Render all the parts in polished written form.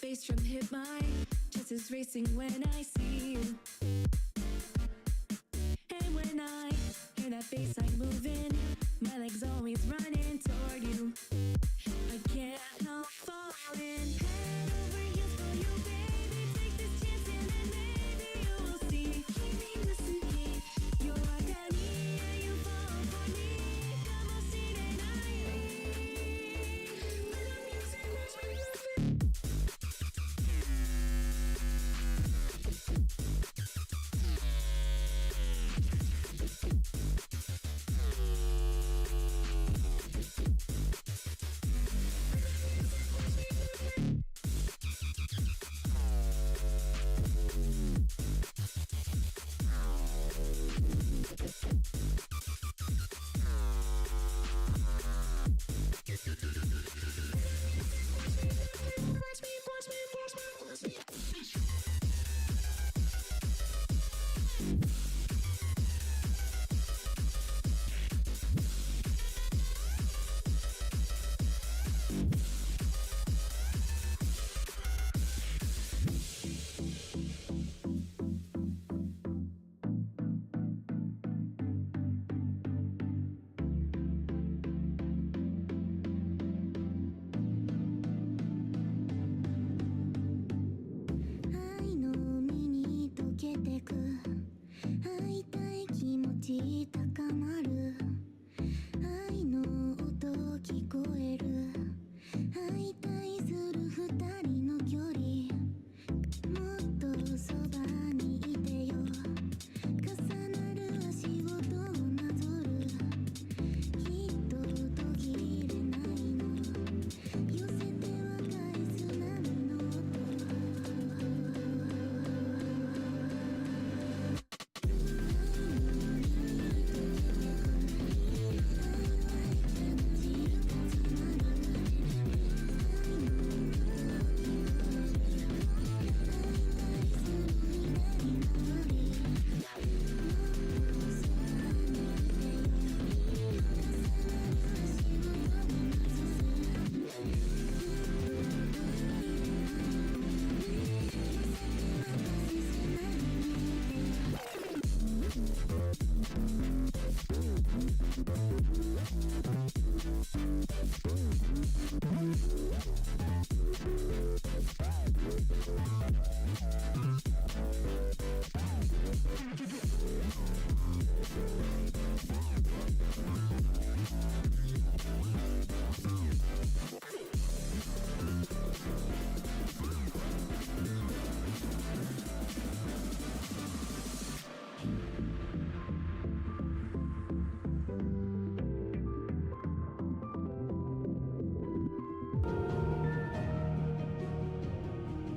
face from hip, my chest is racing when I see you. And when I hear that bass line moving, my legs always running toward you. I can't help falling head over heels for you, baby. Take this chance and then maybe you will see. Hear me, listen to me. You're agony and you fall for me. Como si de nadie. When I'm using this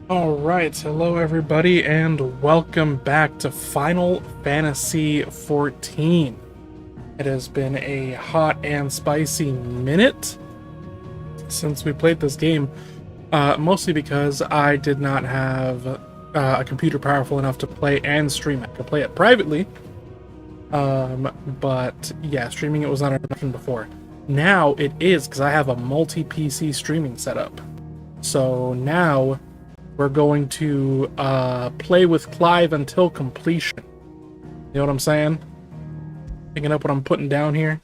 Alright, hello everybody, and welcome back to Final Fantasy XIV. It has been a hot and spicy minute since we played this game, mostly because I did not have a computer powerful enough to play and stream it. I could play it privately, but yeah, streaming it was not an option before. Now it is, because I have a multi-PC streaming setup. So now we're going to play with Clive until completion. You know what I'm saying? Picking up what I'm putting down here.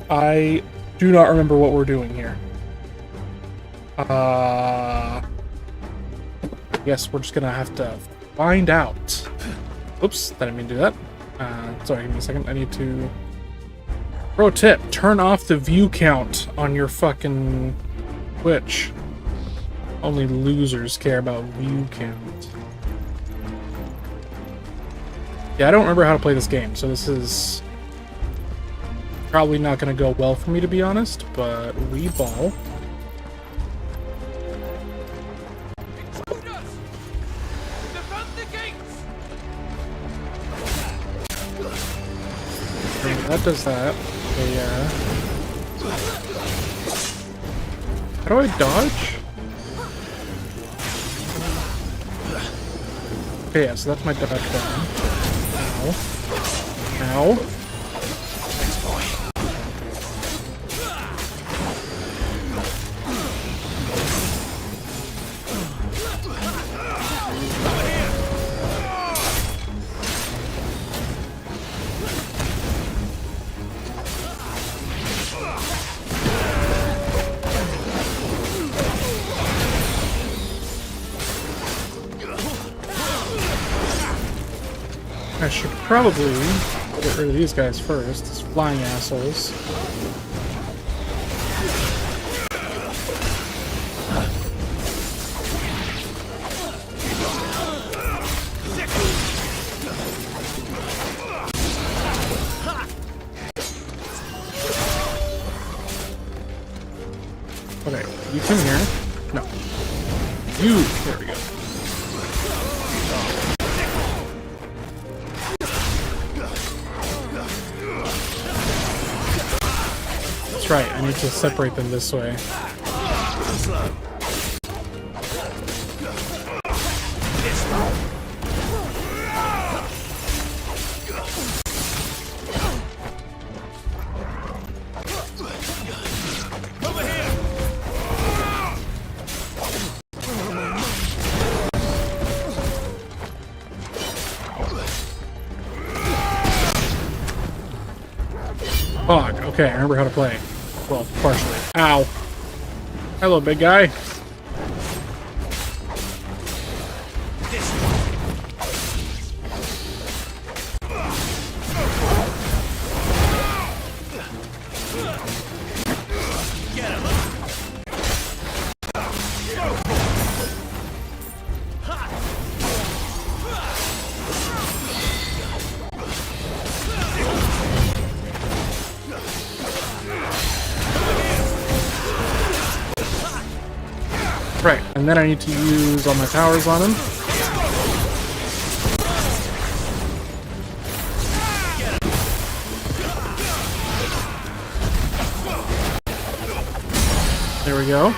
I do not remember what we're doing here. I guess we're just gonna have to find out. Oops, didn't mean to do that. Sorry, give me a second. I need to... Pro tip, turn off the view count on your fucking Twitch. Only losers care about view count. Yeah, I don't remember how to play this game, so this is probably not going to go well for me, to be honest, but we ball. That does that. Yeah. How do I dodge? Okay, yeah, so that's my dodge button. Ow. Ow. I should probably get rid of these guys first, these flying assholes. Okay, you come here. No. You, there we go. That's right, I need to separate them this way. Fuck, okay, I remember how to play. Well, partially. Ow. Hello, big guy. Right, and then I need to use all my powers on him. There we go.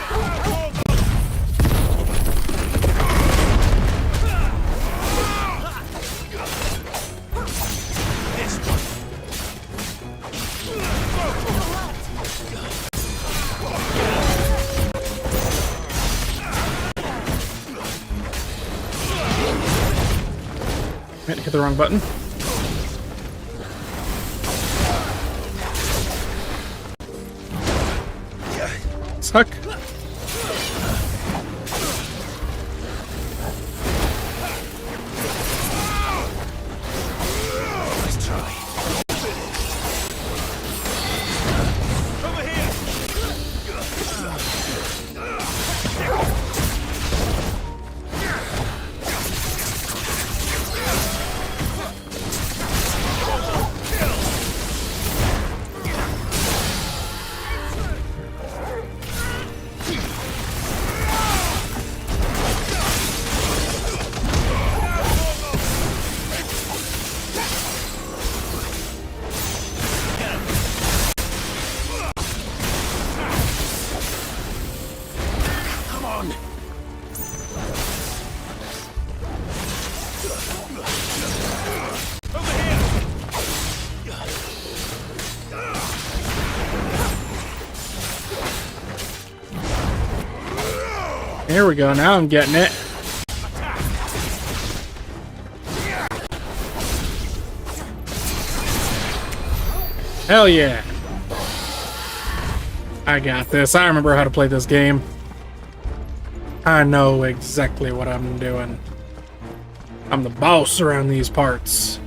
Hit the wrong button. Suck. Let's try. Over here. There we go, now I'm getting it. Hell yeah. I got this. I remember how to play this game. I know exactly what I'm doing. I'm the boss around these parts.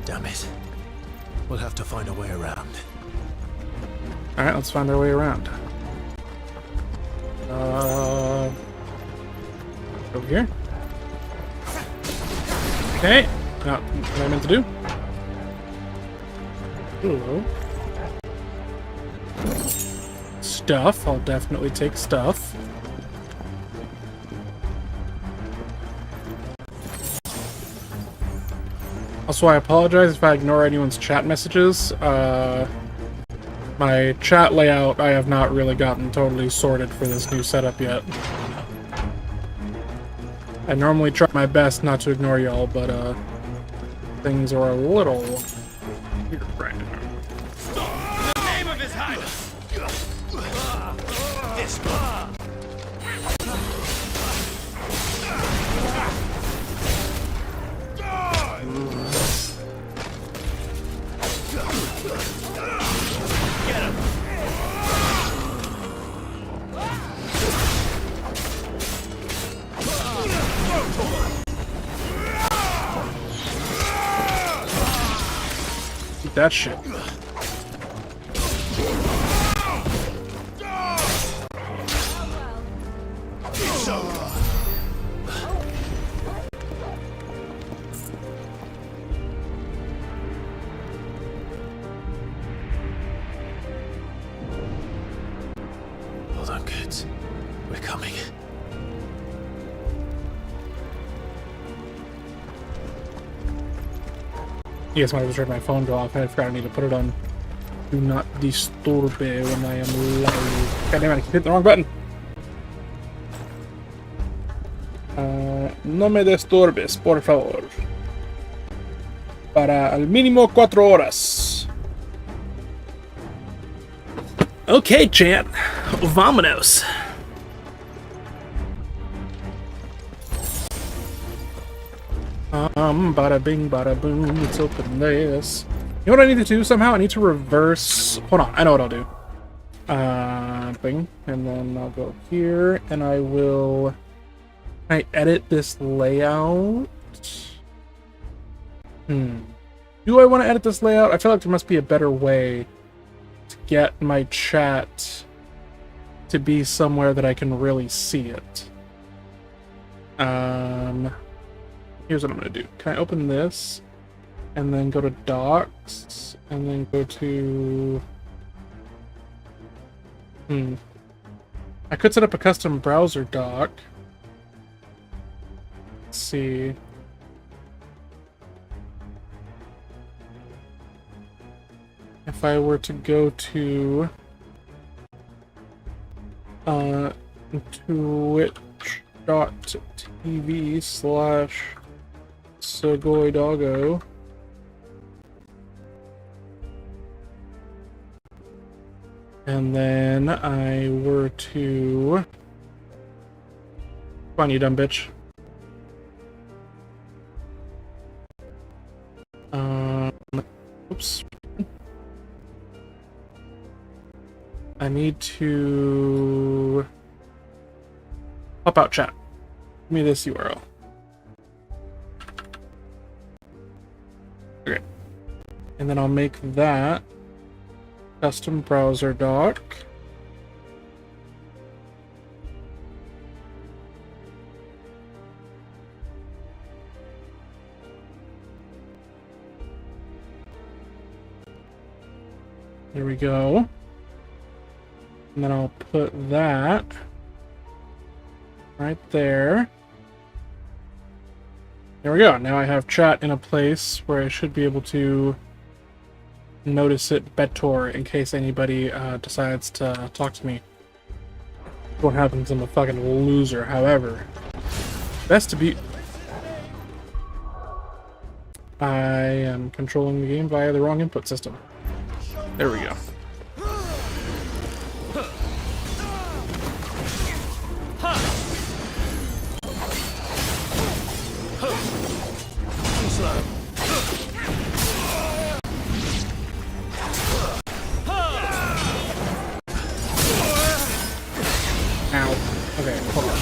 Damn it. We'll have to find a way around. Alright, let's find our way around. Over here. Okay. Not what I meant to do. Hello. Stuff. I'll definitely take stuff. Also, I apologize if I ignore anyone's chat messages. My chat layout, I have not really gotten totally sorted for this new setup yet. I normally try my best not to ignore y'all, but things are a little weird right now. In the name of His Highness! This that shit. Hold on, kids. We're coming. Yes, when I just heard my phone go off, I forgot I need to put it on Do Not Disturb when I am live. God damn it, I keep hitting the wrong button. No me disturbes, por favor. Para al mínimo 4 horas. Okay, chat. Vámonos. Bada bing, bada boom. Let's open this. You know what I need to do somehow? I need to reverse. Hold on, I know what I'll do. Bing, and then I'll go here, and I will. Can I edit this layout? Do I want to edit this layout? I feel like there must be a better way to get my chat to be somewhere that I can really see it. Here's what I'm going to do. Can I open this? And then go to Docs? And then go to... I could set up a custom browser doc. Let's see. If I were to go to... twitch.tv/Sogoydoggo. And then I were to... Come on, you dumb bitch. Oops. I need to... Pop out chat. Give me this URL. Okay. And then I'll make that custom browser doc. There we go. And then I'll put that right there. There we go. Now I have chat in a place where I should be able to notice it better in case anybody decides to talk to me. What happens? I'm a fucking loser. However, best to be... I am controlling the game via the wrong input system. There we go. Ow. Okay, hold on.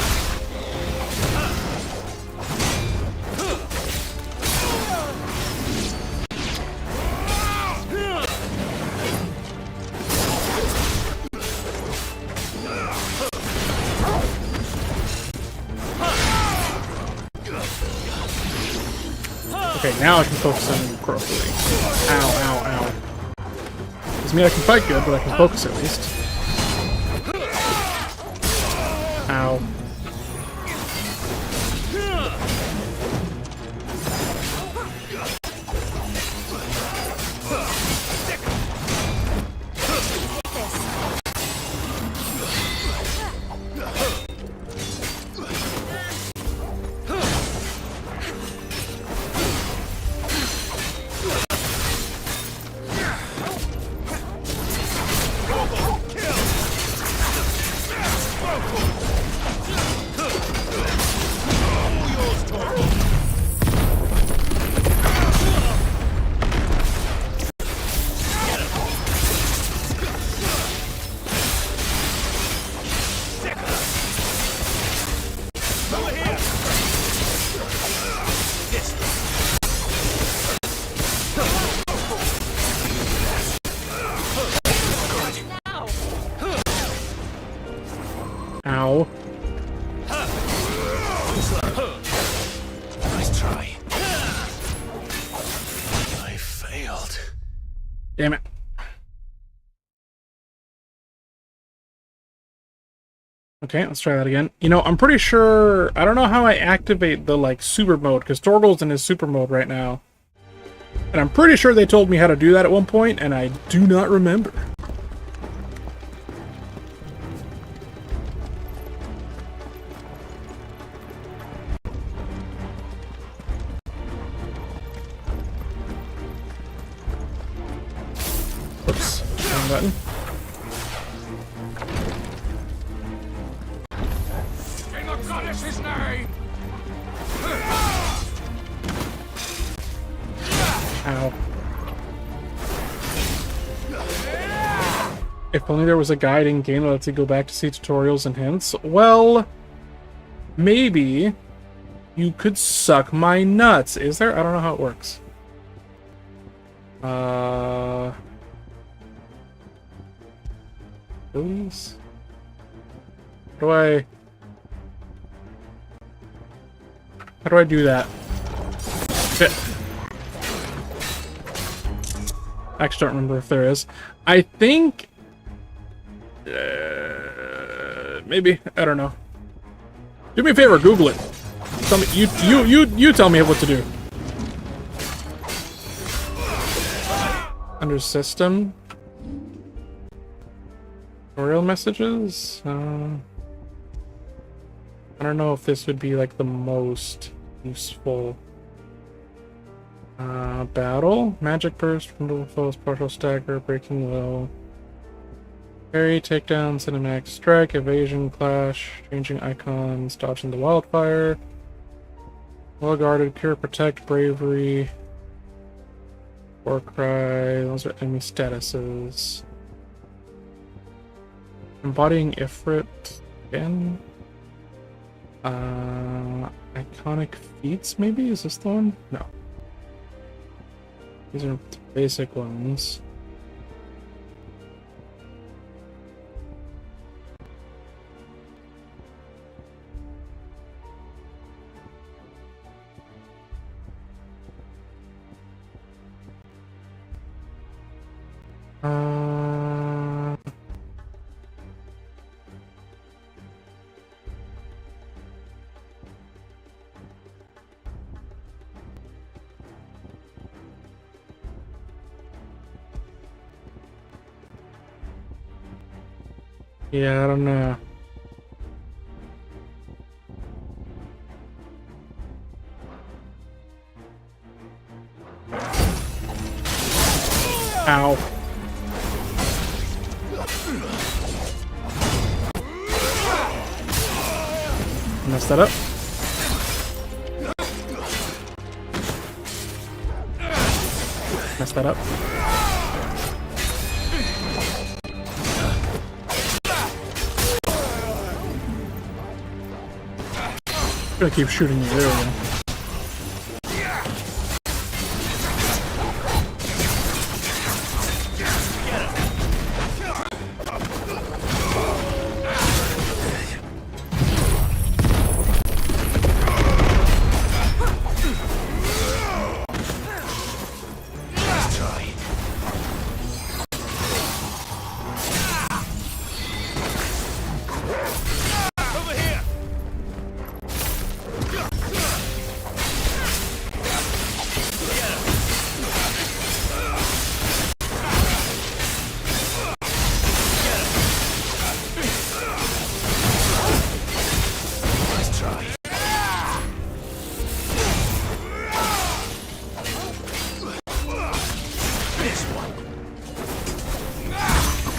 Okay, now I can focus on him appropriately. Ow, ow, ow. Doesn't mean I can fight good, but I can focus at least. Ow. Damn it. Okay, let's try that again. You know, I'm pretty sure... I don't know how I activate the, like, super mode, because Torgal's in his super mode right now. And I'm pretty sure they told me how to do that at one point, and I do not remember. Oops, wrong button. In the goddess's name! Ow. If only there was a guide in game that lets you go back to see tutorials and hints. Well, maybe you could suck my nuts. Is there? I don't know how it works. Please? How do I do that? Shit. I actually don't remember if there is. I think... maybe. I don't know. Do me a favor, Google it. Tell me, you tell me what to do. Under system. Tutorial messages? I don't know if this would be like the most useful. Battle. Magic burst, removal foes, partial stagger, breaking low. Parry, takedown, cinematic strike, evasion, clash, changing icons, dodging the wildfire. Well guarded, pure protect, bravery, war cry. Those are enemy statuses. Embodying Ifrit again. Iconic feats, maybe? Is this the one? No. These are the basic ones. Yeah, I don't know. Ow. Messed that up. Messed that up. I'm gonna keep shooting you. There we go.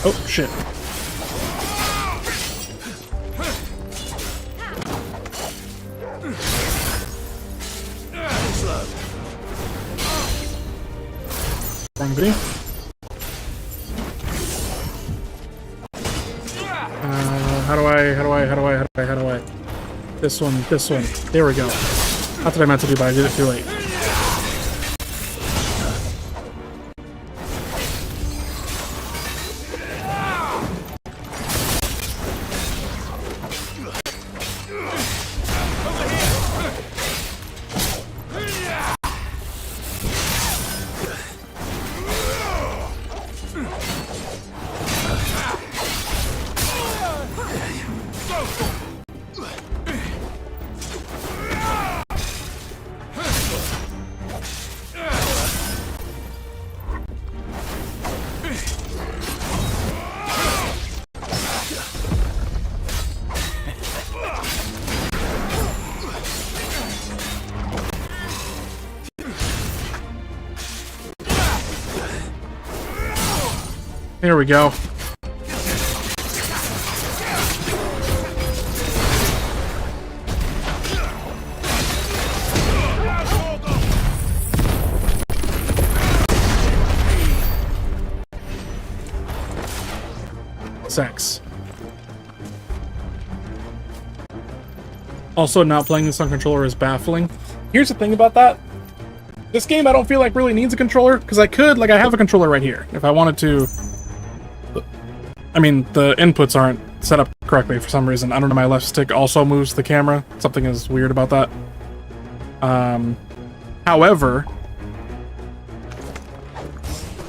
Oh, shit. Wrong video. How do I? This one. There we go. That's what I meant to do, but I did it too late. Here we go. Sex. Also, not playing this on controller is baffling. Here's the thing about that. This game I don't feel like really needs a controller, because I could, like, I have a controller right here. If I wanted to... I mean, the inputs aren't set up correctly for some reason. I don't know, my left stick also moves the camera. Something is weird about that. However...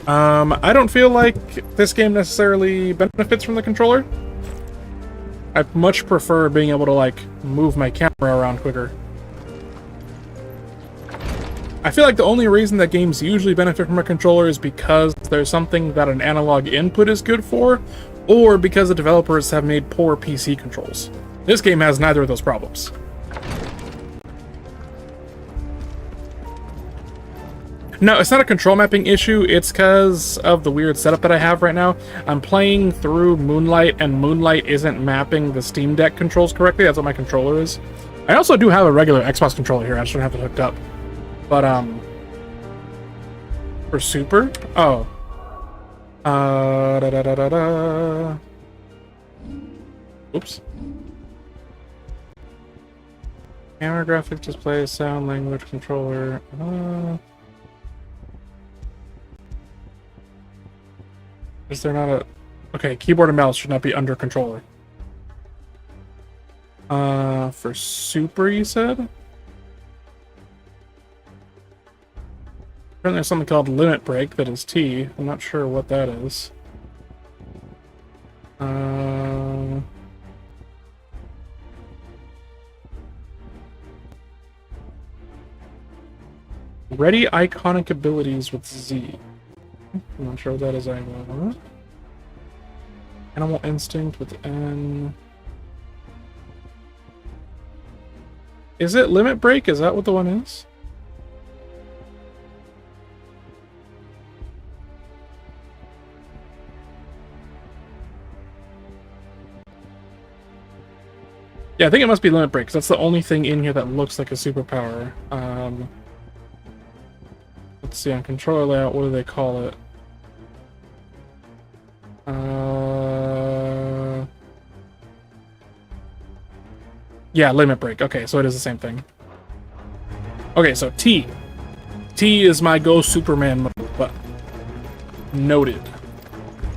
I don't feel like this game necessarily benefits from the controller. I much prefer being able to, like, move my camera around quicker. I feel like the only reason that games usually benefit from a controller is because there's something that an analog input is good for, or because the developers have made poor PC controls. This game has neither of those problems. No, it's not a control mapping issue, it's because of the weird setup that I have right now. I'm playing through Moonlight, and Moonlight isn't mapping the Steam Deck controls correctly. That's what my controller is. I also do have a regular Xbox controller here, I just don't have it hooked up. But, for Super? Oh. Oops. Camera, graphics, display, sound, language, controller, is there not a... Okay, keyboard and mouse should not be under controller. For Super, you said? Apparently there's something called Limit Break that is T. I'm not sure what that is. Ready iconic abilities with Z. I'm not sure what that is either. Animal Instinct with N. Is it Limit Break? Is that what the one is? Yeah, I think it must be Limit Break, because that's the only thing in here that looks like a superpower. Let's see, on controller layout, what do they call it? Yeah, Limit Break. Okay, so it is the same thing. Okay, so T. T is my Go Superman mode, but noted.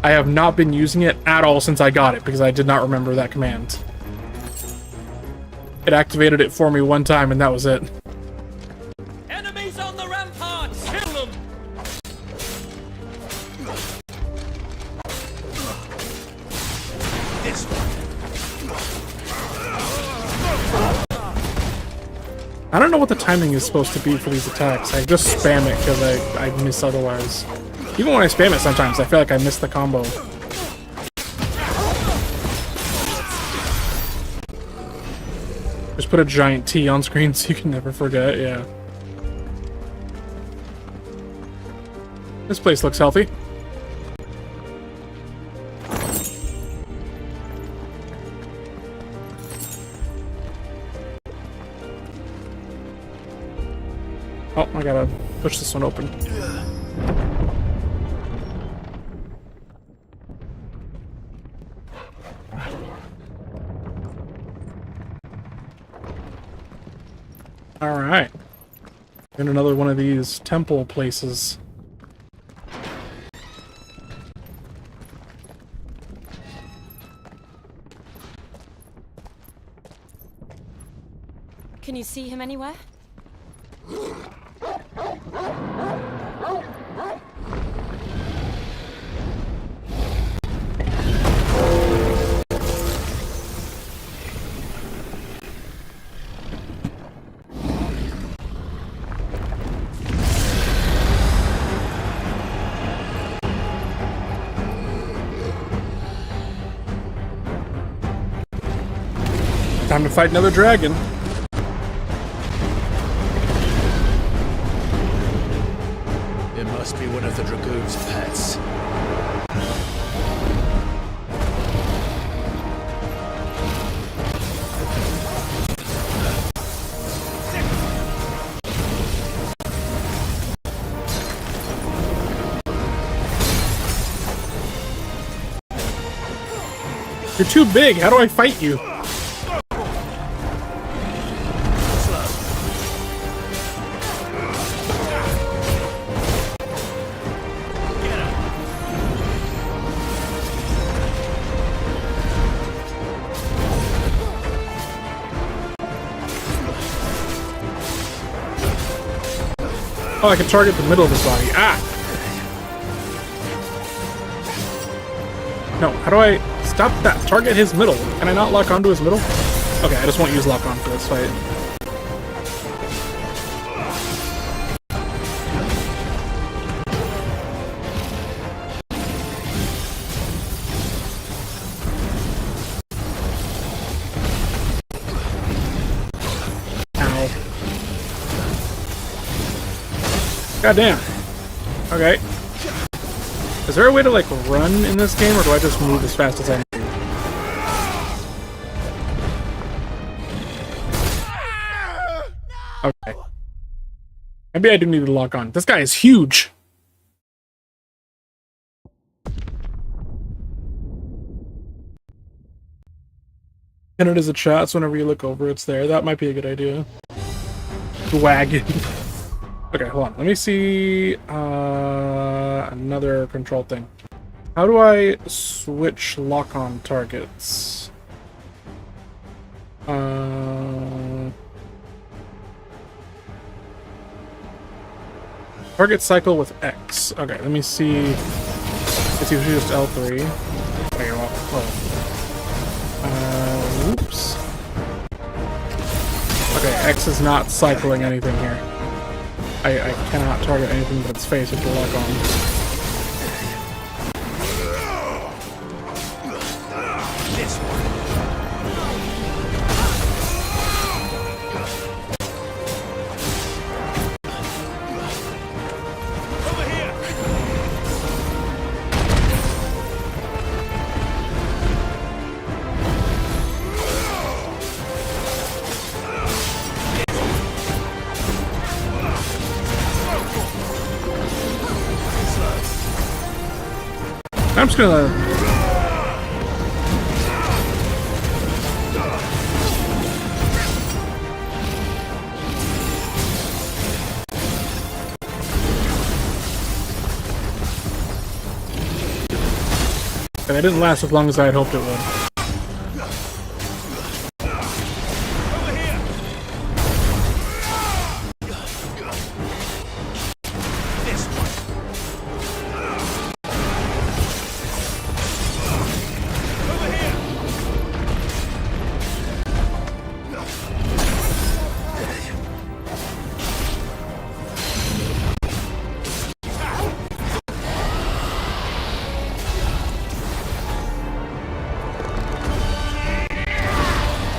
I have not been using it at all since I got it, because I did not remember that command. It activated it for me one time, and that was it. Enemies on the ramparts! Kill them! This I don't know what the timing is supposed to be for these attacks. I just spam it because I miss otherwise. Even when I spam it sometimes, I feel like I miss the combo. Just put a giant T on screen so you can never forget, yeah. This place looks healthy. Oh, I gotta push this one open. Alright. And another one of these temple places. Can you see him anywhere? Time to fight another dragon. It must be one of the Dragoon's pets. You're too big. How do I fight you? Oh, I can target the middle of his body. Ah! No, how do I stop that? Target his middle. Can I not lock onto his middle? Okay, I just won't use lock on for this fight. God damn. Okay. Is there a way to, like, run in this game, or do I just move as fast as I move? Okay. Maybe I do need to lock on. This guy is huge! And it is a chat, so whenever you look over, it's there. That might be a good idea. Wagon. Okay, hold on. Let me see another control thing. How do I switch lock-on targets? Target cycle with X. Okay, let me see. It's usually just L3. Okay, well, oops. Okay, X is not cycling anything here. I cannot target anything but its face with the lock on. This one. Over here. I'm just gonna... And it didn't last as long as I had hoped it would.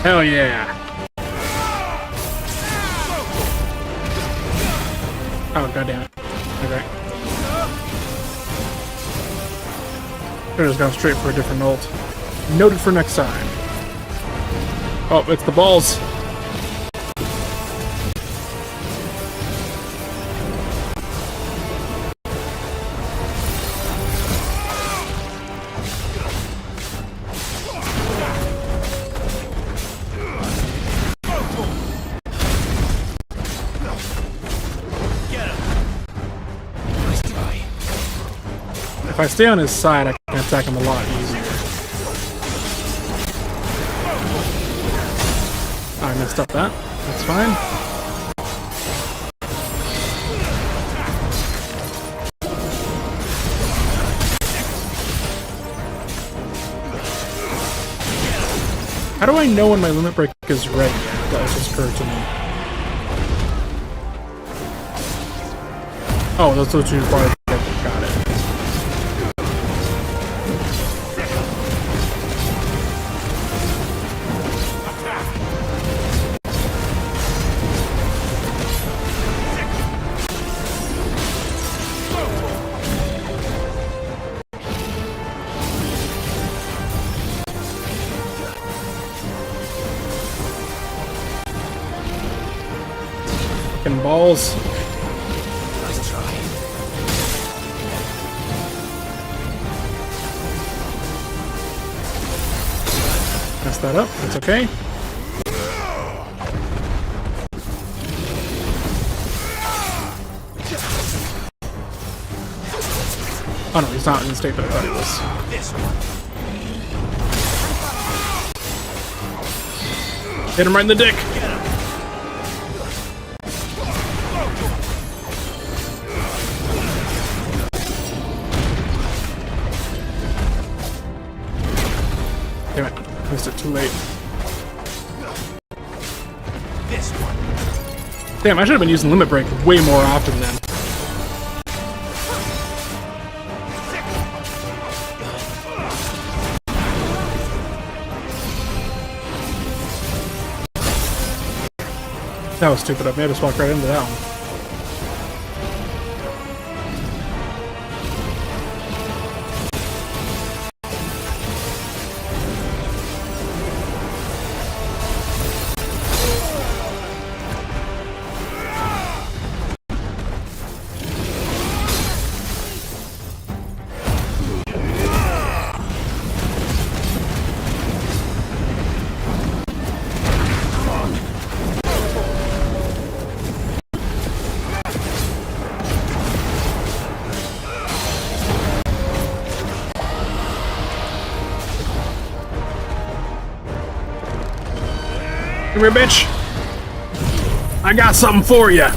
Hell yeah! Oh, goddamn it. Okay. Should've just gone straight for a different ult. Noted for next time. Oh, it's the balls! If I stay on his side, I can attack him a lot easier. I messed up that. That's fine. How do I know when my limit break is ready? That was just occurred to me. Oh, those two require. Got it. Fucking balls. Nice try. messed that up. That's okay. Oh no, he's not in the state that I thought he was. Hit him right in the dick. Damn it, missed it too late. Damn, I should have been using Limit Break way more often then. That was stupid of me. I just walked right into that one. Come here, bitch! I got something for you! I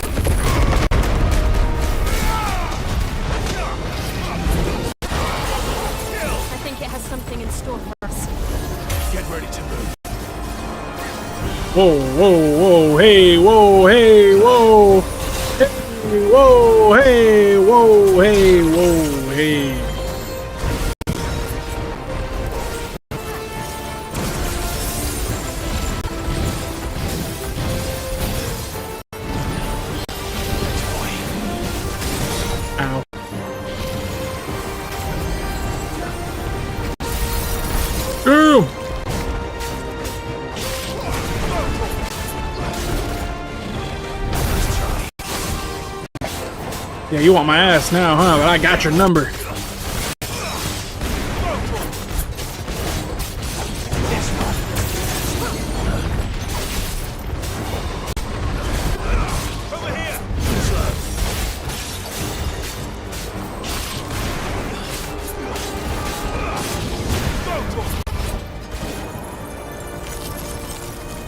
think it has something in store for us. Get ready to move. Whoa, whoa, whoa, hey, whoa, hey, whoa! Hey, whoa, hey, whoa, hey, whoa, hey. Ow. Ooh! Yeah, you want my ass now, huh? But I got your number.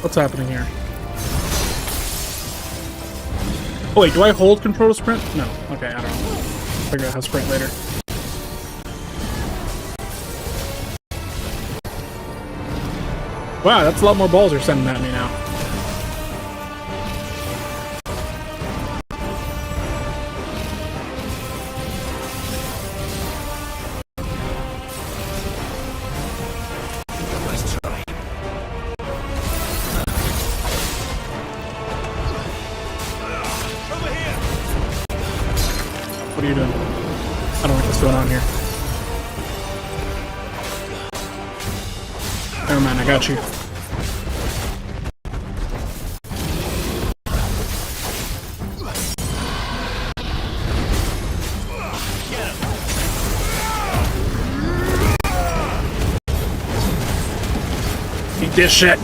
What's happening here? Oh wait, do I hold control to sprint? No. Okay, I don't know. Figure out how to sprint later. Wow, that's a lot more balls you're sending at me now. What are you doing? I don't know what's going on here. Never mind, I got you. Eat this shit.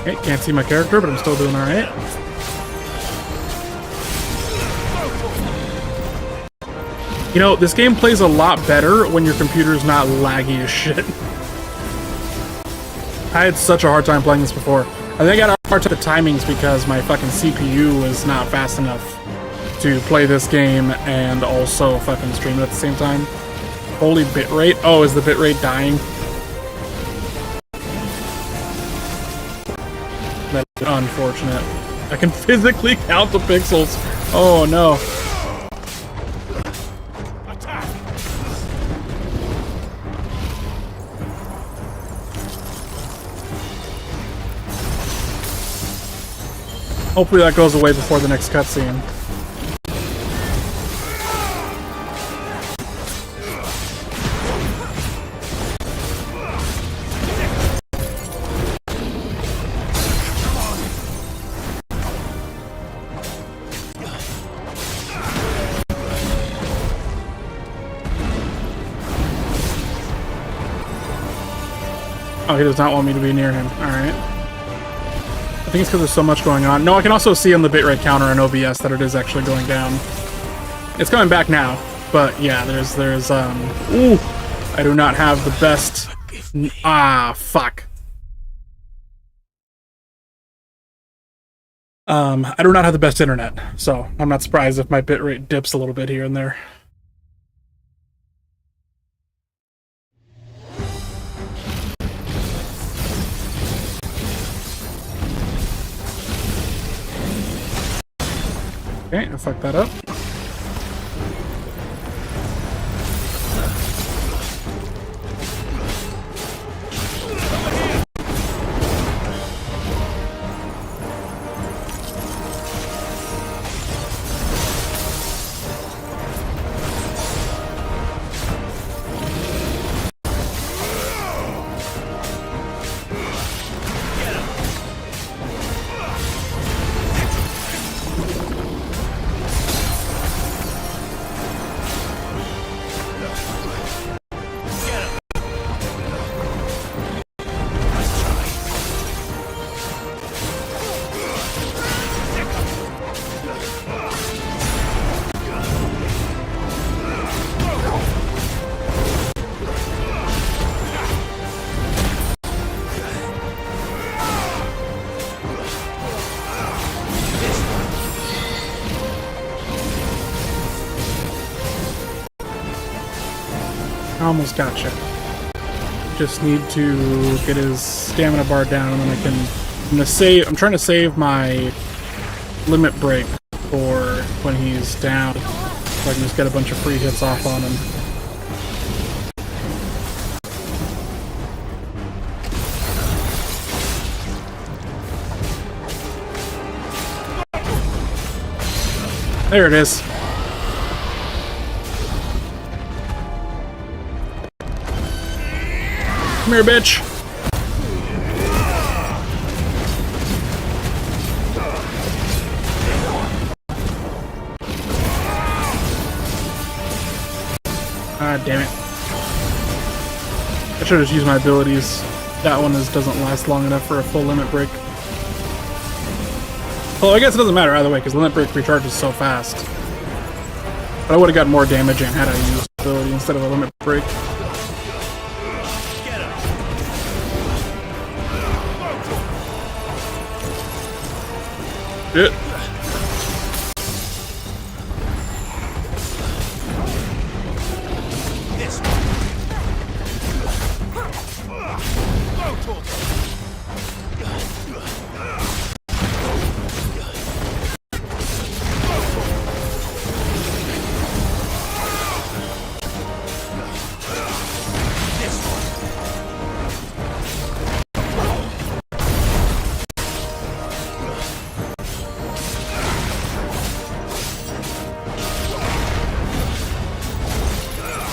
Okay, can't see my character, but I'm still doing alright. You know, this game plays a lot better when your computer's not laggy as shit. I had such a hard time playing this before. I think I got a hard time with the timings because my fucking CPU was not fast enough to play this game and also fucking stream it at the same time. Holy bitrate. Oh, is the bitrate dying? That's unfortunate. I can physically count the pixels. Oh no. Hopefully that goes away before the next cutscene. Oh, he does not want me to be near him. Alright. I think it's because there's so much going on. No, I can also see on the bitrate counter on OBS that it is actually going down. It's coming back now, but yeah, there's ooh, I do not have the best. Ah, fuck. I do not have the best internet, so I'm not surprised if my bitrate dips a little bit here and there. Okay, I fucked that up. Almost gotcha. Just need to get his stamina bar down, and then I can. I'm trying to save my limit break for when he's down, so I can just get a bunch of free hits off on him. There it is. Come here, bitch. Ah, damn it. I should have used my abilities. That one doesn't last long enough for a full limit break. Well, I guess it doesn't matter either way, because limit break recharges so fast. But I would have got more damage in had I used ability instead of a limit break. Shit.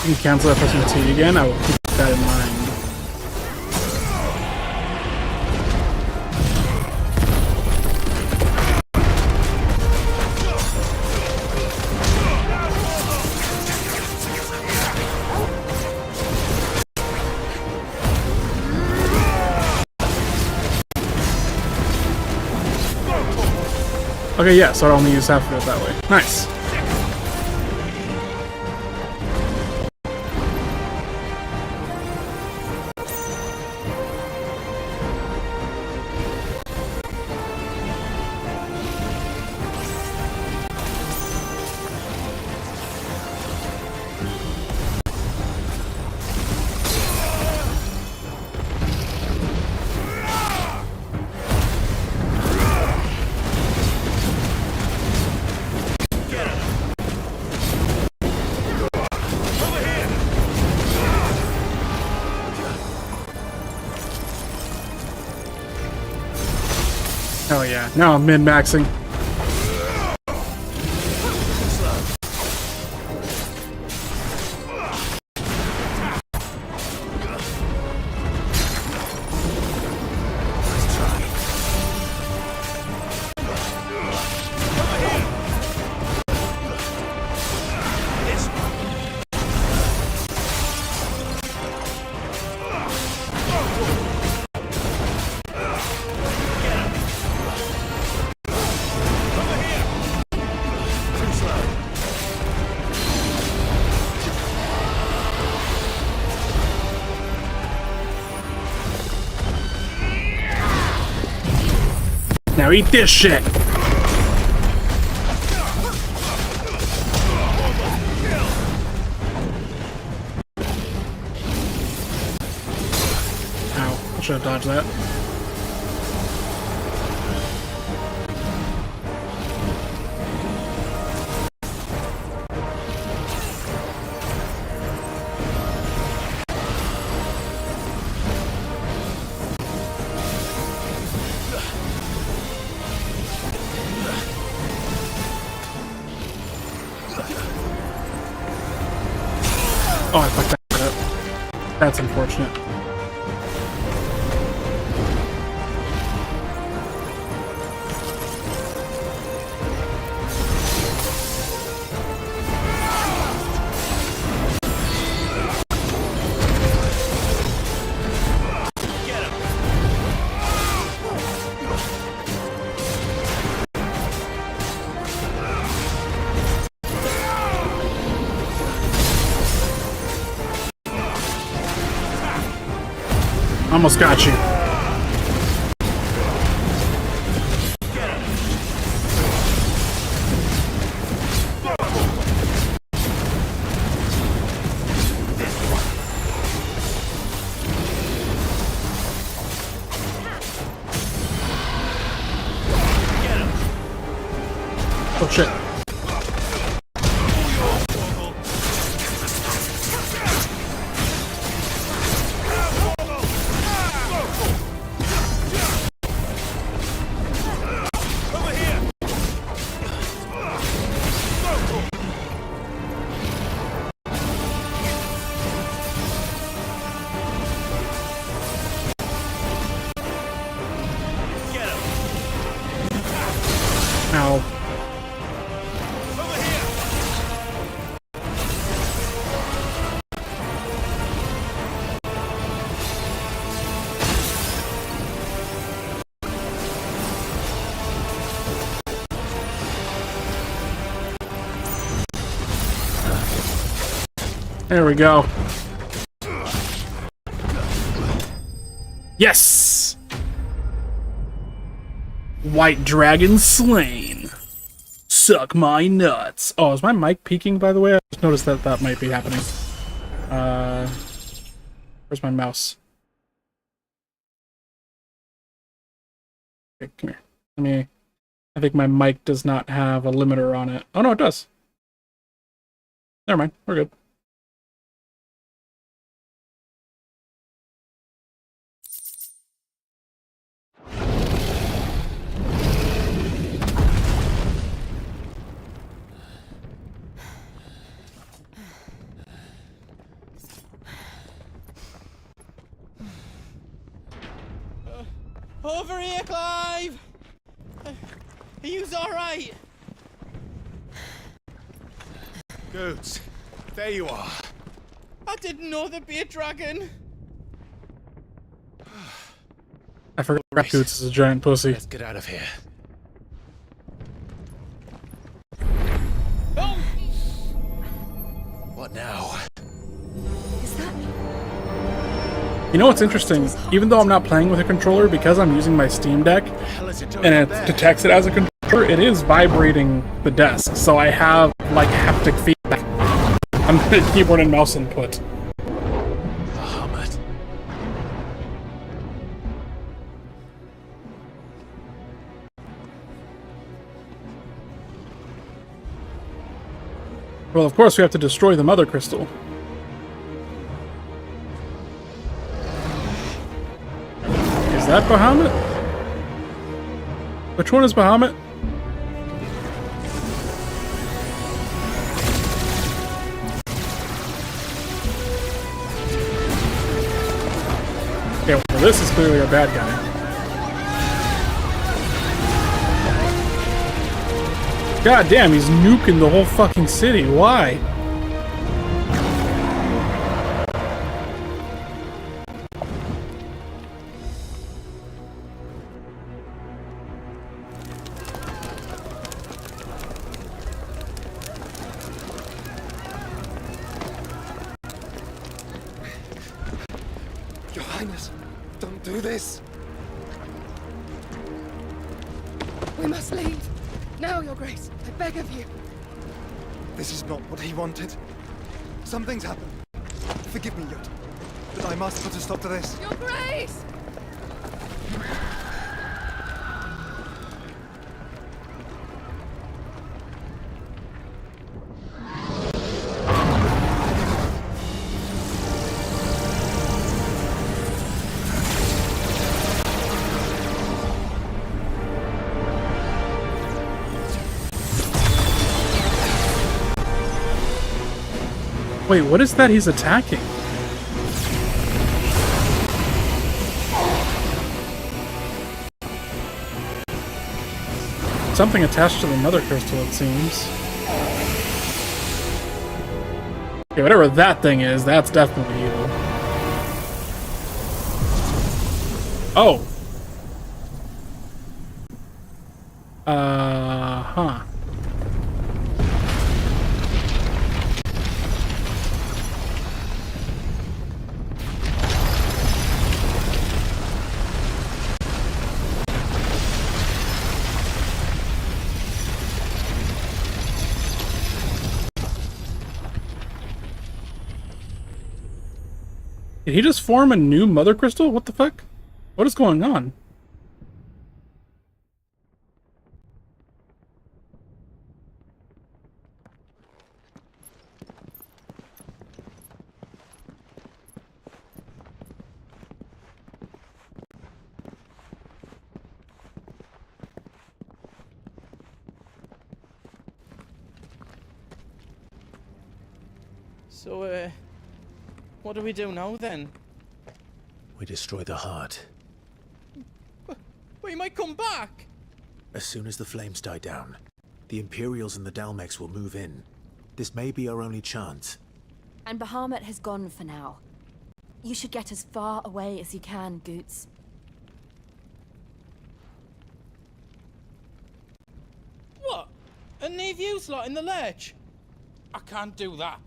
You can cancel that pressing T again. I will keep that in mind. Okay, yeah, so I only use half of it that way. Nice. yeah, now I'm min-maxing. Now eat this shit! Ow, I should have dodged that. Oh, I fucked that up. That's unfortunate. Almost got you. Oh shit. Ow. There we go. Yes! White dragon slain. Suck my nuts. Oh, is my mic peaking, by the way? I just noticed that that might be happening. Where's my mouse? Okay, come here. Let me... I think my mic does not have a limiter on it. Oh, no, it does. Never mind. We're good. Over here, Clive! Are you alright? Goots, there you are. I didn't know there'd be a dragon. I forgot Boots is a giant pussy. Let's get out of here. Oh! What now? Is that... You know what's interesting? Even though I'm not playing with a controller, because I'm using my Steam Deck, What the hell is it doing and up it there? detects it as a controller, it is vibrating the desk, so I have, like, haptic feedback on the keyboard and mouse input. Bahamut. Well, of course we have to destroy the Mother Crystal. Is that Bahamut? Which one is Bahamut? Okay, well, this is clearly a bad guy. God damn, he's nuking the whole fucking city. Why? Your Highness, don't do this. We must leave. Now, Your Grace, I beg of you. This is not what he wanted. Something's happened. Forgive me, Yod, but I must put a stop to this. Your Grace! Wait, what is that he's attacking? Something attached to the mother crystal, it seems. Okay, whatever that thing is, that's definitely evil. Oh! Huh. Did he just form a new mother crystal? What the fuck? What is going on? So, what do we do now then? We destroy the heart. But he might come back! As soon as the flames die down, the Imperials and the Dalmex will move in. This may be our only chance. And Bahamut has gone for now. You should get as far away as you can, Goots. What? And leave you lot in the lurch? I can't do that.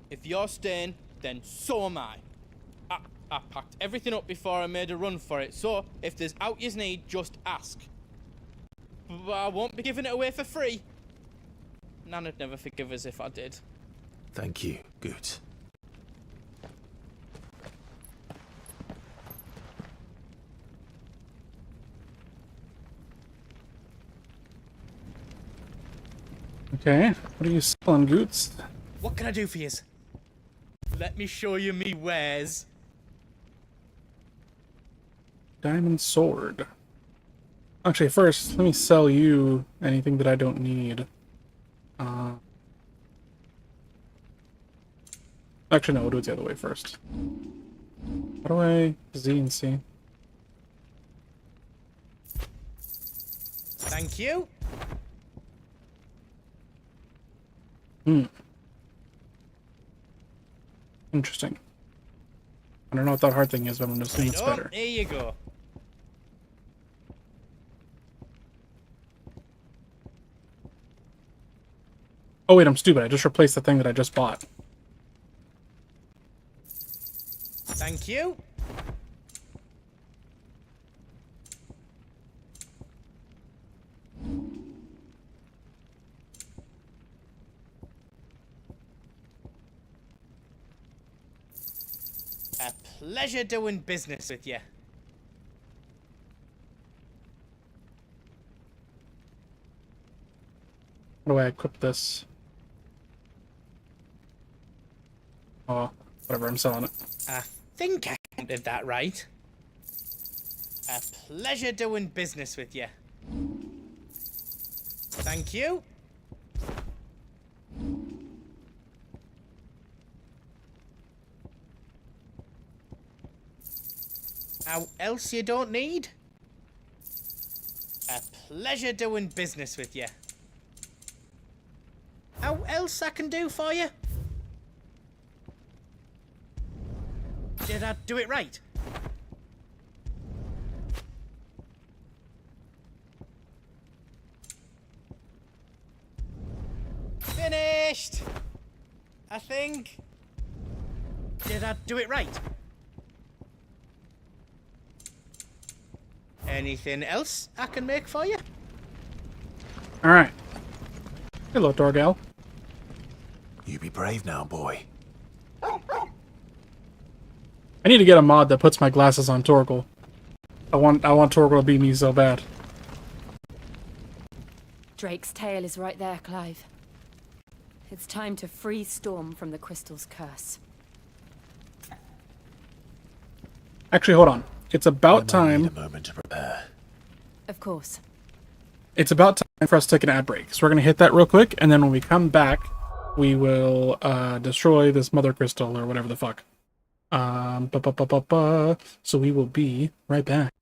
If you're staying, then so am I. I packed everything up before I made a run for it, so if there's out yous need, just ask. But I won't be giving it away for free. Nana'd never forgive us if I did. Thank you, Goots. Okay, what are you selling, Goots? What can I do for yous? Let me show you me wares. Diamond sword. Actually, first, let me sell you anything that I don't need. Actually, no, we'll do it the other way first. How do I Z and C? Thank you. Interesting. I don't know what that hard thing is, but I'm gonna assume it's better. There you go. Oh wait, I'm stupid. I just replaced the thing that I just bought. Thank you. A pleasure doing business with you. How do I equip this? Oh, whatever, I'm selling it. I think I counted that right. A pleasure doing business with you. Thank you. How else you don't need? A pleasure doing business with you. How else I can do for you? Did I do it right? Finished! I think. Did I do it right? Anything else I can make for you? Alright. Hello, Dorgal. You be brave now, boy. I need to get a mod that puts my glasses on Torgal. I want Torgal to beat me so bad. Drake's tail is right there, Clive. It's time to free Storm from the crystal's curse. Actually, hold on. It's about I might need time. a moment to prepare. Of course. It's about time for us to take an ad break. So we're gonna hit that real quick, and then when we come back, we will destroy this mother crystal or whatever the fuck. So we will be right back.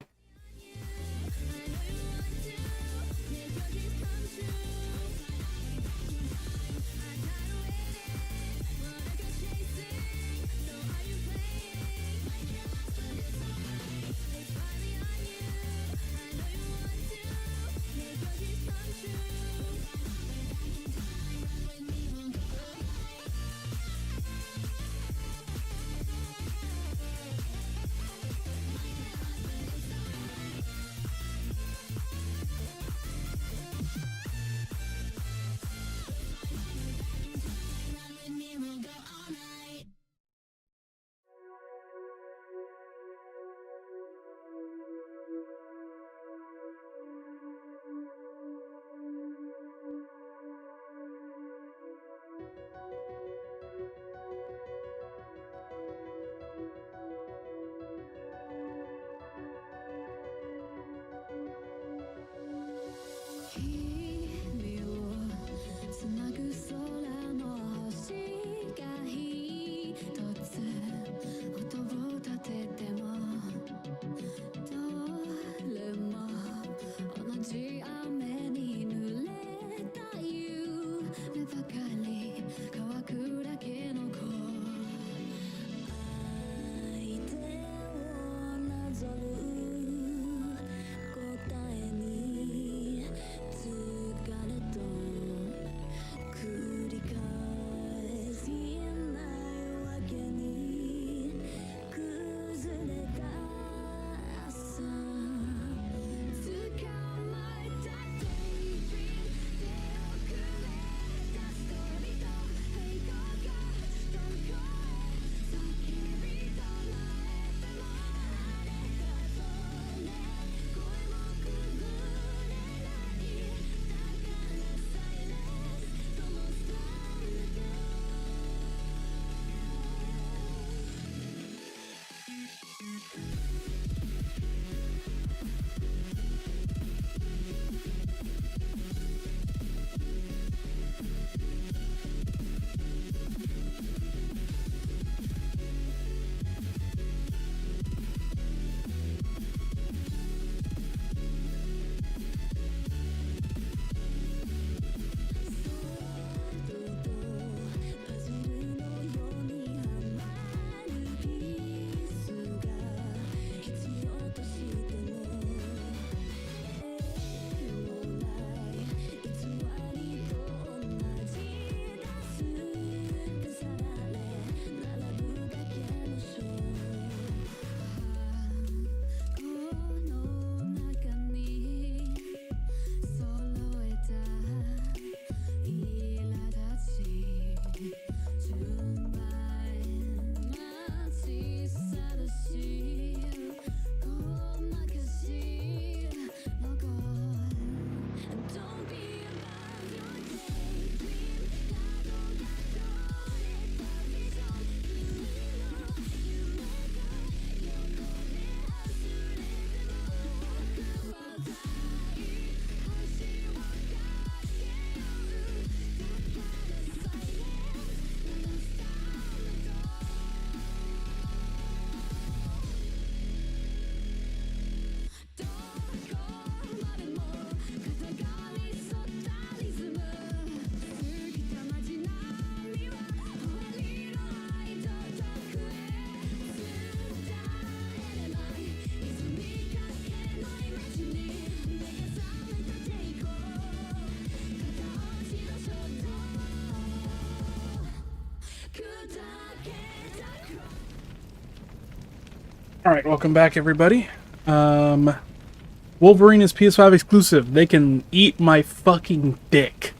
Alright, welcome back, everybody. Wolverine is PS5 exclusive. They can eat my fucking dick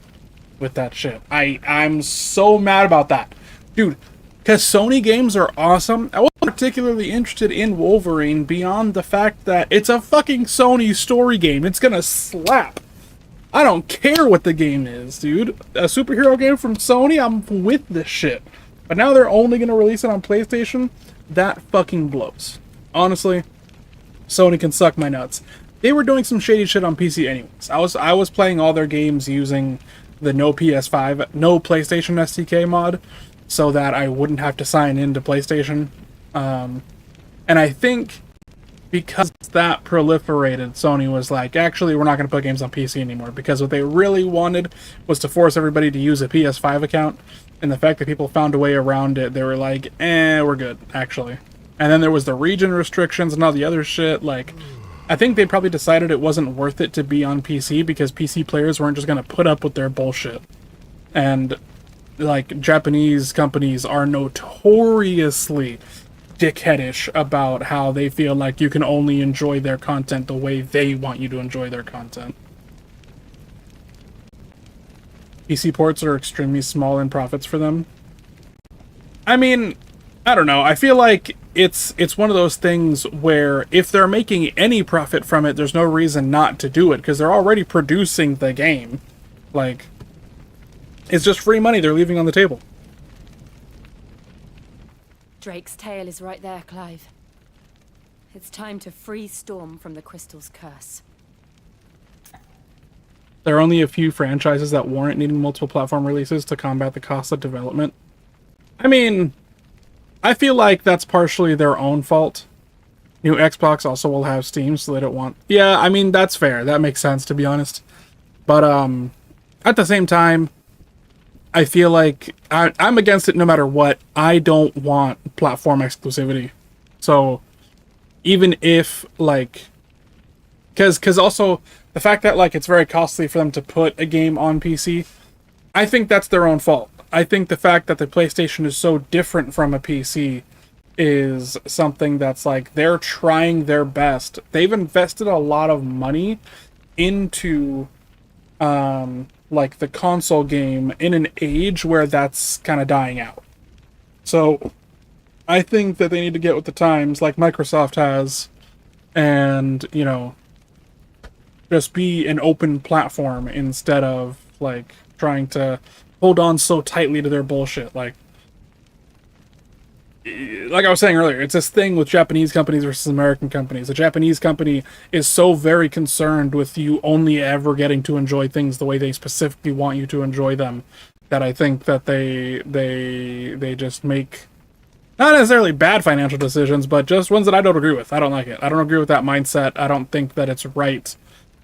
with that shit. I'm so mad about that. Dude, because Sony games are awesome. I wasn't particularly interested in Wolverine beyond the fact that it's a fucking Sony story game. It's gonna slap. I don't care what the game is, dude. A superhero game from Sony, I'm with this shit. But now they're only gonna release it on PlayStation? That fucking blows. Honestly, Sony can suck my nuts. They were doing some shady shit on PC anyways. I was playing all their games using the no PlayStation SDK mod, so that I wouldn't have to sign into PlayStation. And I think because that proliferated, Sony was like, actually, we're not going to put games on PC anymore, because what they really wanted was to force everybody to use a PS5 account, and the fact that people found a way around it, they were like, we're good, actually. And then there was the region restrictions and all the other shit. Like, I think they probably decided it wasn't worth it to be on PC because PC players weren't just going to put up with their bullshit. And, like, Japanese companies are notoriously dickheadish about how they feel like you can only enjoy their content the way they want you to enjoy their content. PC ports are extremely small in profits for them. I mean, I don't know. I feel like it's one of those things where if they're making any profit from it, there's no reason not to do it, because they're already producing the game. Like, it's just free money they're leaving on the table. Drake's tail is right there, Clive. It's time to free Storm from the crystal's curse. There are only a few franchises that warrant needing multiple platform releases to combat the cost of development. I mean, I feel like that's partially their own fault. New Xbox also will have Steam, so they don't want... Yeah, I mean, that's fair. That makes sense, to be honest. But, at the same time, I feel like I'm against it no matter what. I don't want platform exclusivity. So, even if, like... Because also, the fact that, like, it's very costly for them to put a game on PC, I think that's their own fault. I think the fact that the PlayStation is so different from a PC is something that's, like, they're trying their best. They've invested a lot of money into, like, the console game in an age where that's kind of dying out. So, I think that they need to get with the times, like Microsoft has, and, you know, just be an open platform instead of, like, trying to hold on so tightly to their bullshit. Like I was saying earlier, it's this thing with Japanese companies versus American companies. A Japanese company is so very concerned with you only ever getting to enjoy things the way they specifically want you to enjoy them, that I think that they just make not necessarily bad financial decisions, but just ones that I don't agree with. I don't like it. I don't agree with that mindset. I don't think that it's right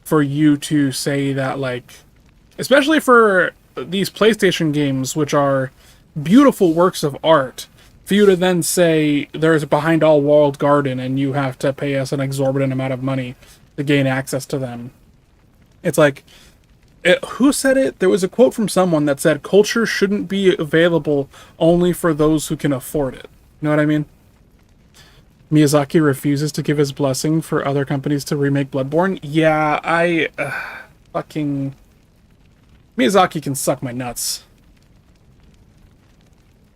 for you to say that, like, especially for these PlayStation games, which are beautiful works of art, for you to then say there's a behind all walled garden and you have to pay us an exorbitant amount of money to gain access to them. It's like, who said it? There was a quote from someone that said culture shouldn't be available only for those who can afford it. You know what I mean? Miyazaki refuses to give his blessing for other companies to remake Bloodborne. Yeah, fucking... Miyazaki can suck my nuts.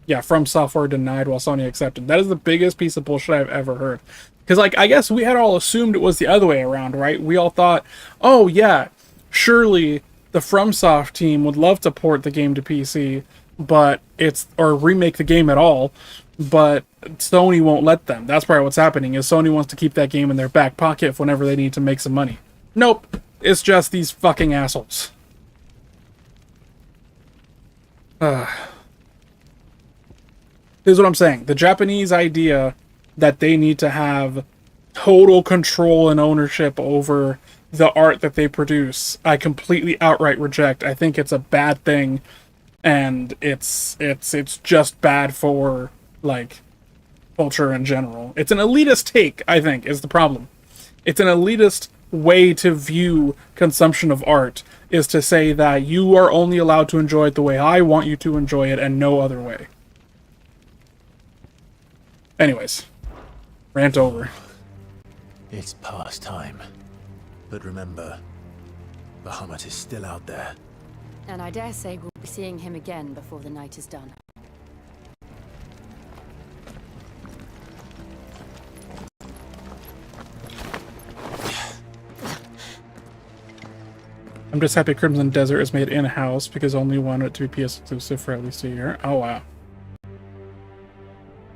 Yeah, From Software denied while Sony accepted. That is the biggest piece of bullshit I've ever heard. Because, like, I guess we had all assumed it was the other way around, right? We all thought, oh, yeah, surely the FromSoft team would love to port the game to PC, but or remake the game at all, but Sony won't let them. That's probably what's happening, is Sony wants to keep that game in their back pocket for whenever they need to make some money. Nope. It's just these fucking assholes. Here's what I'm saying. The Japanese idea that they need to have total control and ownership over the art that they produce, I completely outright reject. I think it's a bad thing, and it's just bad for, like, culture in general. It's an elitist take, I think, is the problem. It's an elitist way to view consumption of art, is to say that you are only allowed to enjoy it the way I want you to enjoy it and no other way. Anyways. Rant over. It's past time. But remember, Bahamut is still out there. And I dare say we'll be seeing him again before the night is done. I'm just happy Crimson Desert is made in-house because only wanted it to be PS exclusive for at least a year. Oh wow.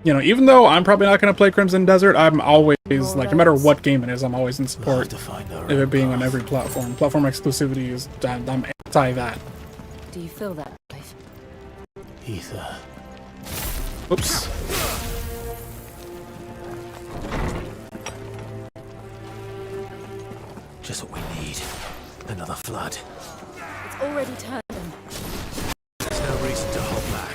You know, even though I'm probably not going to play Crimson Desert, I'm always, like, no matter what game it is, I'm always in support of it being on every platform. Platform exclusivity is, I'm anti that. Do you feel that, Clive? Ether. Oops. Just what we need. Another flood. It's already turned them. There's no reason to hold back.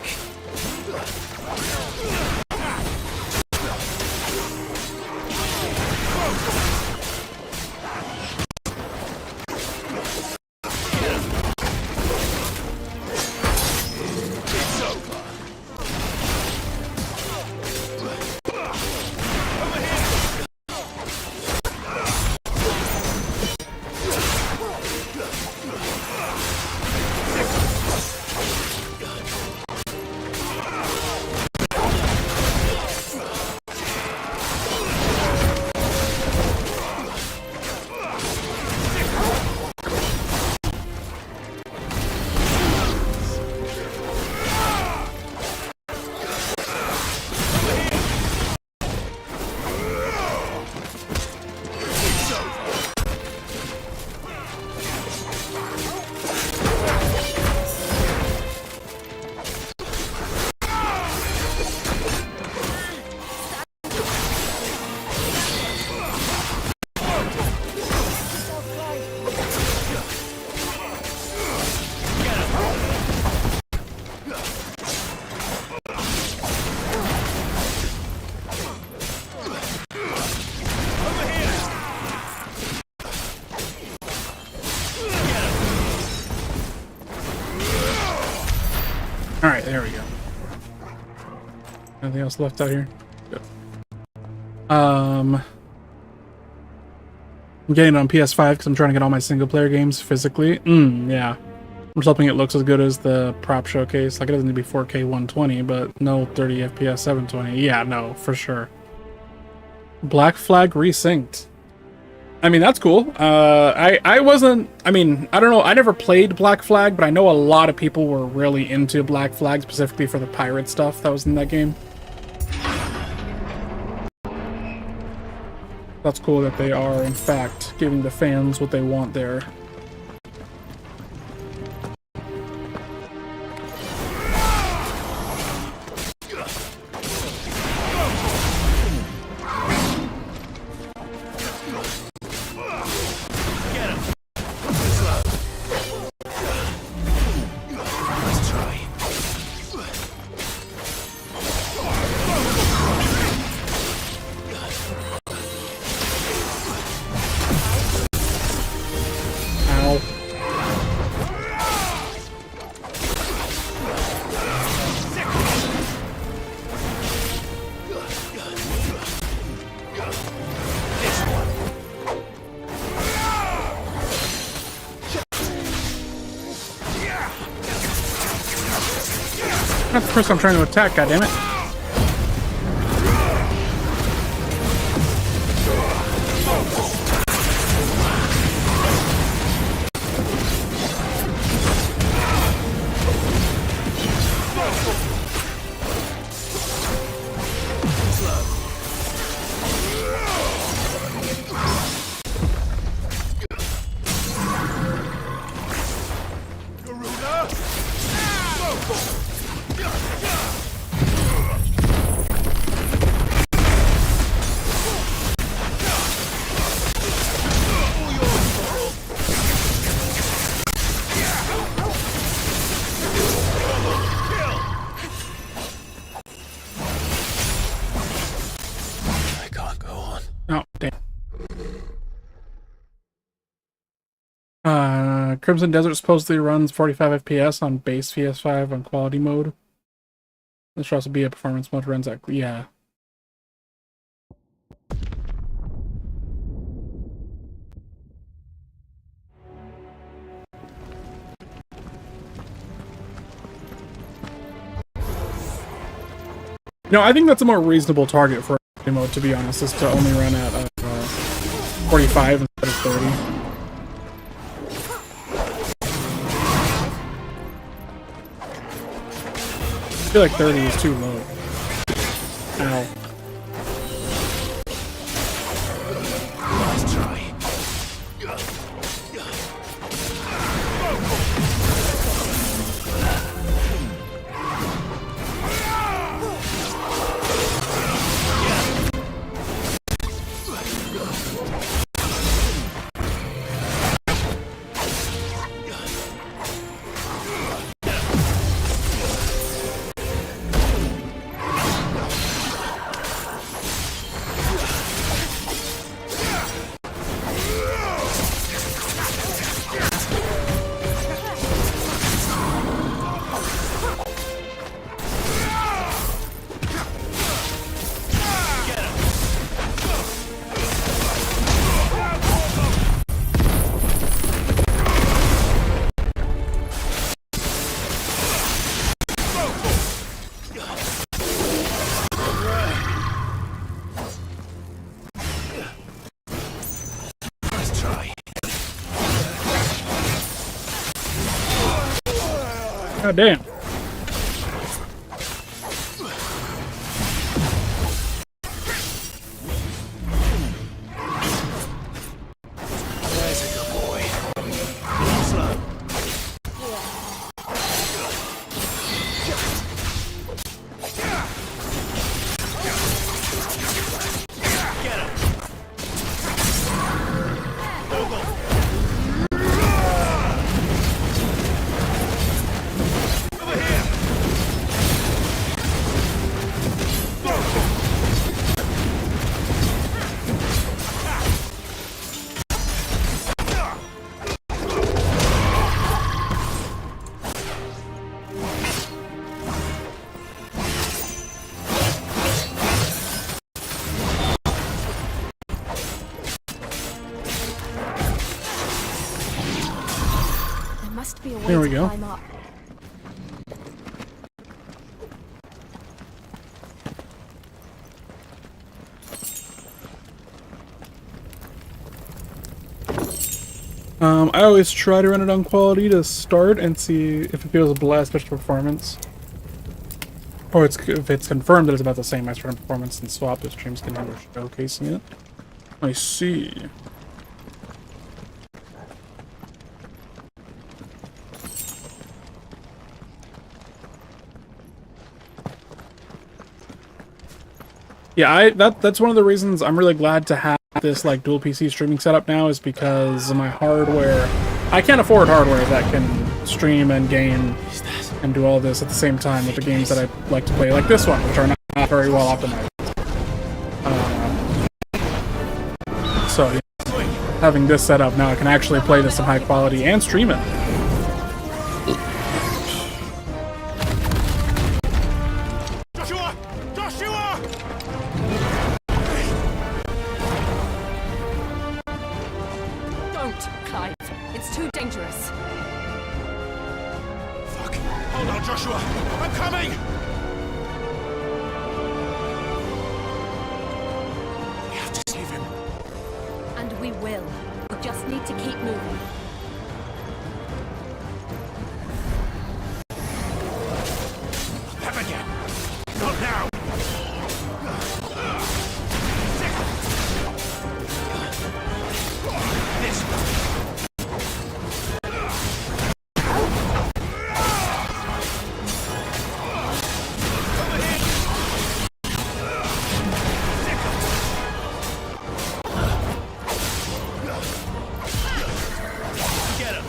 Alright, there we go. Anything else left out here? Good. I'm getting it on PS5 because I'm trying to get all my single player games physically. Yeah. I'm just hoping it looks as good as the prop showcase. Like, it doesn't need to be 4K 120, but no 30 FPS 720. Yeah, no, for sure. Black Flag resynced. I mean, that's cool. I wasn't, I mean, I don't know, I never played Black Flag, but I know a lot of people were really into Black Flag, specifically for the pirate stuff that was in that game. That's cool that they are, in fact, giving the fans what they want there. That's the person I'm trying to attack, goddammit. Crimson Desert supposedly runs 45 FPS on base PS5 on quality mode. There should also be a performance mode runs at, yeah. No, I think that's a more reasonable target for a mode, to be honest, is to only run at 45 instead of 30. I feel like 30 is too low. Ow. Let's try. God damn. There's a good boy. Slow. Get him. Go, go. Over here. There must be a way There we to go. climb up. I always try to run it on quality to start and see if it feels below special performance. Or if it's confirmed that it's about the same as for performance and swap, the streams can handle showcasing it. I see. Yeah, that's one of the reasons I'm really glad to have this like dual PC streaming setup now, is because my hardware, I can't afford hardware that can stream and game and do all this at the same time with the games that I like to play, like this one, which are not very well optimized. So yeah, having this set up now, I can actually play this in high quality and stream it. Joshua! Joshua! Don't, Clive. It's too dangerous. Fuck. Hold on, Joshua. I'm coming! We have to save him. And we will. We just need to keep moving. Have again. Not now. This Get him.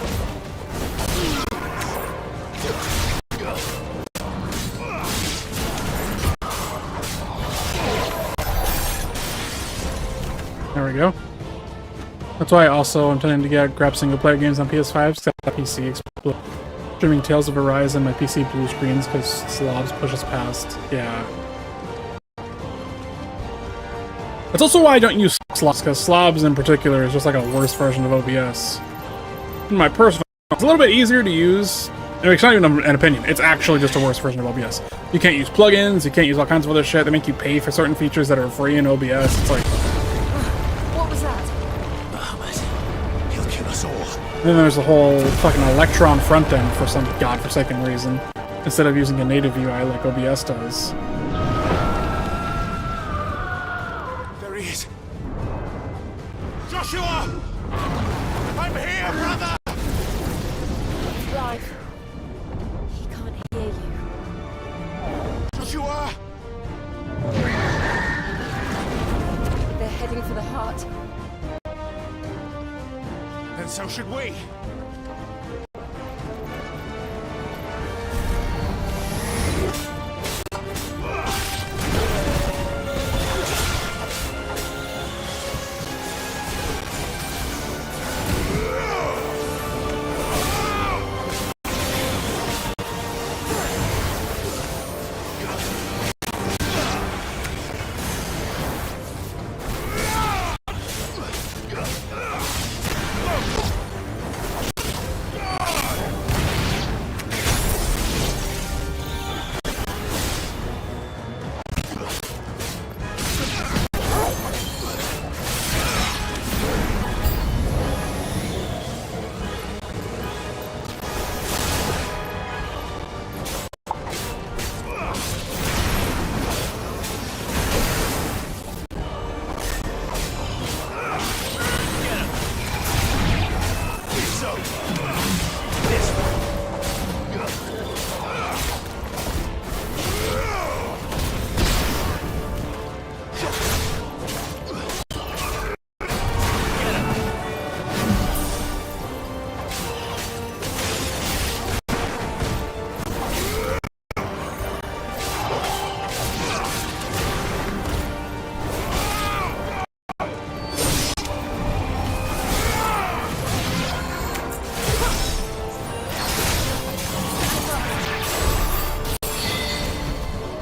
There we go. That's why also I'm tending to grab single player games on PS5 because I have PC streaming Tales of Arise and my PC blue screens because Slobs push us past. Yeah. That's also why I don't use Slobs, because Slobs in particular is just like a worse version of OBS. In my personal, it's a little bit easier to use It's not even an opinion. It's actually just a worse version of OBS. You can't use plugins. You can't use all kinds of other shit. They make you pay for certain features that are free in OBS. It's like... What was that? Bahamut. He'll kill us all. And then there's the whole fucking Electron front end for some godforsaken reason. Instead of using a native UI like OBS does. There he is. Joshua! I'm here, brother! Clive. He can't hear you. Joshua! They're heading for the heart. Then so should we.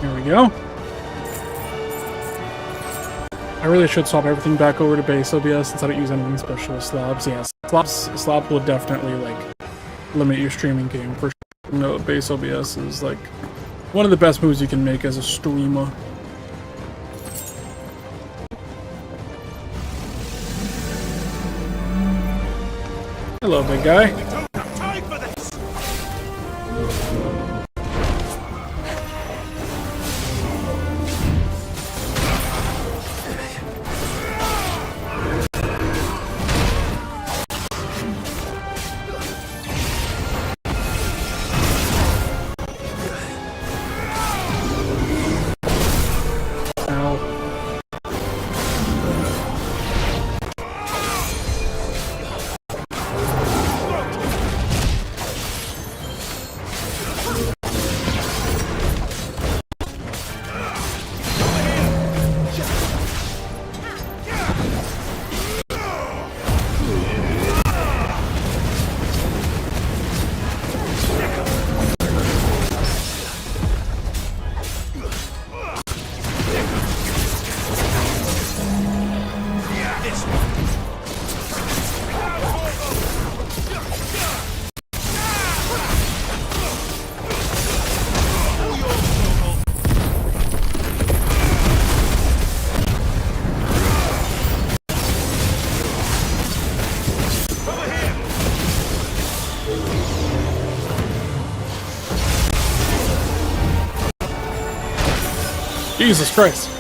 Here we go. I really should swap everything back over to base OBS since I don't use anything special with slabs. Yes, slabs will definitely like limit your streaming game for sure. You know, base OBS is like one of the best moves you can make as a streamer. Hello, big guy. Time for this! Ow. Jesus Christ.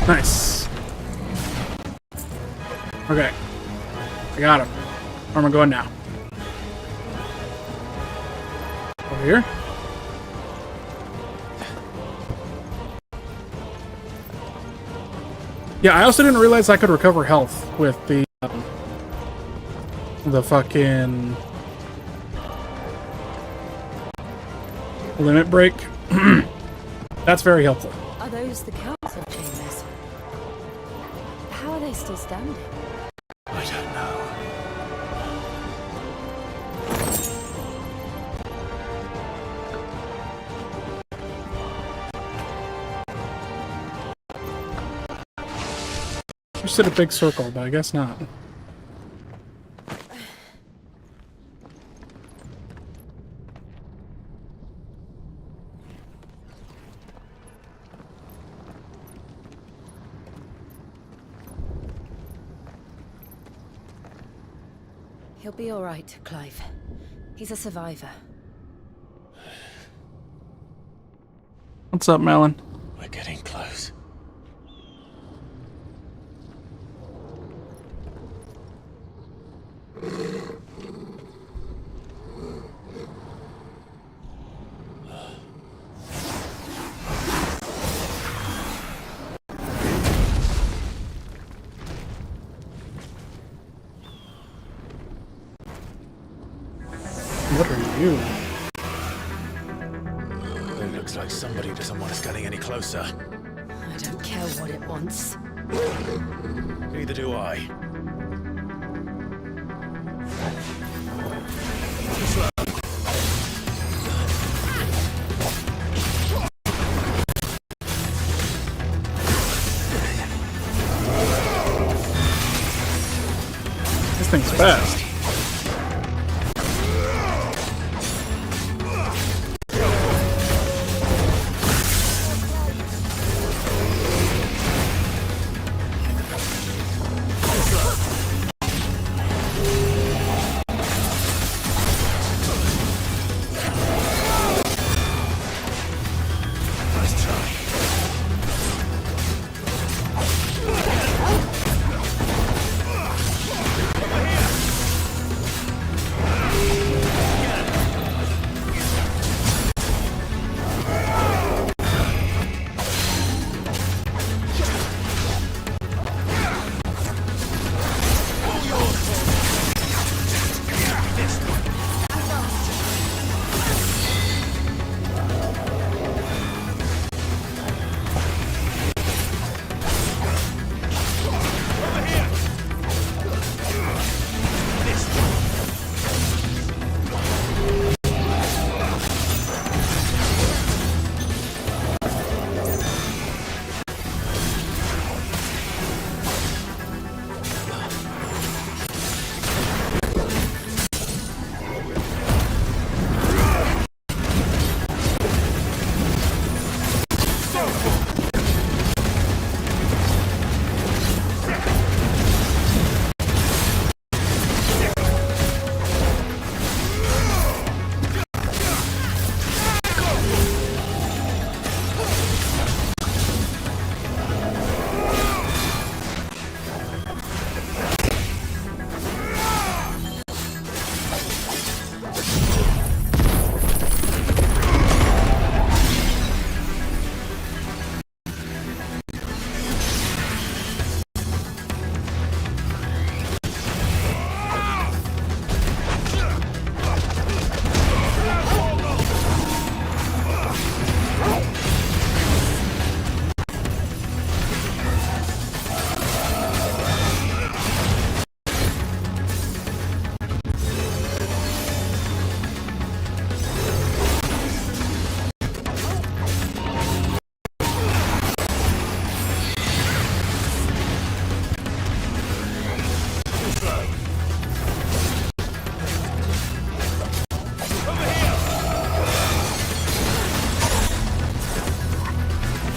Nice. Okay. I got him. Where am I going now? Over here? Yeah, I also didn't realize I could recover health with the fucking limit break. That's very helpful. Are those the council chambers? How are they still standing? I don't know. Just did a big circle, but I guess not. He'll be all right, Clive. He's a survivor. What's up, Melon? We're getting close. What are you? It looks like somebody doesn't want us getting any closer. I don't care what it wants. Neither do I. This thing's fast.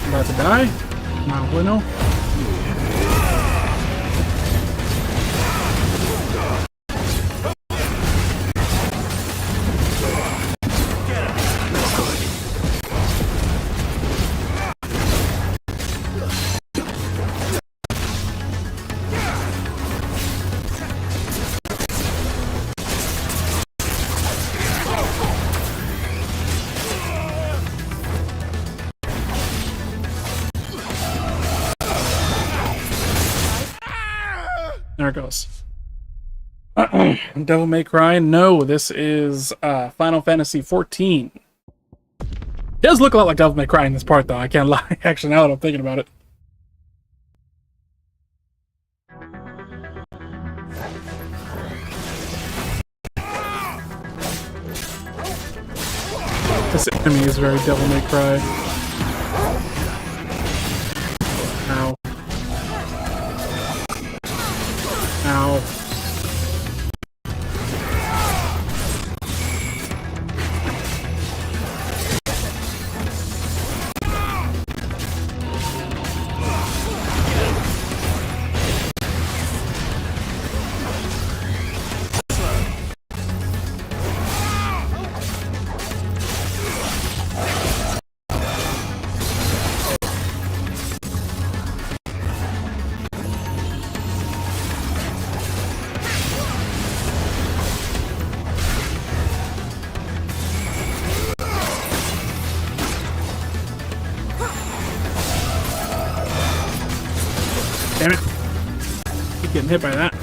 About to die? No, bueno. there it goes. Devil May Cry? No, this is Final Fantasy 14. It does look a lot like Devil May Cry in this part, though. I can't lie. Actually, now that I'm thinking about it. This enemy is very Devil May Cry. Ow. Ow. Damn it. Keep getting hit by that.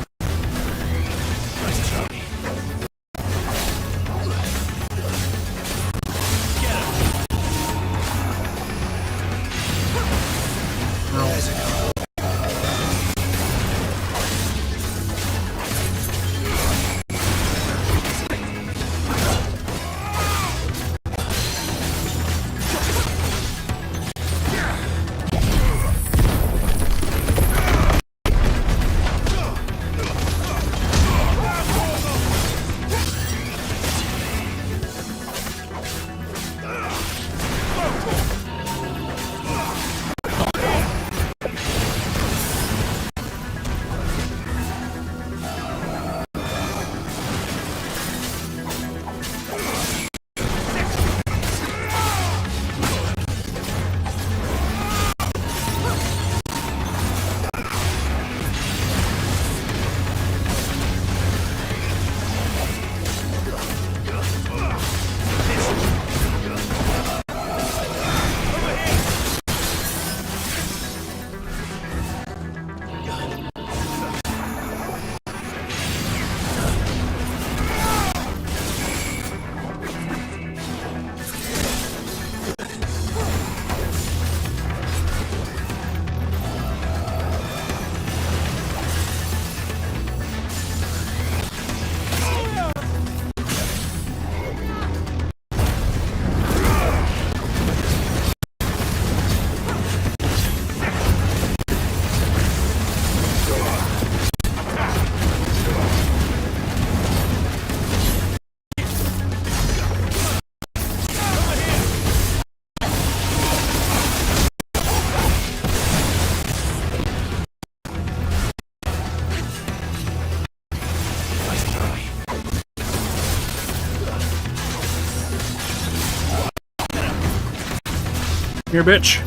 Here, bitch.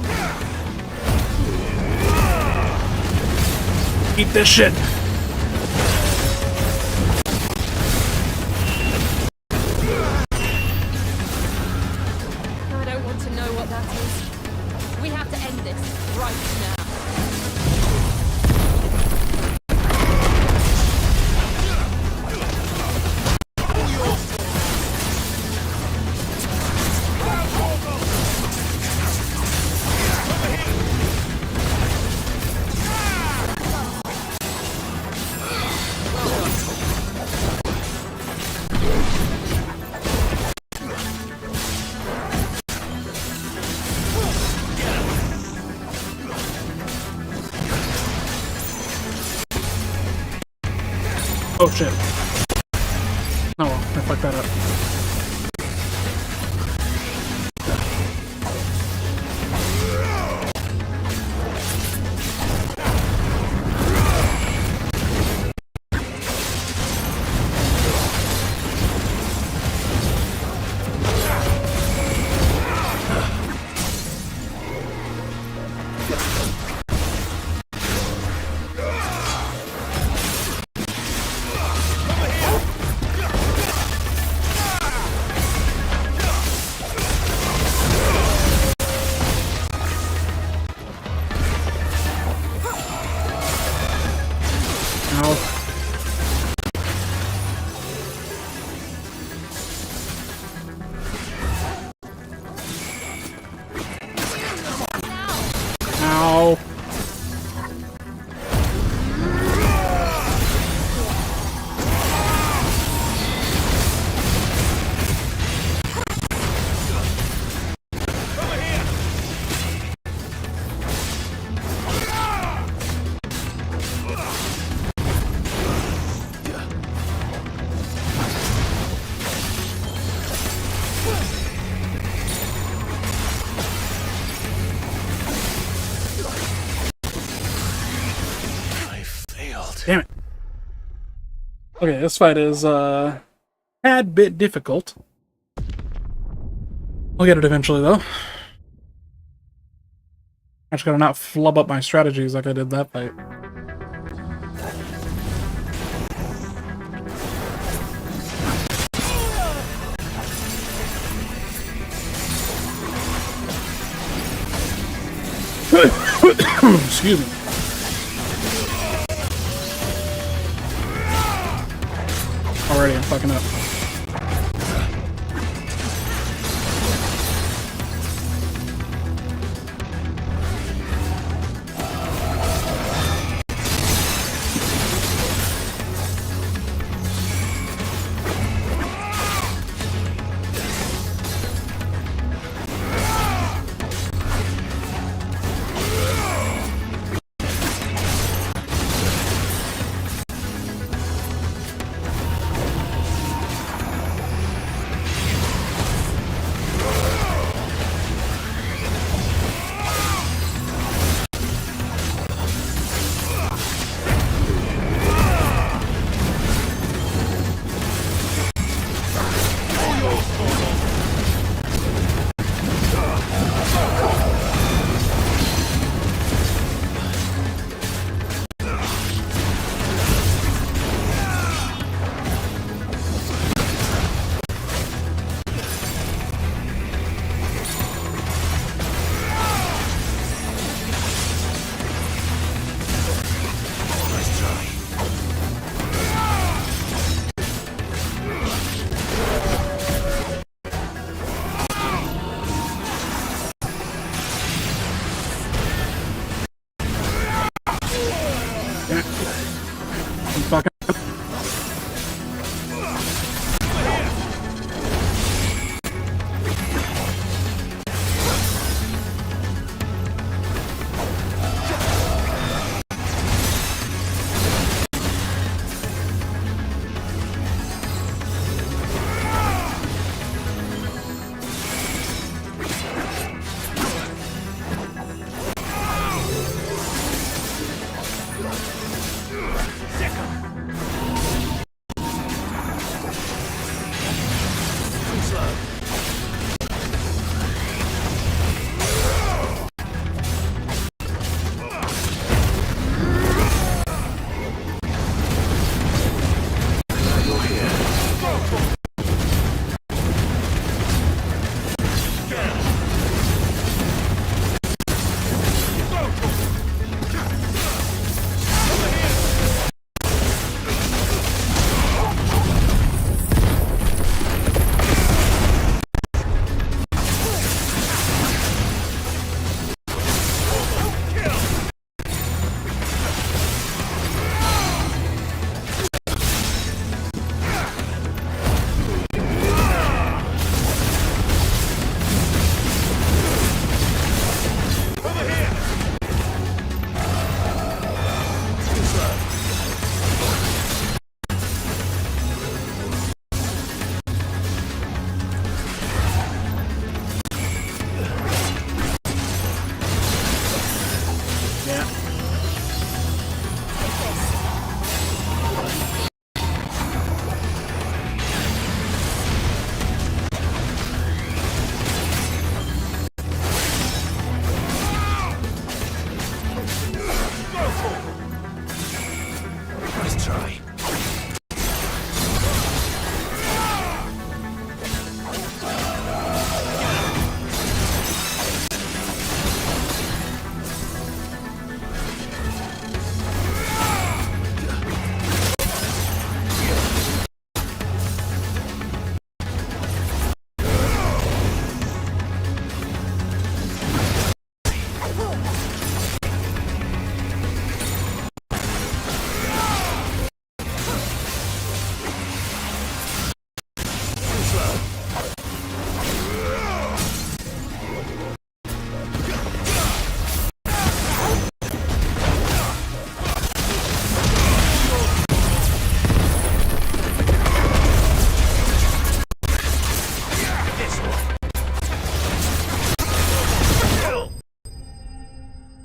Eat this shit. I don't want to know what that is. We have to end this right now. Oh shit. Oh well, I fucked that up. Ow. I failed. Damn it. Okay, this fight is a tad bit difficult. I'll get it eventually, though. I just gotta not flub up my strategies like I did that fight. Excuse me. Already, I'm fucking up.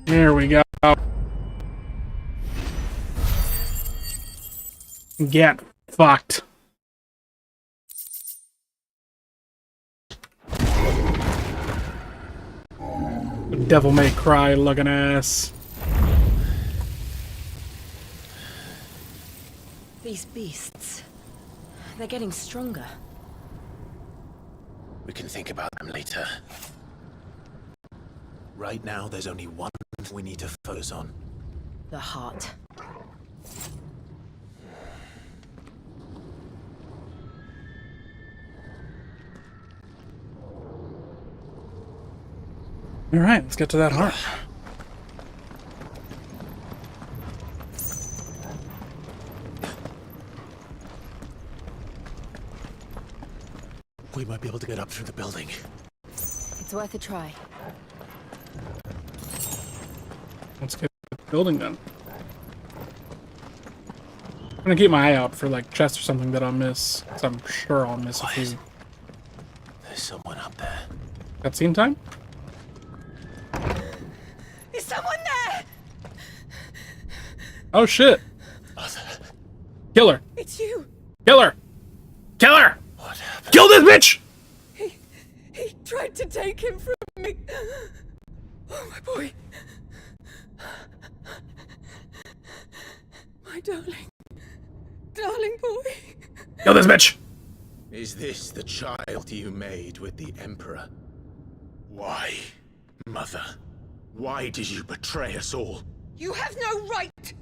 Here we go. Get fucked. Devil May Cry looking ass. These beasts, they're getting stronger. We can think about them later. Right now, there's only one we need to focus on. The heart. All right, let's get to that heart. We might be able to get up through the building. It's worth a try. Let's get the building done. I'm gonna keep my eye out for like chests or something that I'll miss. 'Cause I'm sure I'll miss a few. There's someone up there. Cutscene time? Is someone there? Oh shit! Mother, Kill her! It's you. Kill her! Kill her! what happened? Kill this bitch! He tried to take him from me. Oh, my boy. My darling. Darling boy. Kill this bitch! Is this the child you made with the Emperor? Why, Mother? Why did you betray us all? You have no right.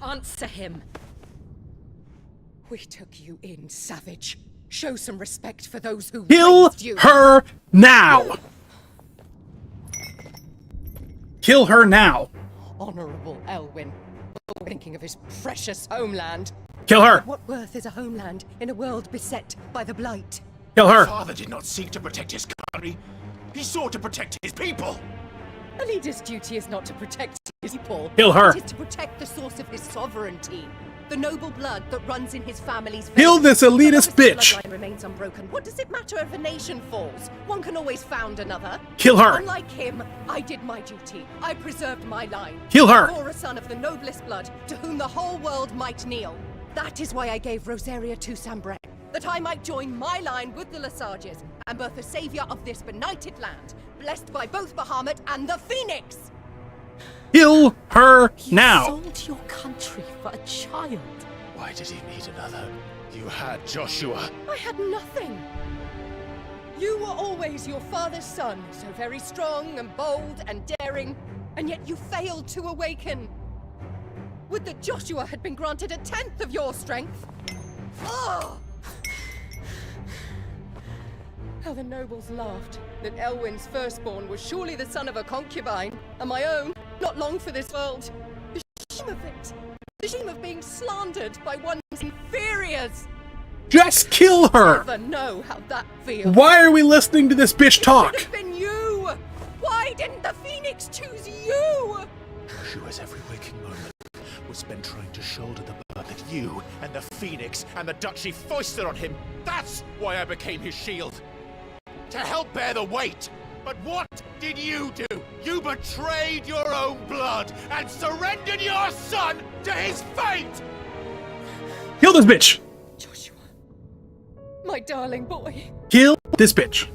Answer him. We took you in, savage. Show some respect for those who Kill raised you. her now! Kill her now! Honorable Elwyn. Thinking of his precious homeland. Kill her! What worth is a homeland in a world beset by the Blight? Kill her! Father did not seek to protect his country. He sought to protect his people. A leader's duty is not to protect his people. Kill her. It is to protect the source of his sovereignty. The noble blood that runs in his family's veins. Kill this elitist So long as bitch. his bloodline remains unbroken. What does it matter if a nation falls? One can always found another. Kill her! Unlike him, I did my duty. I preserved my line. Kill her! I bore a son of the noblest blood, to whom the whole world might kneel. That is why I gave Rosaria to Sambre, that I might join my line with the Lesages and birth a savior of this benighted land, blessed by both Bahamut and the Phoenix. Kill her You now! sold your country for a child. Why did he need another? You had Joshua. I had nothing. You were always your father's son, so very strong and bold and daring, and yet you failed to awaken. Would that Joshua had been granted a tenth of your strength? Oh! How the nobles laughed that Elwyn's firstborn was surely the son of a concubine, and my own, not long for this world. The shame of it. The shame of being slandered by one's inferiors. Just kill her! Never know how that feels. Why are we listening to this bitch talk? It should have been you. Why didn't the Phoenix choose you? Joshua's every waking moment was spent trying to shoulder the burden that you and the Phoenix and the Duchy foisted on him. That's why I became his shield. To help bear the weight. But what did you do? You betrayed your own blood and surrendered your son to his fate! Kill this bitch! Joshua, my darling boy. Kill this bitch!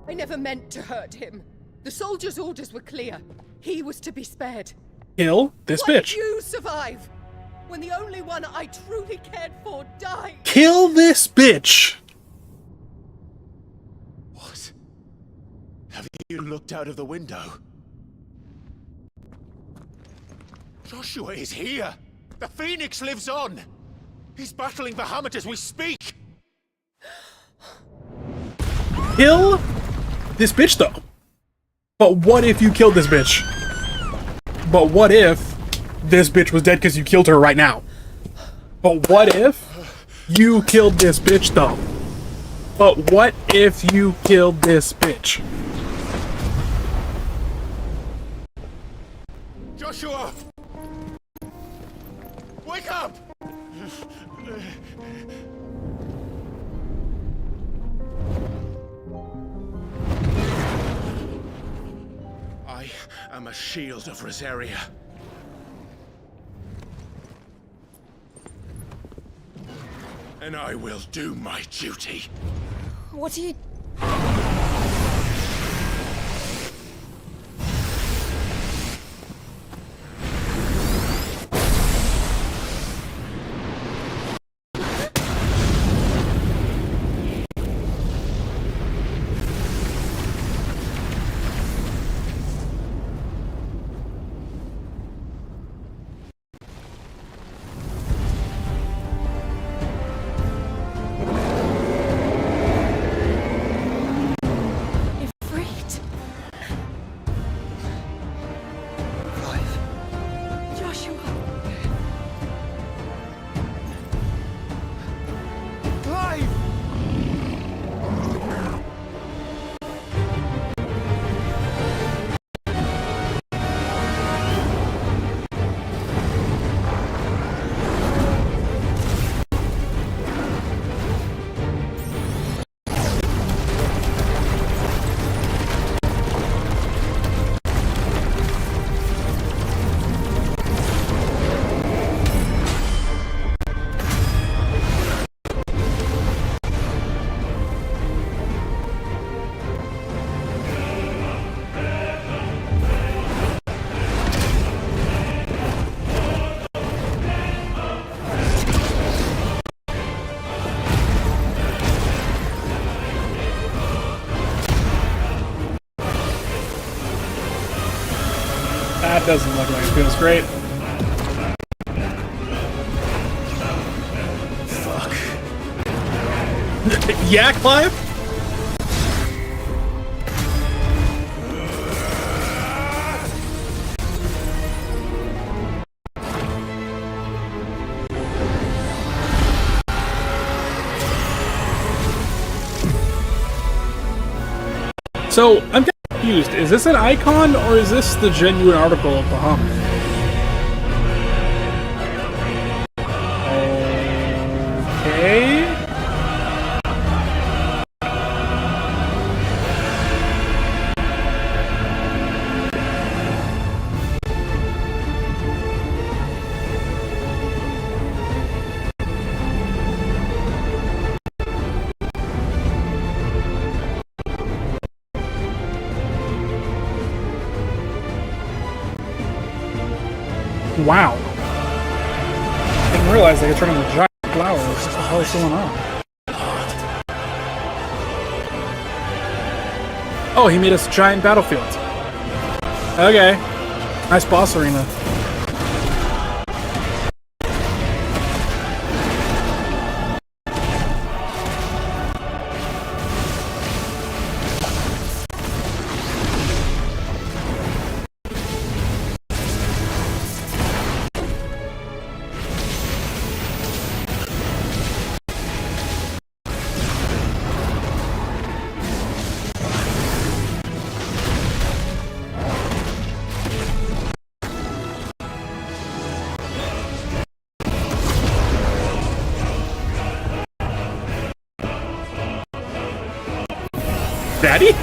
I never meant to hurt him. The soldiers' orders were clear. He was to be spared. Kill this Why bitch! did you survive when the only one I truly cared for died? Kill this bitch! What? Have you looked out of the window? Joshua is here! The Phoenix lives on! He's battling Bahamut as we speak! Kill this bitch though. But what if you killed this bitch? But what if this bitch was dead because you killed her right now? But what if you killed this bitch though? But what if you killed this bitch? Joshua! Wake up! am a shield of Rosaria. And I will do my duty. What are you... That doesn't look like it feels great. Fuck. Yeah, Clive? So, I'm confused. Is this an icon, or is this the genuine article of Bahamut? Okay. Wow. I didn't realize they could turn into giant flowers. What the hell is going on? Oh, he made us a giant battlefield. Okay. Nice boss arena. Daddy?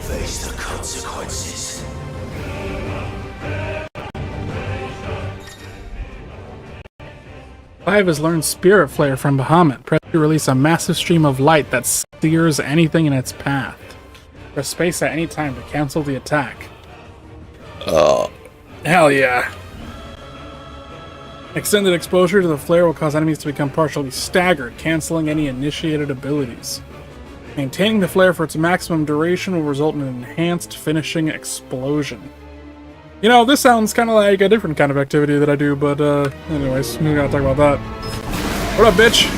Face the consequences. Clive has learned Spirit Flare from Bahamut. Press to release a massive stream of light that sears anything in its path. Press space at any time to cancel the attack. Oh, hell yeah. Extended exposure to the flare will cause enemies to become partially staggered, canceling any initiated abilities. Maintaining the flare for its maximum duration will result in an enhanced finishing explosion. You know, this sounds kind of like a different kind of activity that I do, but anyways, we gotta talk about that. What up, bitch?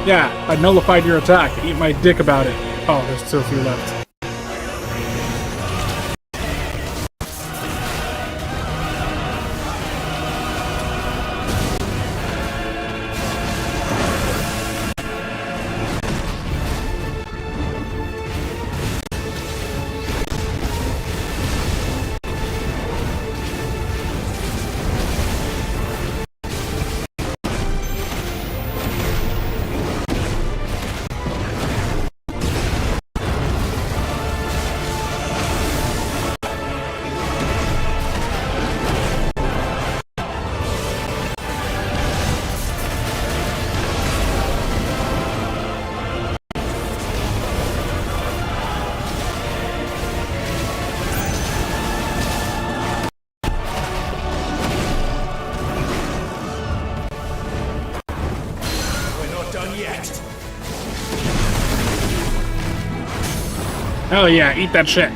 Yeah, I nullified your attack. Eat my dick about it. Oh, there's still a few left. Hell yeah, eat that shit.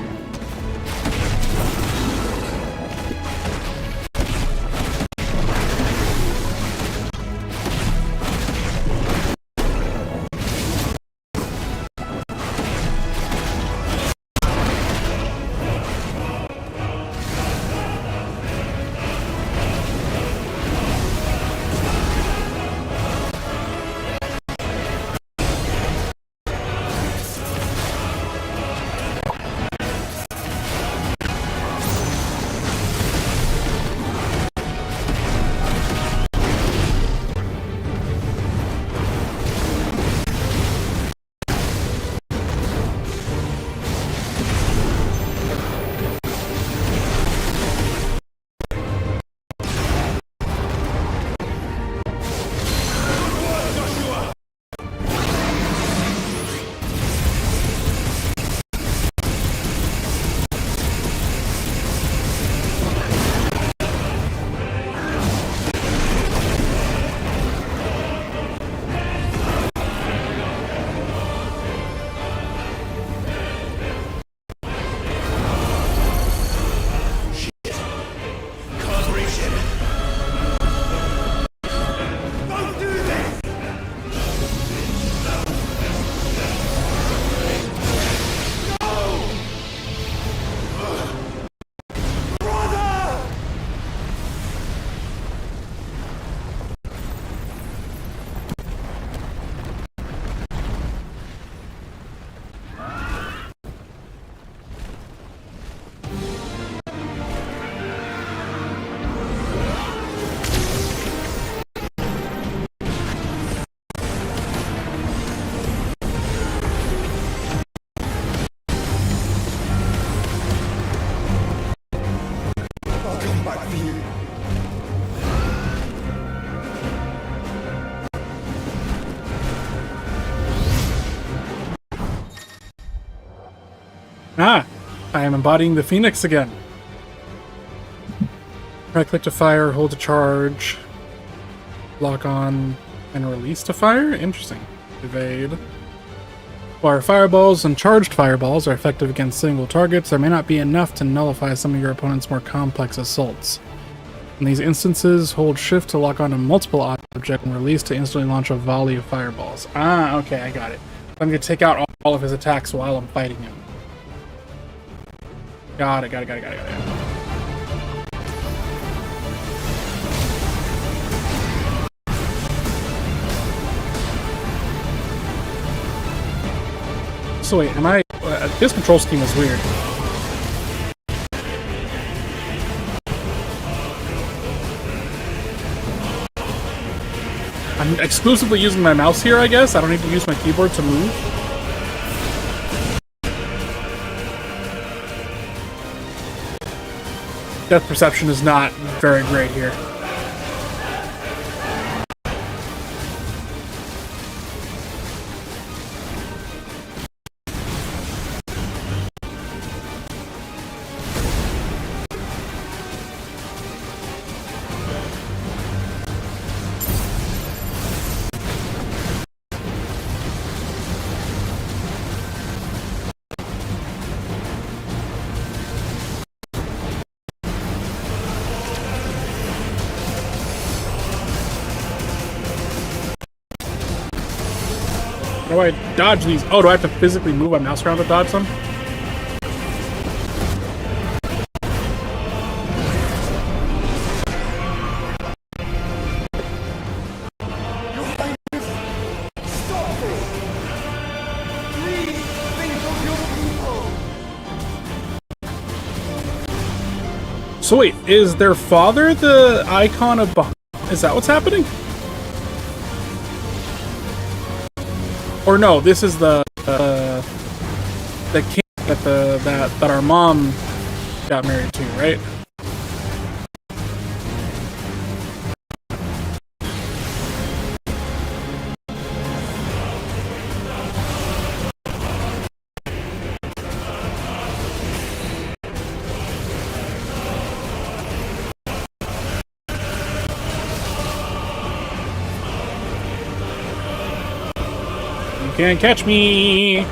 I'll come back for you. Ah, I am embodying the Phoenix again. Right click to fire, hold to charge, lock on, and release to fire? Interesting. Evade. While fireballs and charged fireballs are effective against single targets, there may not be enough to nullify some of your opponent's more complex assaults. In these instances, hold shift to lock onto multiple objects and release to instantly launch a volley of fireballs. Ah, okay, I got it. I'm going to take out all of his attacks while I'm fighting him. Got it. So wait, am I... this control scheme is weird. I'm exclusively using my mouse here, I guess? I don't need to use my keyboard to move? Depth perception is not very great here. do I dodge these? Oh, do I have to physically move my mouse around to dodge them? So wait, is their father the icon of is that what's happening? Or no, this is the king that our mom got married to, right? You can't catch me!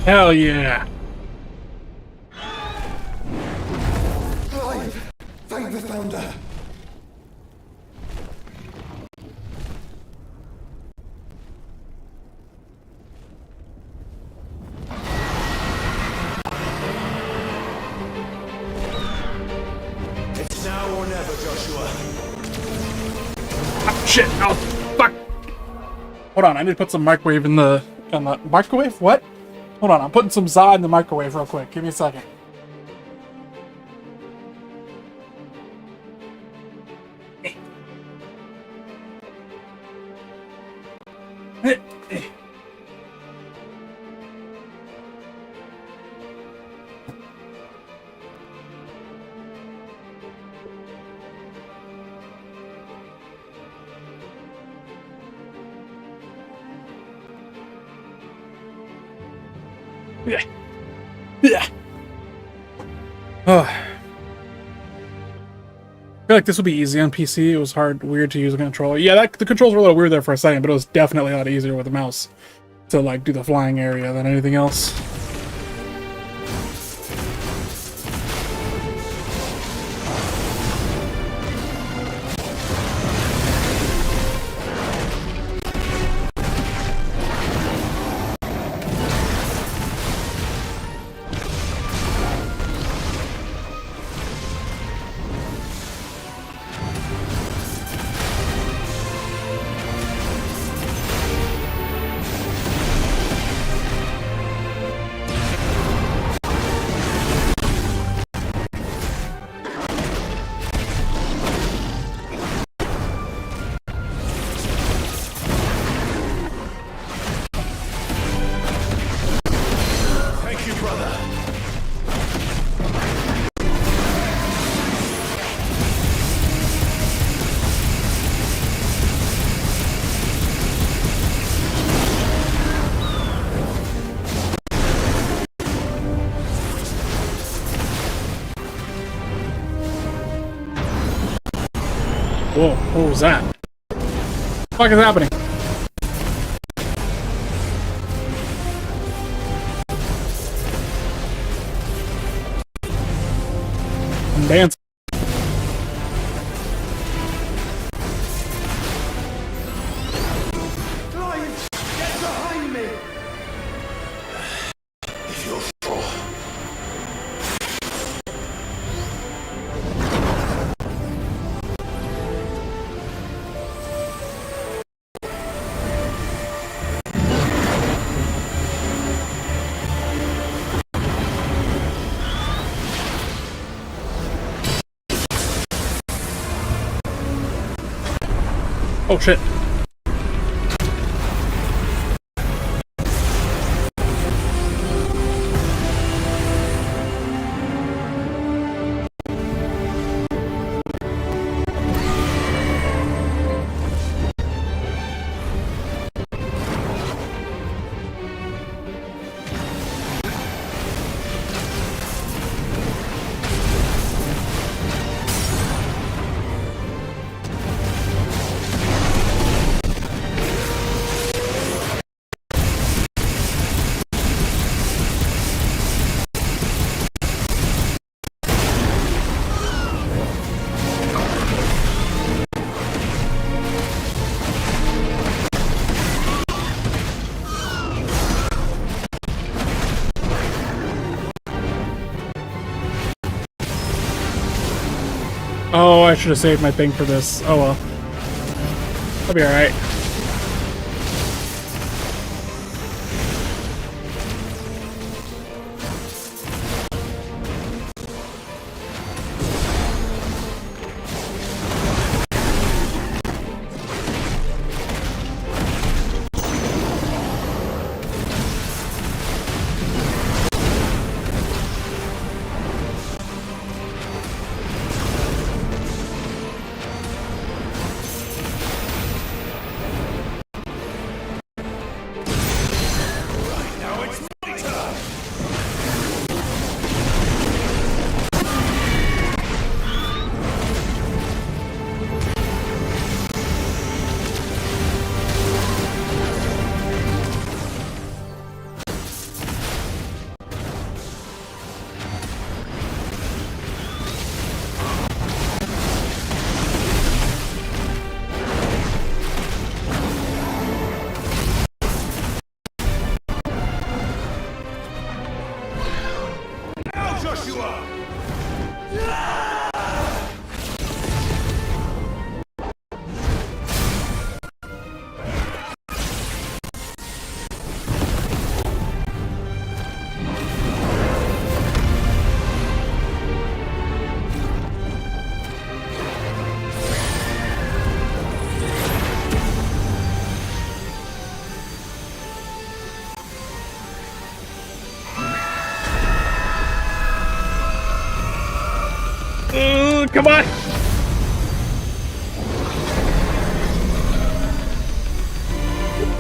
Hell yeah! Clive! Thank the Founder! shit! Oh, fuck! Hold on, I need to put some microwave in the microwave? What? Hold on, I'm putting some za in the microwave real quick. Give me a second. Yeah. Yeah. Oh. I feel like this would be easy on PC. It was weird to use a controller. Yeah, the controls were a little weird there for a second, but it was definitely a lot easier with the mouse to like do the flying area than anything else. Thank you, brother. Whoa, what was that? What the fuck is happening? I'm dancing. Clive, get behind me! If you're sure. Oh shit. Oh, I should have saved my thing for this. Oh well. I'll be alright. Come on!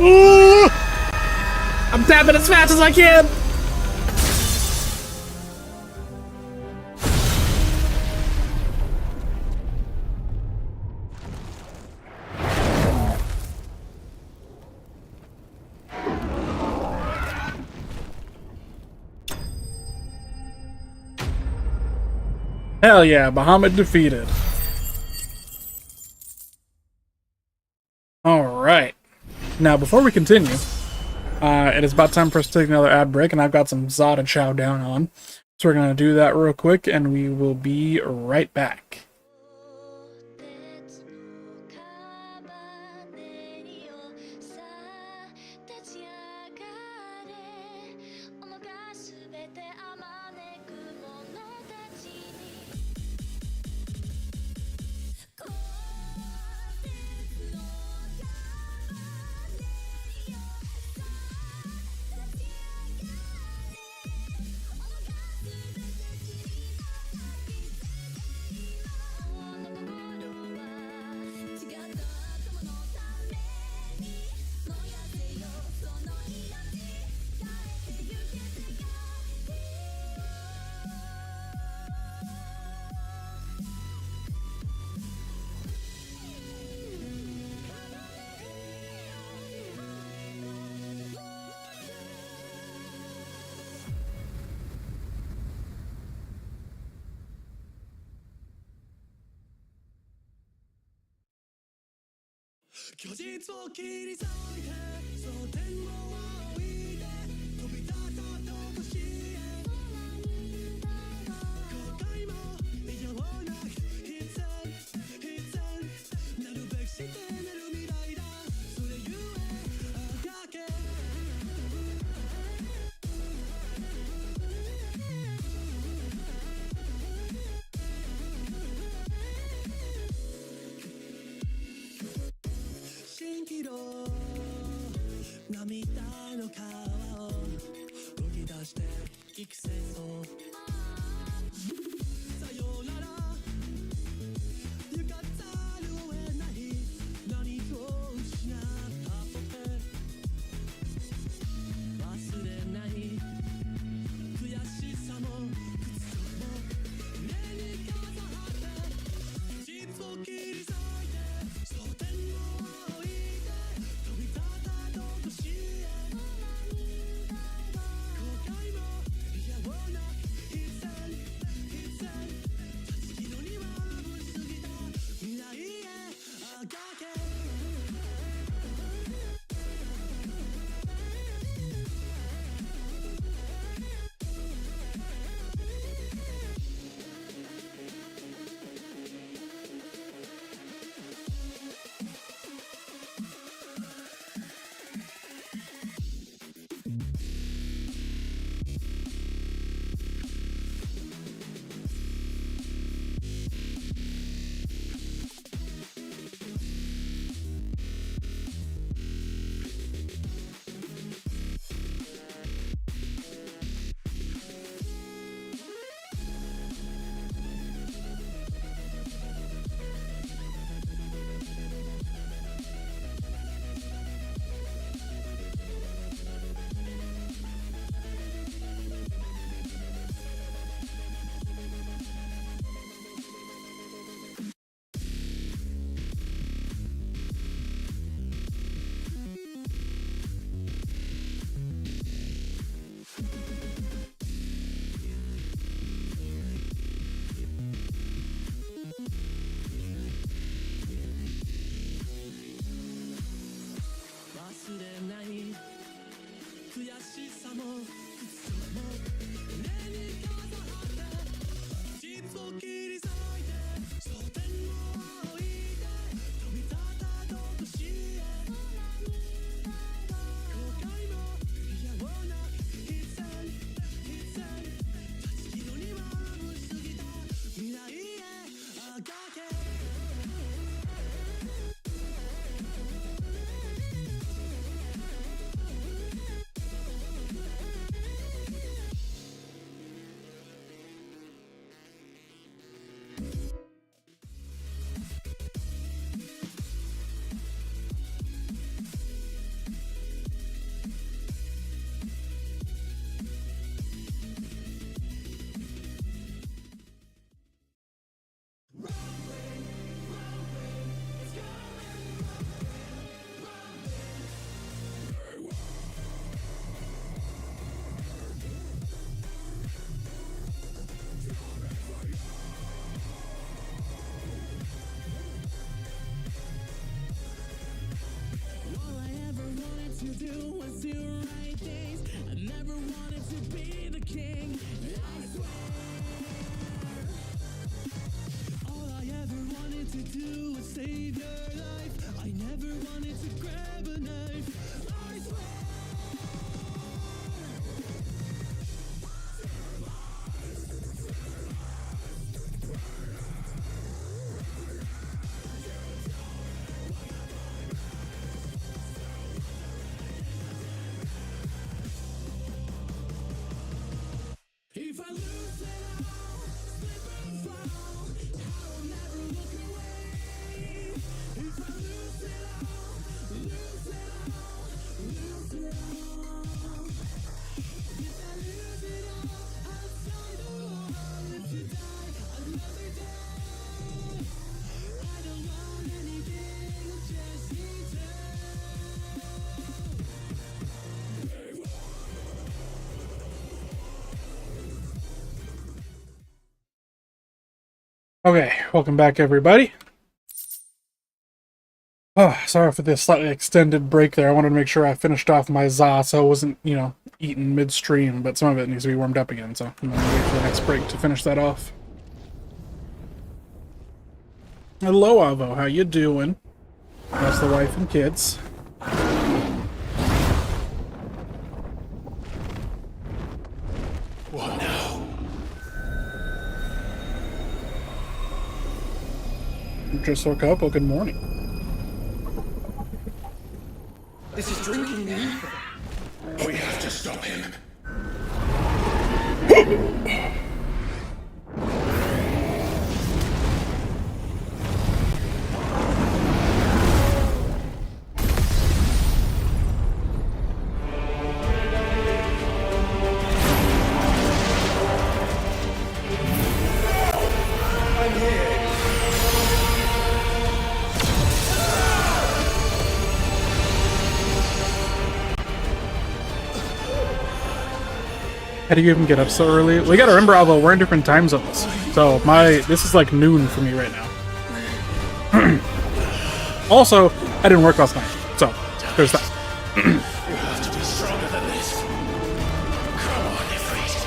Ooh! I'm tapping as fast as I can! Hell yeah, Bahamut defeated. Alright. Now, before we continue, it is about time for us to take another ad break, and I've got some za to chow down on. So we're going to do that real quick, and we will be right back. 巨実を切り裂いてその天を仰いで飛び立とうとし後悔も嫌をなく必然なるべくして寝る未来だそれゆえだけ蜃気楼涙の川を動き出していく戦争さよなら行かざるを得ない何を失ったって忘れない悔しさも屈辱も胸に飾って実を切り裂いてその天を仰いで飛び立とうとし後悔も嫌をなく do is save your life. I never wanted to grab a knife. I swear. If I lose it all, slip and fall, I'll never look away. If I lose it all, lose it all, lose it all. If I lose it all, I'll sign the wall. If you die, I'd rather die. I don't want anything, I just need to. Okay, welcome back, everybody. Oh, sorry for this slightly extended break there. I wanted to make sure I finished off my za, so I wasn't, eating midstream, but some of it needs to be warmed up again, so I'm gonna wait for the next break to finish that off. Hello, Avo. How you doing? How's the wife and kids? What now? You just woke up? Well, good morning. This is drinking me. We have to stop him. How do you even get up so early? We gotta remember, Alvo, we're in different time zones. So this is like noon for me right now. Also, I didn't work last night, so there's that. You have to be stronger than this. Come on, Ifrit.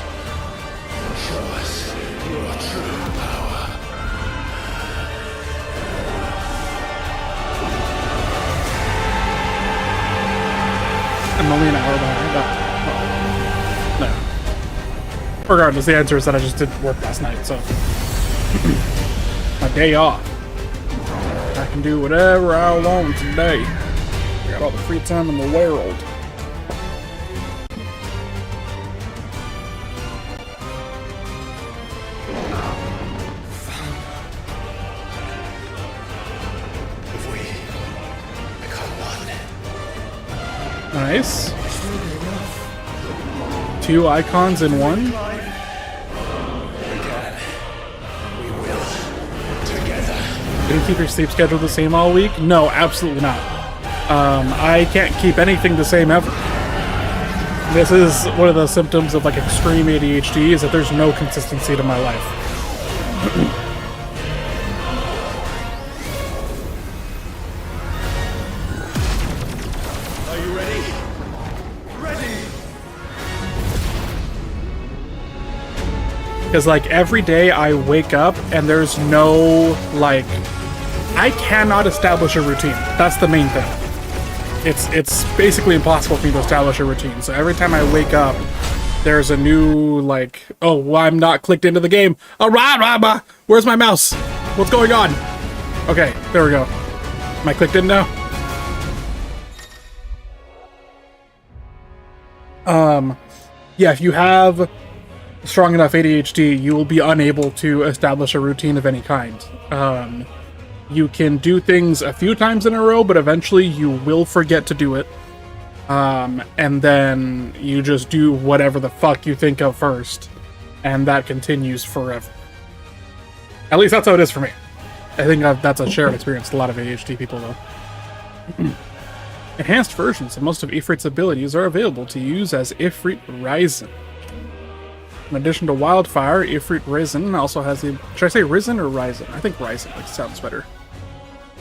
Show us your true power. I'm only an hour behind. No. Regardless, the answer is that I just didn't work last night, so my day off. I can do whatever I want today. I got all the free time in the world. If we become one. Nice. 2 icons in one. We can. We will. Together. Did you keep your sleep schedule the same all week? No, absolutely not. I can't keep anything the same ever. This is one of the symptoms of like extreme ADHD, is that there's no consistency to my life. Are you ready? Ready! Because like every day I wake up and there's no like, I cannot establish a routine. That's the main thing. It's basically impossible for me to establish a routine. So every time I wake up, there's a new like, oh, well, I'm not clicked into the game. Where's my mouse? What's going on? Okay, there we go. Am I clicked in now? Yeah, if you have strong enough ADHD, you will be unable to establish a routine of any kind. You can do things a few times in a row, but eventually you will forget to do it. And then you just do whatever the fuck you think of first. And that continues forever. At least that's how it is for me. I think that's a shared experience with a lot of ADHD people, though. Enhanced versions of most of Ifrit's abilities are available to use as Ifrit Ryzen. In addition to Wildfire, Ifrit Ryzen also has the... Should I say Ryzen or Ryzen? I think Ryzen sounds better.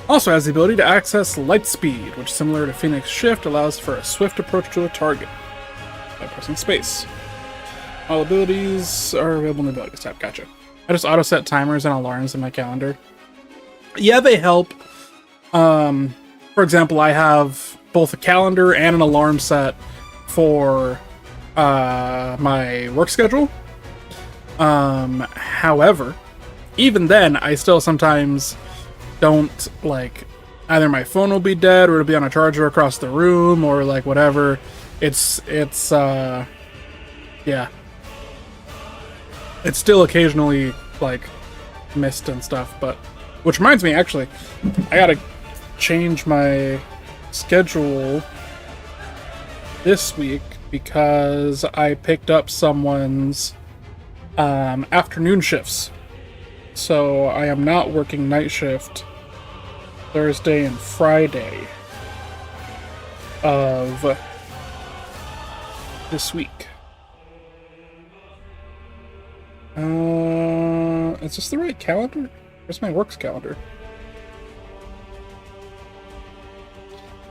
Also has the ability to access Light Speed, which, similar to Phoenix Shift, allows for a swift approach to a target by pressing space. All abilities are available in the Abilities tab. Gotcha. I just auto-set timers and alarms in my calendar. Yeah, they help. For example, I have both a calendar and an alarm set for my work schedule. However, even then, I still sometimes don't, like, either my phone will be dead or it'll be on a charger across the room or like whatever. It's yeah. It's still occasionally like missed and stuff, but which reminds me, actually, I gotta change my schedule this week because I picked up someone's afternoon shifts. So I am not working night shift Thursday and Friday of this week. Is this the right calendar? Where's my works calendar?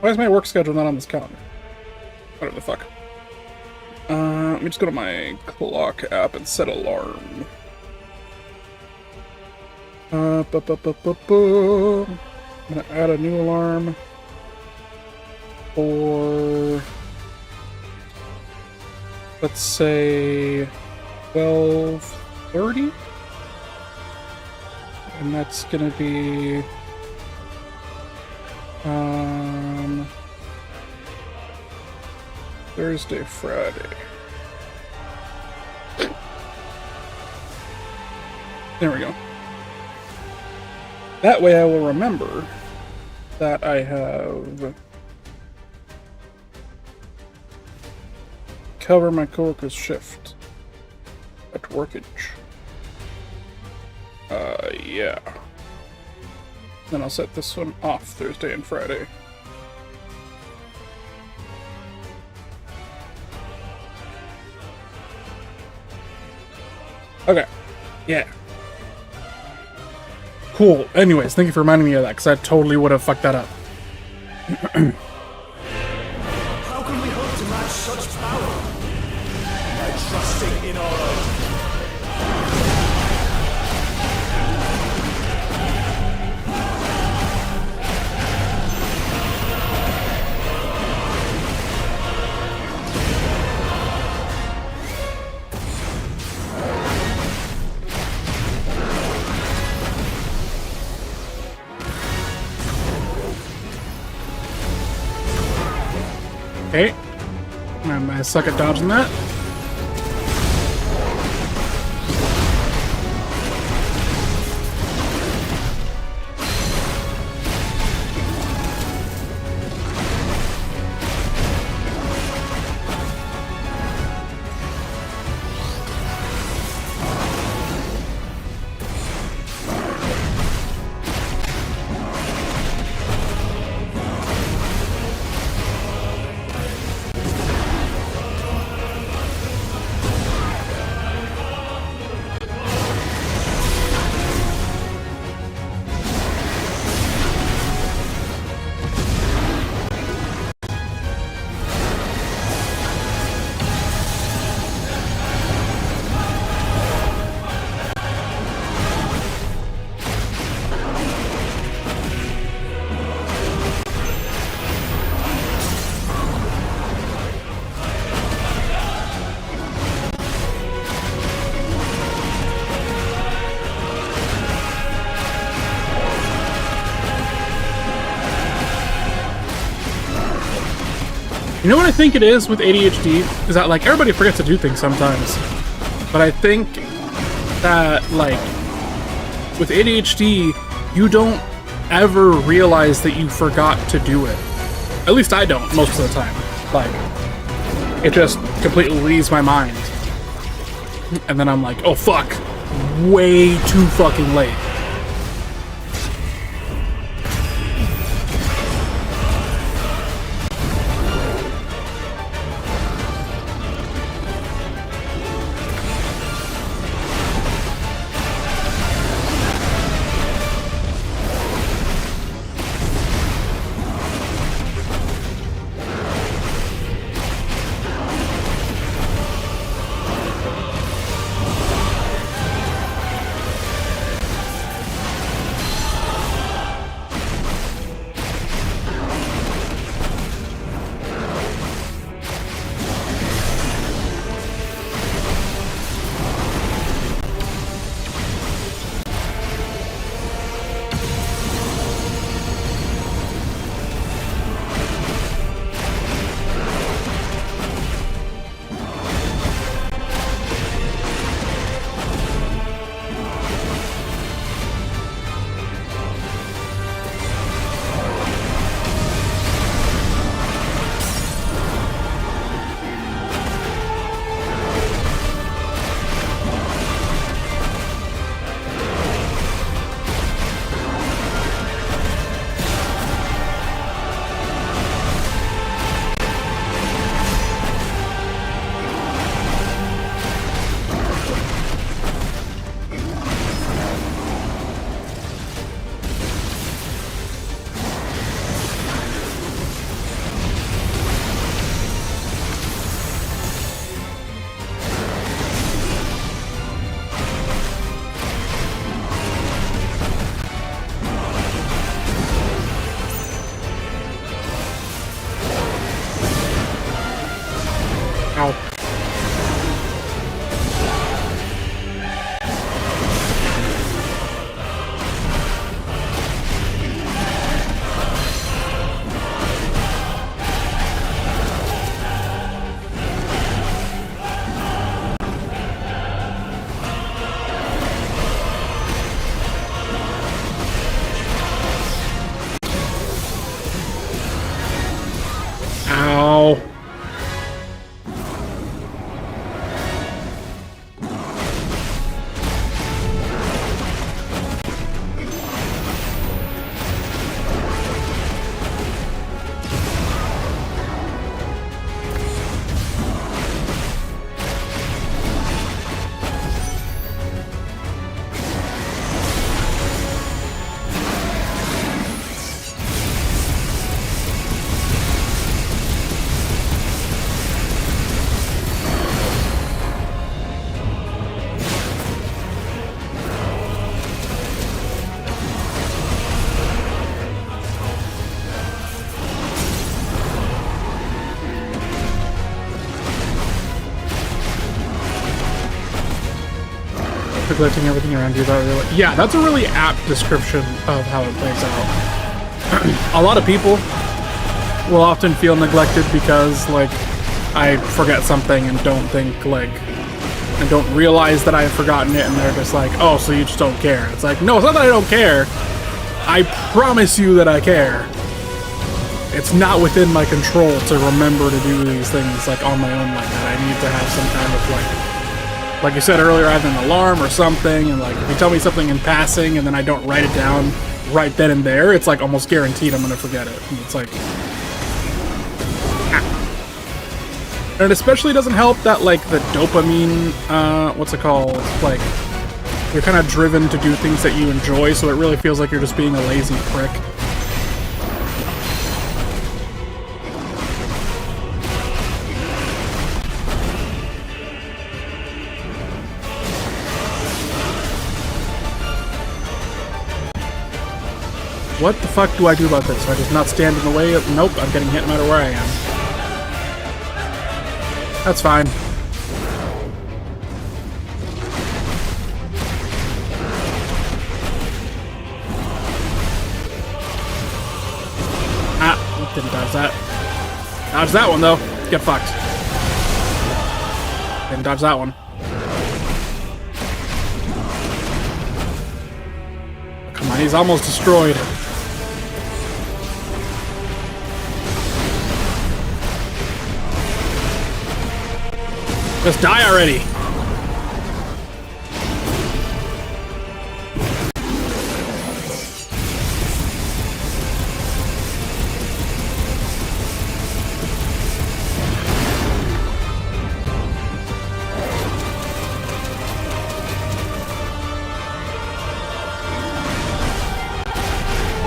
Why is my work schedule not on this calendar? Whatever the fuck. Let me just go to my clock app and set alarm. I'm gonna add a new alarm for, let's say, 12:30, and that's gonna be Thursday, Friday. There we go. That way I will remember that I have cover my coworker's shift at workage. Yeah. Then I'll set this one off Thursday and Friday. Okay. Yeah. Cool. Anyways, thank you for reminding me of that, because I totally would have fucked that up. How can we hope to match such power? By trusting in our own. Okay. I suck at dodging that. You know what I think it is with ADHD? Is that, like, everybody forgets to do things sometimes. But I think that, like, with ADHD, you don't ever realize that you forgot to do it. At least I don't, most of the time. Like, it just completely leaves my mind. And then I'm like, oh fuck, way too fucking late. neglecting everything around you. That really, yeah, that's a really apt description of how it plays out. A lot of people will often feel neglected because, like, I forget something and don't think, like, and don't realize that I've forgotten it, and they're just like, oh, so you just don't care. It's like, no, it's not that I don't care. I promise you that I care. It's not within my control to remember to do these things, like, on my own like that. I need to have some kind of, like you said earlier, either an alarm or something, and, like, if you tell me something in passing and then I don't write it down right then and there, it's, like, almost guaranteed I'm gonna forget it. And it's like... And it especially doesn't help that, like, the dopamine, what's it called? Like, you're kind of driven to do things that you enjoy, so it really feels like you're just being a lazy prick. What the fuck do I do about this? Do I just not stand in the way of... Nope, I'm getting hit no matter where I am. That's fine. Ah, didn't dodge that. Dodge that one, though. Get fucked. Didn't dodge that one. Come on, he's almost destroyed. Just die already!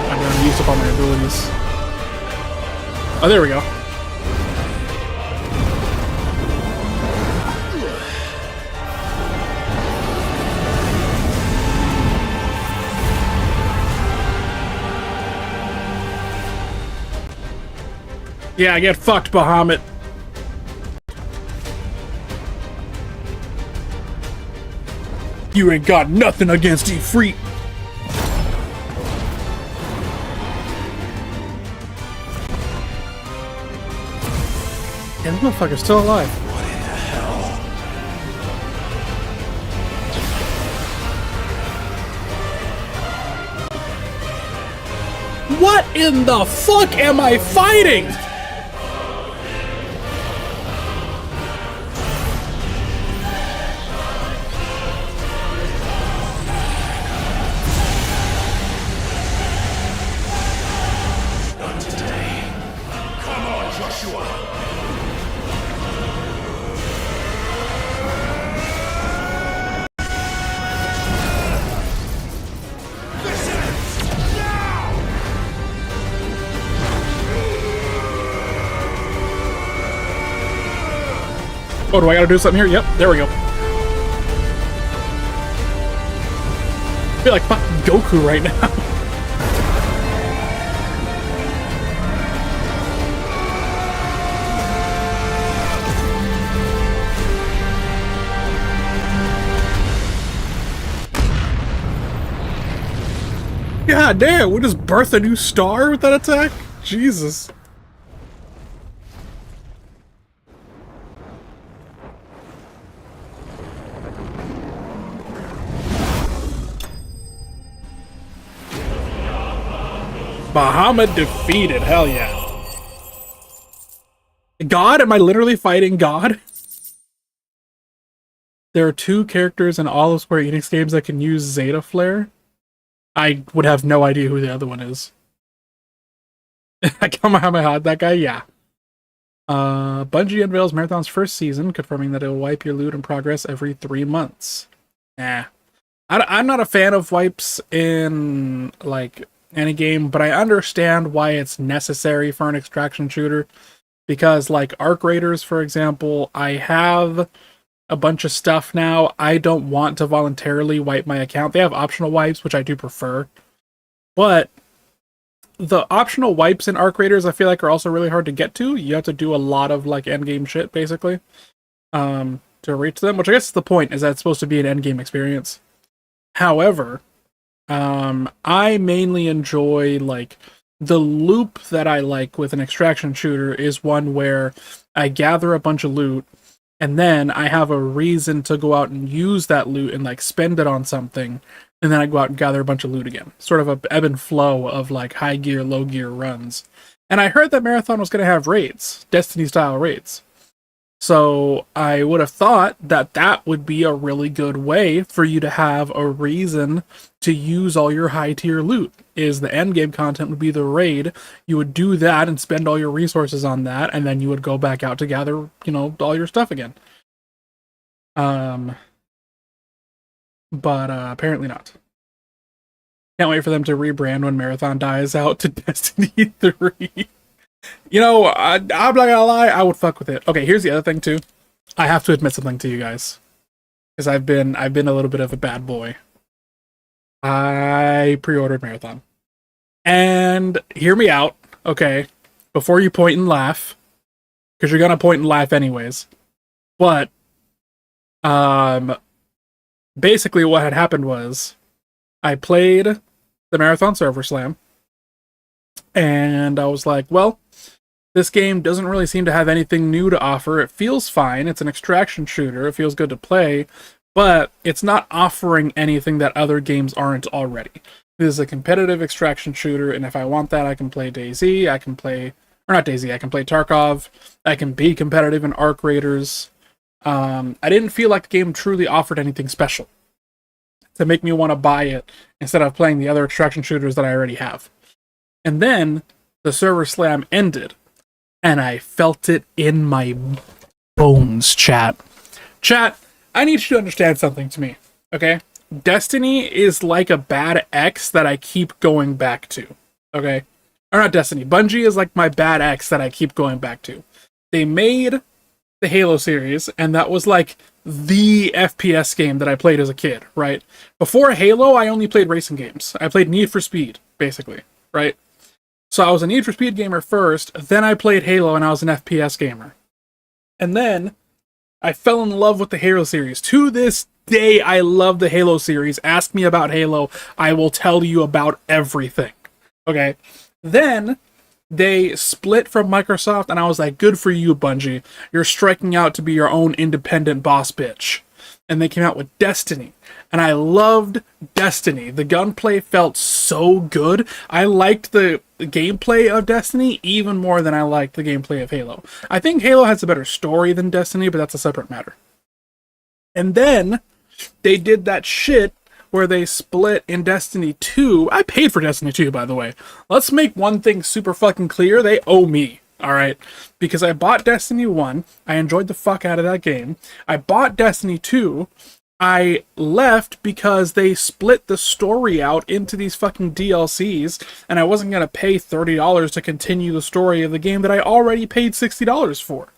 I'm gonna use up all my abilities. Oh, there we go. Yeah, get fucked, Bahamut. You ain't got nothing against Ifrit. Yeah, this motherfucker's still alive. What in the hell? What in the fuck am I fighting? Oh, do I gotta do something here? Yep, there we go. I feel like fucking Goku right now. God damn, we just birthed a new star with that attack? Jesus. Bahamut defeated, hell yeah. God? Am I literally fighting God? There are 2 characters in all of Square Enix games that can use Zeta Flare. I would have no idea who the other one is. I come on my heart, that guy, yeah. Bungie unveils Marathon's first season, confirming that it will wipe your loot and progress every 3 months. Nah. I'm not a fan of wipes in, like, any game, but I understand why it's necessary for an extraction shooter. Because, like, Arc Raiders, for example, I have a bunch of stuff now. I don't want to voluntarily wipe my account. They have optional wipes, which I do prefer. But the optional wipes in Arc Raiders, I feel like, are also really hard to get to. You have to do a lot of, like, endgame shit, basically, to reach them, which I guess is the point, is that it's supposed to be an endgame experience. However, I mainly enjoy, like, the loop that I like with an extraction shooter is one where I gather a bunch of loot, and then I have a reason to go out and use that loot and, like, spend it on something, and then I go out and gather a bunch of loot again. Sort of a ebb and flow of, like, high gear, low gear runs. And I heard that Marathon was going to have raids, Destiny-style raids. So I would have thought that that would be a really good way for you to have a reason to use all your high tier loot. Is the end game content would be the raid. You would do that and spend all your resources on that, and then you would go back out to gather, all your stuff again. But apparently not. Can't wait for them to rebrand when Marathon dies out to Destiny 3. I'm not gonna lie, I would fuck with it. Okay, here's the other thing too. I have to admit something to you guys, because I've been a little bit of a bad boy. I pre-ordered Marathon, and hear me out, okay? Before you point and laugh, because you're gonna point and laugh anyways. But basically, what had happened was I played the Marathon Server Slam, and I was like, well, this game doesn't really seem to have anything new to offer. It feels fine. It's an extraction shooter. It feels good to play, but it's not offering anything that other games aren't already. This is a competitive extraction shooter, and if I want that, I can play DayZ. I can play Tarkov. I can be competitive in Arc Raiders. I didn't feel like the game truly offered anything special to make me want to buy it instead of playing the other extraction shooters that I already have. And then the server slam ended, and I felt it in my bones, chat. Chat, I need you to understand something to me, okay? Destiny is like a bad ex that I keep going back to, okay? Or not Destiny. Bungie is like my bad ex that I keep going back to. They made the Halo series, and that was like the FPS game that I played as a kid, right? Before Halo, I only played racing games. I played Need for Speed, basically, right? So I was a Need for Speed gamer first, then I played Halo and I was an FPS gamer. And then I fell in love with the Halo series. To this day, I love the Halo series. Ask me about Halo, I will tell you about everything. Okay? Then they split from Microsoft, and I was like, good for you, Bungie. You're striking out to be your own independent boss bitch. And they came out with Destiny. And I loved Destiny. The gunplay felt so good. I liked the gameplay of Destiny even more than I liked the gameplay of Halo. I think Halo has a better story than Destiny, but that's a separate matter. And then they did that shit where they split in Destiny 2. I paid for Destiny 2, by the way. Let's make one thing super fucking clear. They owe me. Alright, because I bought Destiny 1, I enjoyed the fuck out of that game. I bought Destiny 2, I left because they split the story out into these fucking DLCs, and I wasn't gonna pay $30 to continue the story of the game that I already paid $60 for.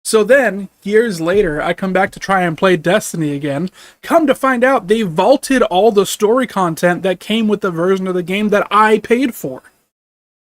So then, years later, I come back to try and play Destiny again. Come to find out, they vaulted all the story content that came with the version of the game that I paid for.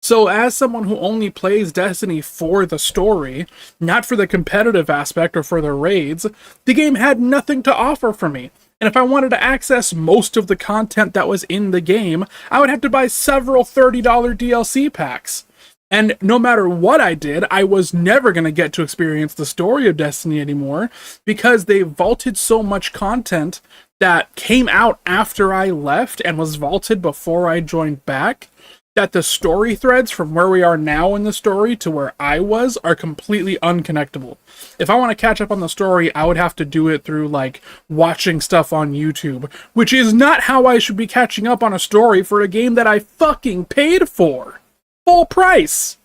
So as someone who only plays Destiny for the story, not for the competitive aspect or for the raids, the game had nothing to offer for me. And if I wanted to access most of the content that was in the game, I would have to buy several $30 DLC packs. And no matter what I did, I was never going to get to experience the story of Destiny anymore, because they vaulted so much content that came out after I left and was vaulted before I joined back, that the story threads from where we are now in the story to where I was are completely unconnectable. If I want to catch up on the story, I would have to do it through, like, watching stuff on YouTube, which is not how I should be catching up on a story for a game that I fucking paid for. Full price!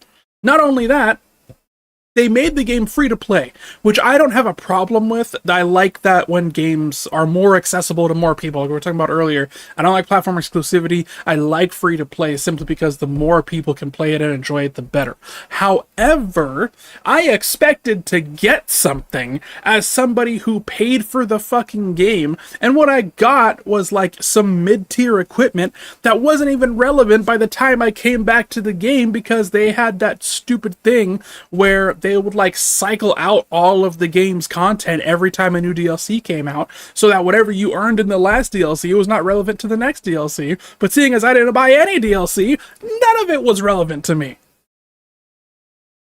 Not only that, they made the game free to play, which I don't have a problem with. I like that when games are more accessible to more people, like we were talking about earlier. I don't like platform exclusivity. I like free to play simply because the more people can play it and enjoy it, the better. However, I expected to get something as somebody who paid for the fucking game, and what I got was like some mid-tier equipment that wasn't even relevant by the time I came back to the game, because they had that stupid thing where they would like cycle out all of the game's content every time a new DLC came out, so that whatever you earned in the last DLC was not relevant to the next DLC. But seeing as I didn't buy any DLC, none of it was relevant to me.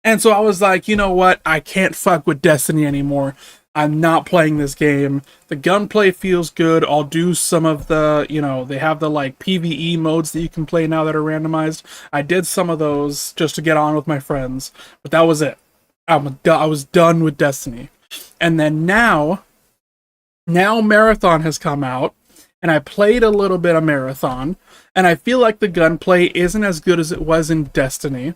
And so I was like, you know what? I can't fuck with Destiny anymore. I'm not playing this game. The gunplay feels good. I'll do some of the, you know, they have the like PvE modes that you can play now that are randomized. I did some of those just to get on with my friends, but that was it. I was done with Destiny. And then now Marathon has come out, and I played a little bit of Marathon, and I feel like the gunplay isn't as good as it was in Destiny.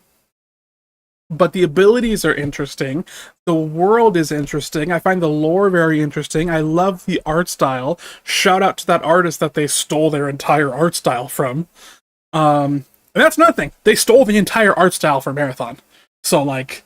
But the abilities are interesting. The world is interesting. I find the lore very interesting. I love the art style. Shout out to that artist that they stole their entire art style from. And that's nothing. They stole the entire art style from Marathon. So, like,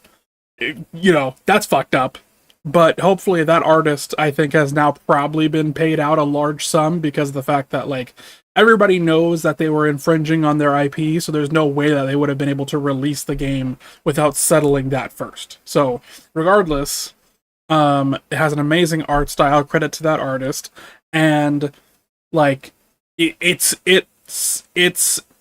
you know, that's fucked up. But hopefully that artist, I think, has now probably been paid out a large sum because of the fact that, like, everybody knows that they were infringing on their IP, so there's no way that they would have been able to release the game without settling that first. So, regardless, it has an amazing art style, credit to that artist, and, like, it's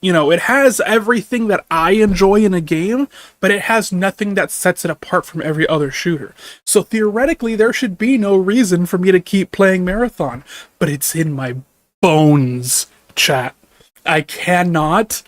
you know, it has everything that I enjoy in a game, but it has nothing that sets it apart from every other shooter. So theoretically, there should be no reason for me to keep playing Marathon, but it's in my bones, chat. I cannot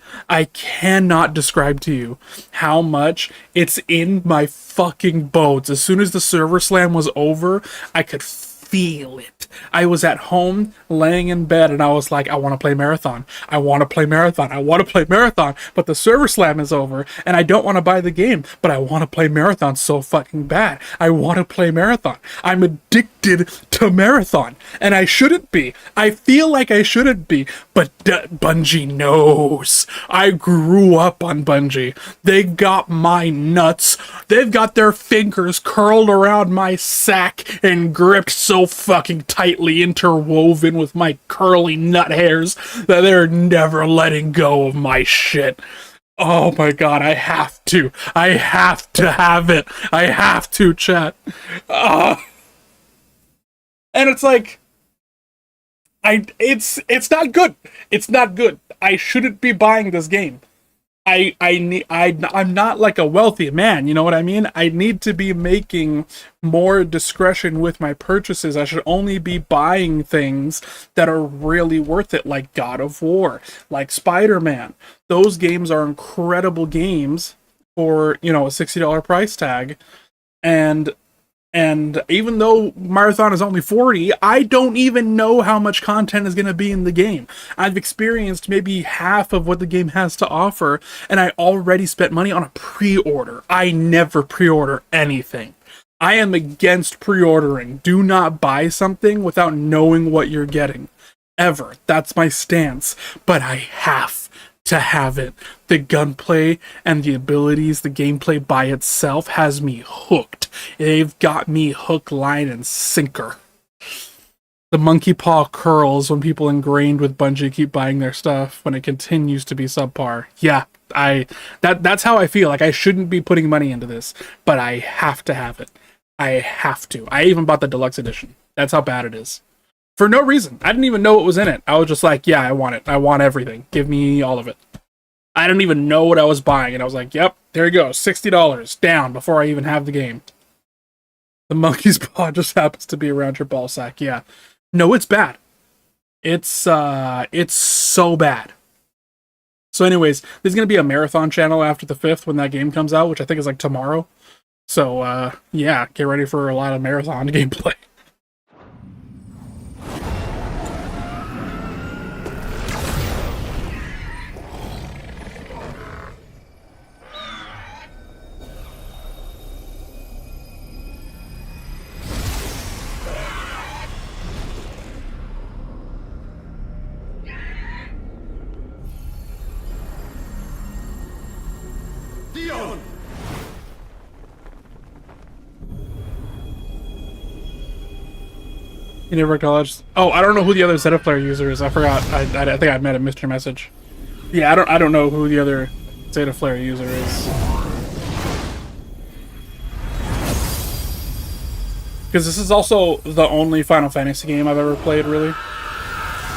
describe to you how much it's in my fucking bones. As soon as the server slam was over, I could feel it. I was at home laying in bed and I was like, I want to play Marathon. I want to play Marathon. I want to play Marathon. But the server slam is over and I don't want to buy the game, but I want to play Marathon so fucking bad. I want to play Marathon. I'm addicted to Marathon and I shouldn't be. I feel like I shouldn't be, but Bungie knows. I grew up on Bungie. They got my nuts. They've got their fingers curled around my sack and gripped so fucking tightly interwoven with my curly nut hairs that they're never letting go of my shit. Oh my god, I have to have it. I have to, chat. And it's like, it's not good. It's not good. I shouldn't be buying this game. I'm not like a wealthy man, you know what I mean? I need to be making more discretion with my purchases. I should only be buying things that are really worth it, like God of War, like Spider-Man. Those games are incredible games for, you know, a $60 price tag. And even though Marathon is only $40, I don't even know how much content is going to be in the game. I've experienced maybe half of what the game has to offer, and I already spent money on a pre-order. I never pre-order anything. I am against pre-ordering. Do not buy something without knowing what you're getting. Ever. That's my stance. But I have to have it. The gunplay and the abilities, the gameplay by itself has me hooked. They've got me hook, line, and sinker. The monkey paw curls when people ingrained with Bungie keep buying their stuff when it continues to be subpar. Yeah, that's how I feel. Like, I shouldn't be putting money into this, but I have to have it. I have to. I even bought the deluxe edition. That's how bad it is. For no reason. I didn't even know what was in it. I was just like, yeah, I want it. I want everything. Give me all of it. I didn't even know what I was buying, and I was like, yep, there you go, $60 down before I even have the game. The monkey's paw just happens to be around your ball sack. Yeah. No, it's bad. It's so bad. So anyways, there's going to be a marathon channel after the 5th when that game comes out, which I think is like tomorrow. So, yeah, get ready for a lot of marathon gameplay. You never acknowledged. Oh, I don't know who the other Zeta player user is. I forgot. I think I met a Mr. Message. Yeah, I don't know who the other Zeta player user is. Because this is also the only Final Fantasy game I've ever played, really.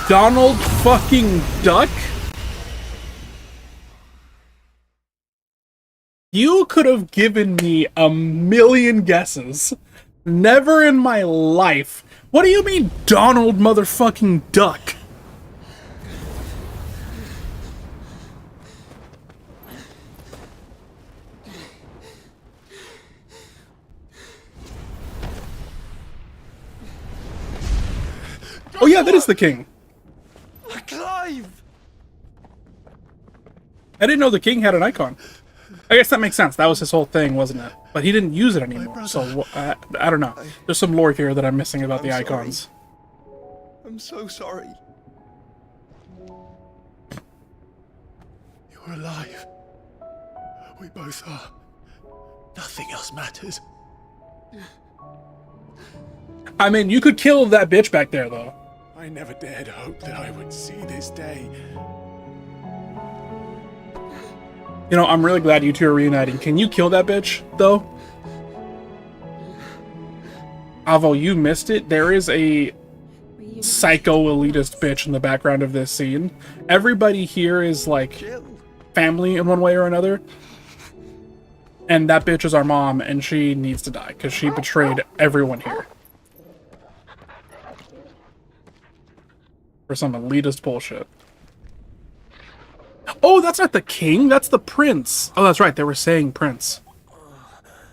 Donald fucking Duck? You could have given me a million guesses. Never in my life. What do you mean, Donald motherfucking Duck? Oh yeah, that is the king. Clive! I didn't know the king had an icon. I guess that makes sense. That was his whole thing, wasn't it? But he didn't use it anymore. So I don't know. There's some lore here that I'm missing about the icons. I'm so sorry. You're alive. We both are. Nothing else matters. I mean, you could kill that bitch back there, though. I never dared hope that I would see this day. You know, I'm really glad you two are reuniting. Can you kill that bitch, though? Avo, you missed it. There is a psycho elitist bitch in the background of this scene. Everybody here is, like, family in one way or another. And that bitch is our mom, and she needs to die, because she betrayed everyone here. For some elitist bullshit. Oh, that's not the king, that's the prince. Oh, that's right, they were saying prince.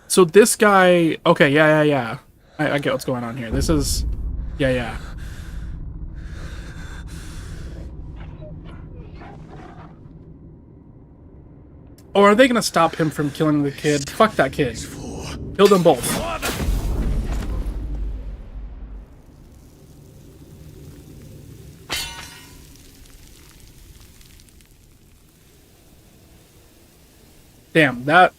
So this guy... Okay, yeah. I get what's going on here. This is... Yeah. Or are they gonna stop him from killing the kid? Fuck that kid. Kill them both. Damn, that's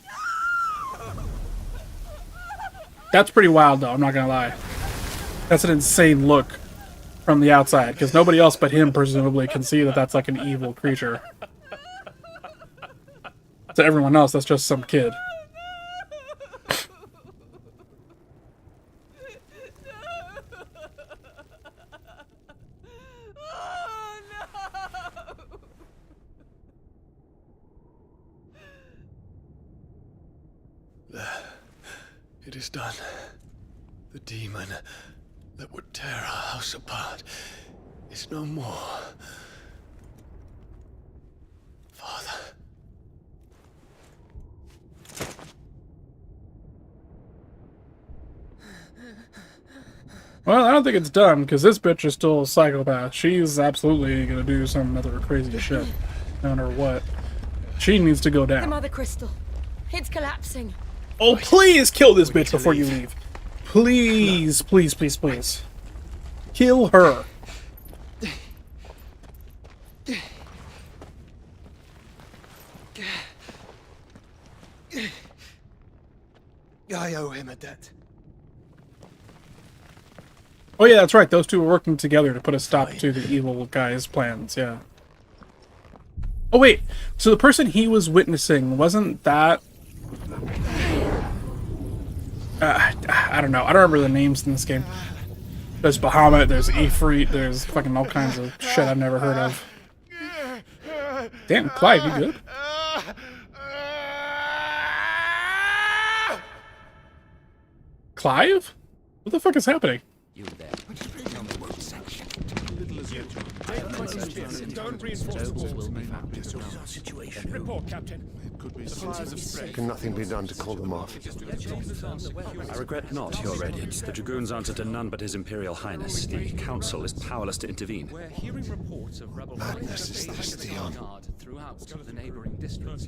pretty wild, though, I'm not gonna lie. That's an insane look from the outside, because nobody else but him, presumably, can see that that's like an evil creature. To everyone else, that's just some kid. It is done. The demon that would tear our house apart is no more. Father. Well, I don't think it's done, because this bitch is still a psychopath. She's absolutely gonna do some other crazy shit. No matter what. She needs to go The down. mother crystal. It's collapsing. Oh, please kill this bitch before you leave. Please, please, please, please. Kill her. I owe him a debt. Oh yeah, that's right. Those two were working together to put a stop to the evil guy's plans, yeah. Oh wait, so the person he was witnessing, wasn't that... I don't know. I don't remember the names in this game. There's Bahamut, there's Ifrit, there's fucking all kinds of shit I've never heard of. Damn, Clive, you good? Clive? What the fuck is happening? Report, Captain. Can nothing be done to call them off? I regret not, Your Radiance. The Dragoons answer to none but His Imperial Highness. The Council is powerless to intervene. We're hearing reports of rebel Madness is this, Theon. throughout the neighboring districts.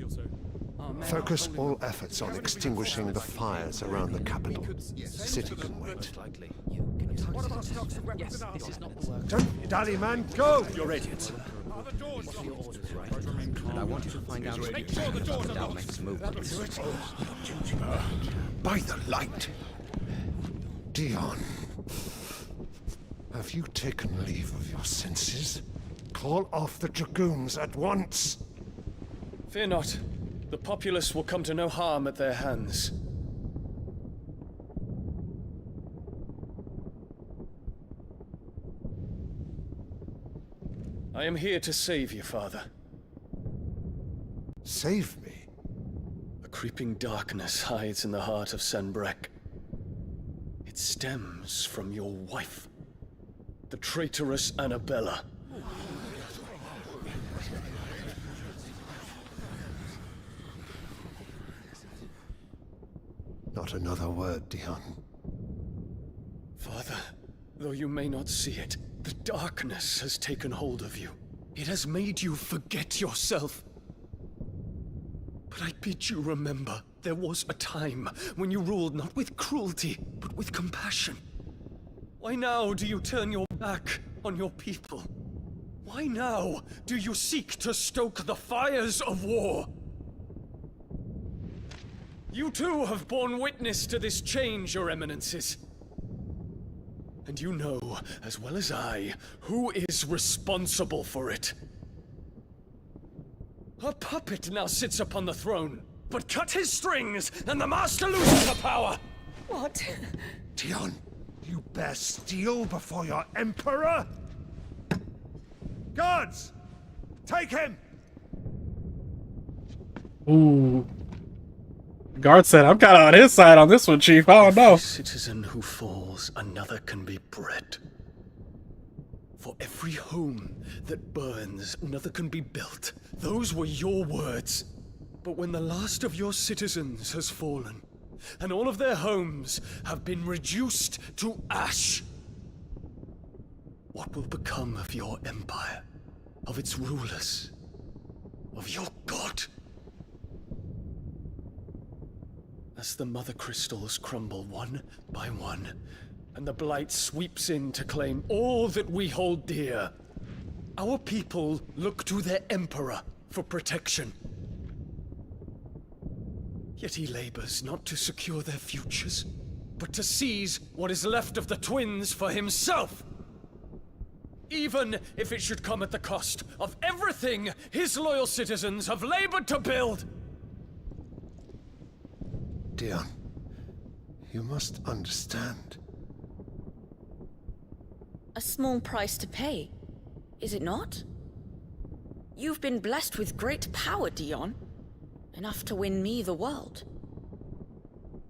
Focus all efforts on extinguishing the fires around the capital. The city can wait. Don't be daddy, man. Go! Your Radiance. And I want you to find out about the Dalmek's movements. By the light! Dion, have you taken leave of your senses? Call off the Dragoons at once! Fear not. The populace will come to no harm at their hands. I am here to save you, Father. Save me? A creeping darkness hides in the heart of Sanbreque. It stems from your wife, the traitorous Annabella. Not another word, Dion. Father, though you may not see it, the darkness has taken hold of you. It has made you forget yourself. But I bid you remember, there was a time when you ruled not with cruelty, but with compassion. Why now do you turn your back on your people? Why now do you seek to stoke the fires of war? You too have borne witness to this change, your eminences. And you know, as well as I, who is responsible for it. A puppet now sits upon the throne, but cut his strings, and the master loses the power! What? Dion, you bear steel before your emperor? Guards! Take him! Ooh. The guard said, I'm kind of on his side on this one, Chief. I don't know. Citizen who falls, another can be bred. For every home that burns, another can be built. Those were your words. But when the last of your citizens has fallen, and all of their homes have been reduced to ash, what will become of your empire, of its rulers, of your god? As the mother crystals crumble one by one, and the blight sweeps in to claim all that we hold dear, our people look to their emperor for protection. Yet he labors not to secure their futures, but to seize what is left of the twins for himself. Even if it should come at the cost of everything his loyal citizens have labored to build. Dion, you must understand. A small price to pay, is it not? You've been blessed with great power, Dion. Enough to win me the world.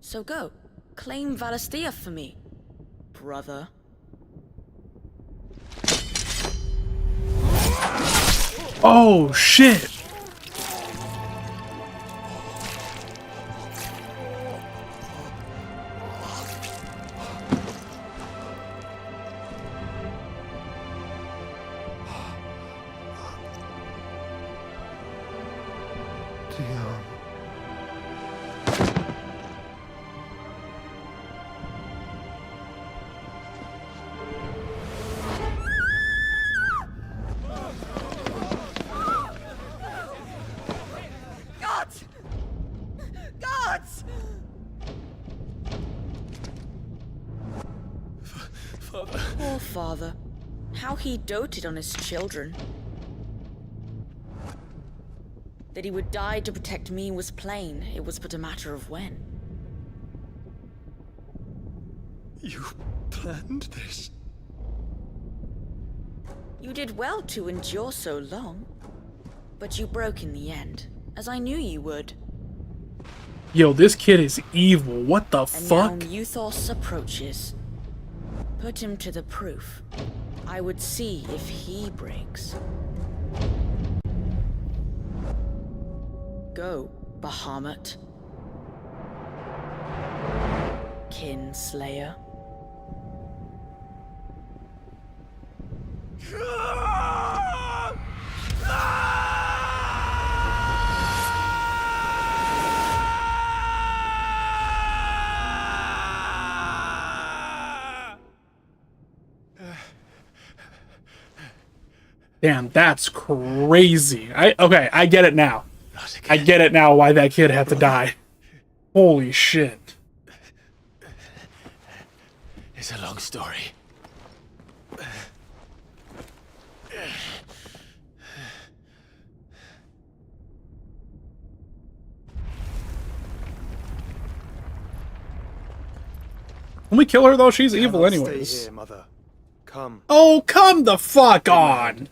So go, claim Valisthea for me, brother. Oh, shit. Dion. Guards! Guards! Father. Poor father. How he doted on his children. That he would die to protect me was plain. It was but a matter of when. You planned this? You did well to endure so long. But you broke in the end, as I knew you would. Yo, this kid is evil. What the And fuck? now Euthos approaches. Put him to the proof. I would see if he breaks. Go, Bahamut. Kinslayer. Damn, that's crazy. Okay, I get it now. I get it now why that kid had to die. Holy shit. It's a long story. When we kill her though, she's evil Cannot anyways. Stay here, Mother. Come. Oh, come the fuck on!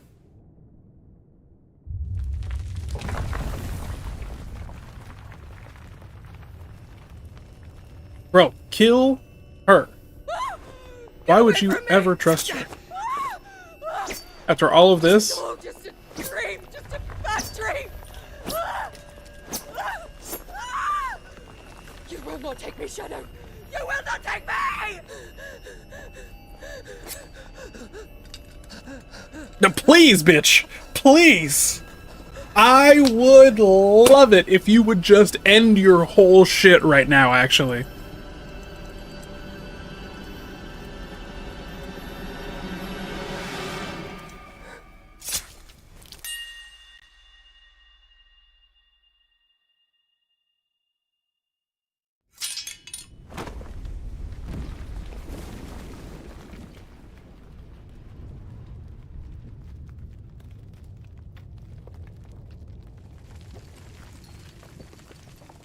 Bro, kill her. Why would you ever trust her? After all of this? Just a dream, just a bad dream. You will not take me, Shadow. You will not take me! Now, please, bitch. Please. I would love it if you would just end your whole shit right now, actually.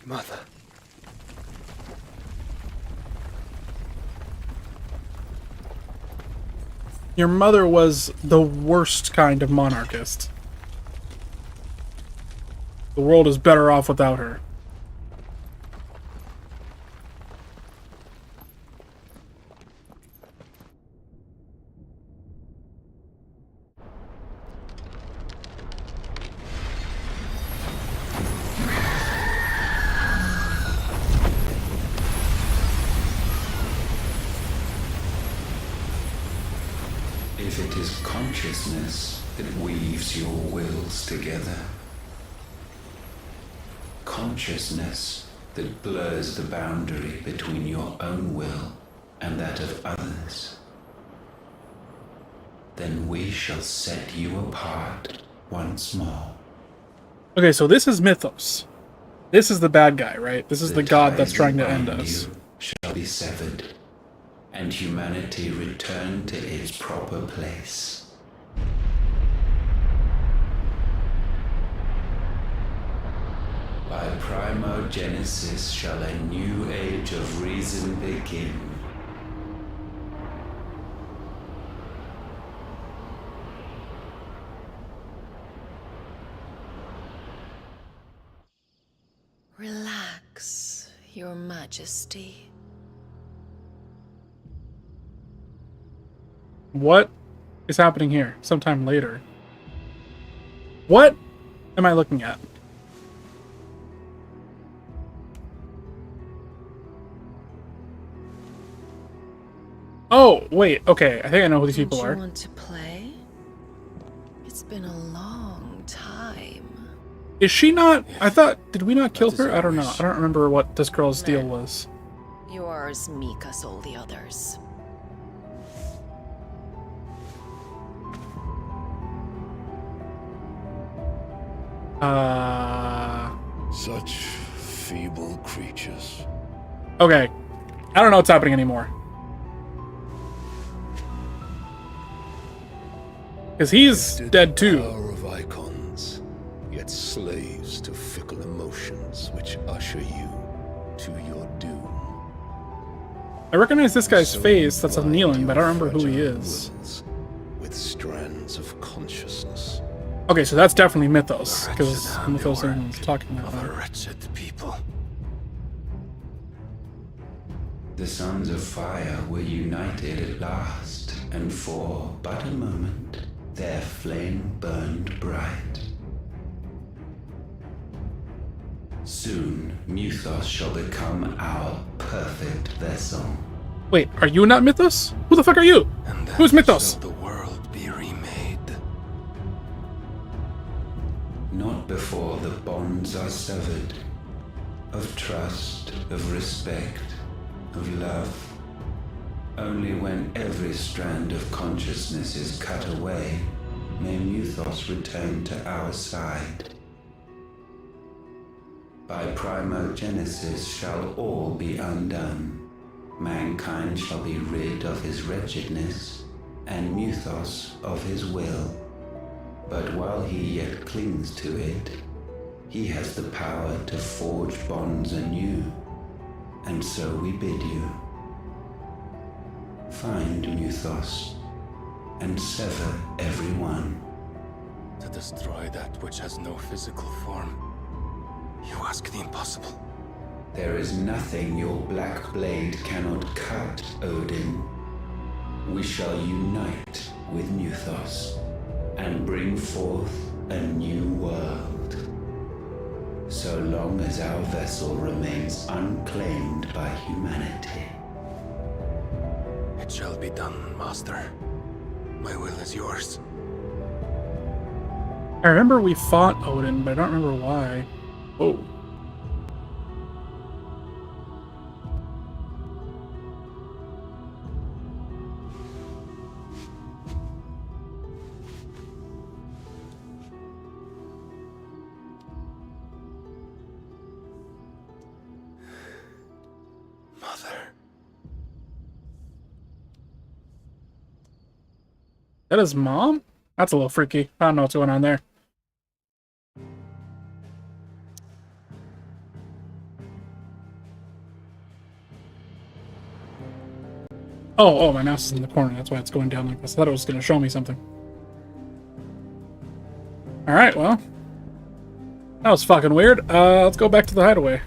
Mother. Your mother was the worst kind of monarchist. The world is better off without her. If it is consciousness that weaves your wills together, consciousness that blurs the boundary between your own will and that of others, then we shall set you apart once more. Okay, so this is Mythos. This is the bad guy, right? This is the god that's trying to end us. Shall be severed, and humanity return to its proper place. By primogenesis shall a new age of reason begin. Relax, Your Majesty. What is happening here? Sometime later. What am I looking at? Oh, wait. Okay, I think I know who these people are. Don't you want to play? It's been a long time. Is she not? I thought, did we not kill her? I don't know. I don't remember what this girl's deal was. You are as meek as all the others. Such feeble creatures. Okay. I don't know what's happening anymore. Because he's dead too. Power of icons, yet slaves to fickle emotions which usher you to your doom. I recognize this guy's face that's kneeling, but I don't remember who he is. With strands of consciousness. Okay, so that's definitely Mythos, because Mythos is talking about a wretched people. The sons of fire were united at last, and for but a moment their flame burned bright. Soon Mythos shall become our perfect vessel. Wait, are you not Mythos? Who the fuck are you? Who's Mythos? The world be remade. Not before the bonds are severed, of trust, of respect, of love. Only when every strand of consciousness is cut away, may Mythos return to our side. By primogenesis shall all be undone. Mankind shall be rid of his wretchedness, and Mythos of his will. But while he yet clings to it, he has the power to forge bonds anew. And so we bid you, find Mythos, and sever every one. To destroy that which has no physical form, you ask the impossible. There is nothing your black blade cannot cut, Odin. We shall unite with Mythos and bring forth a new world. So long as our vessel remains unclaimed by humanity. It shall be done, Master. My will is yours. I remember we fought Odin, but I don't remember why. Whoa. That his mom? That's a little freaky. I don't know what's going on there. Oh, my mouse is in the corner. That's why it's going down like this. I thought it was going to show me something. Alright, well. That was fucking weird. Let's go back to the hideaway.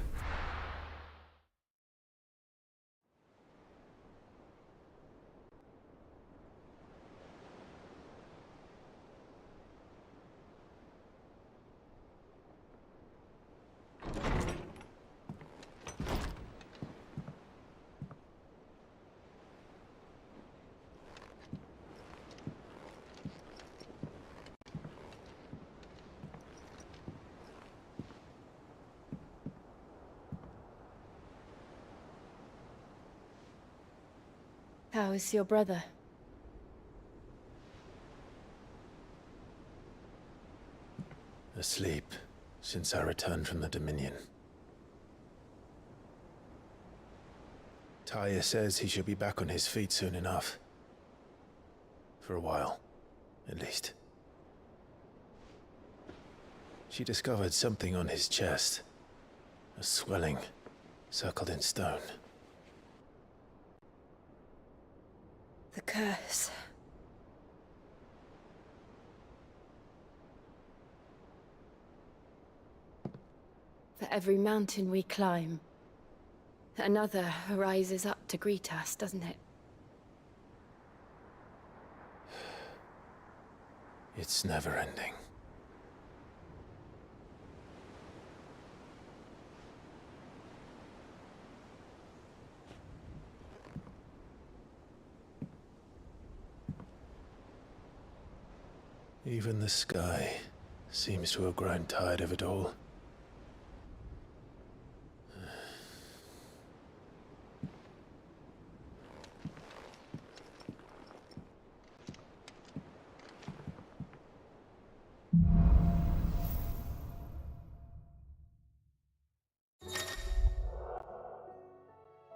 How is your brother? Asleep since I returned from the Dominion. Taya says he should be back on his feet soon enough. For a while, at least. She discovered something on his chest. A swelling, circled in stone. The curse. For every mountain we climb, another rises up to greet us, doesn't it? It's never ending. Even the sky seems to have grown tired of it all.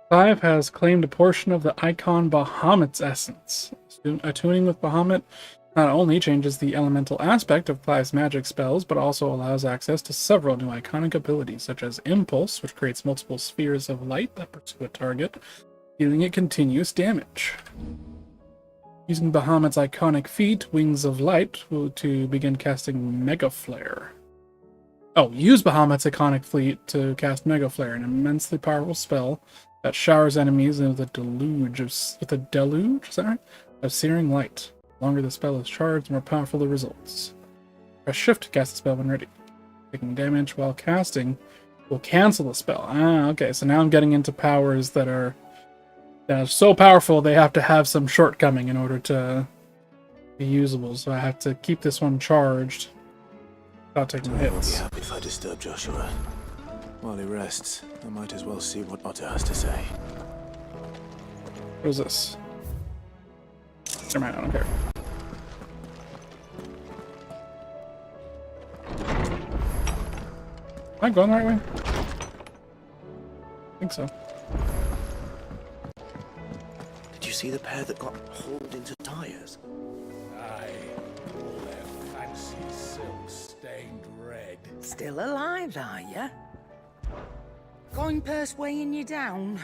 Clive has claimed a portion of the icon Bahamut's essence. Attuning with Bahamut not only changes the elemental aspect of Clive's magic spells, but also allows access to several new iconic abilities, such as Impulse, which creates multiple spheres of light that pursue a target, dealing it continuous damage. Using Bahamut's iconic feat, Wings of Light, to begin casting Mega Flare. Oh, use Bahamut's iconic fleet to cast Mega Flare, an immensely powerful spell that showers enemies with a deluge, is that right? Of searing light. The longer the spell is charged, the more powerful the results. Press Shift to cast the spell when ready. Taking damage while casting will cancel the spell. Okay, so now I'm getting into powers that are so powerful they have to have some shortcoming in order to be usable. So I have to keep this one charged without taking hits. I won't be happy if I disturb Joshua. While he rests, I might as well see what Otter has to say. What is this? Never mind, I don't care. Am I going the right way? I think so. Did you see the pair that got hauled into tires? Aye, all their fancy silk stained red. Still alive, are you? Coin purse weighing you down?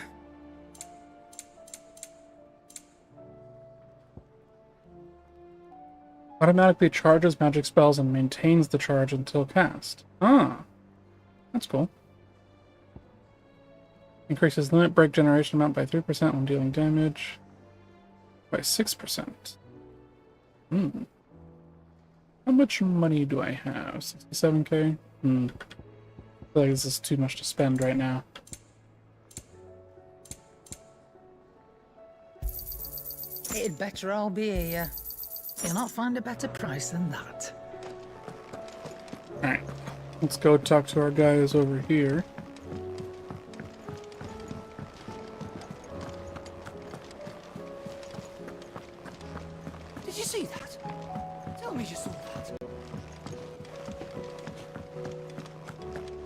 Automatically charges magic spells and maintains the charge until cast. Ah, that's cool. Increases limit break generation amount by 3% when dealing damage. By 6%. Hmm. How much money do I have? 67k? Hmm. I feel like this is too much to spend right now. It'd better all be here. You'll not find a better price than that. Alright. Let's go talk to our guys over here. Did you see that? Tell me you saw that.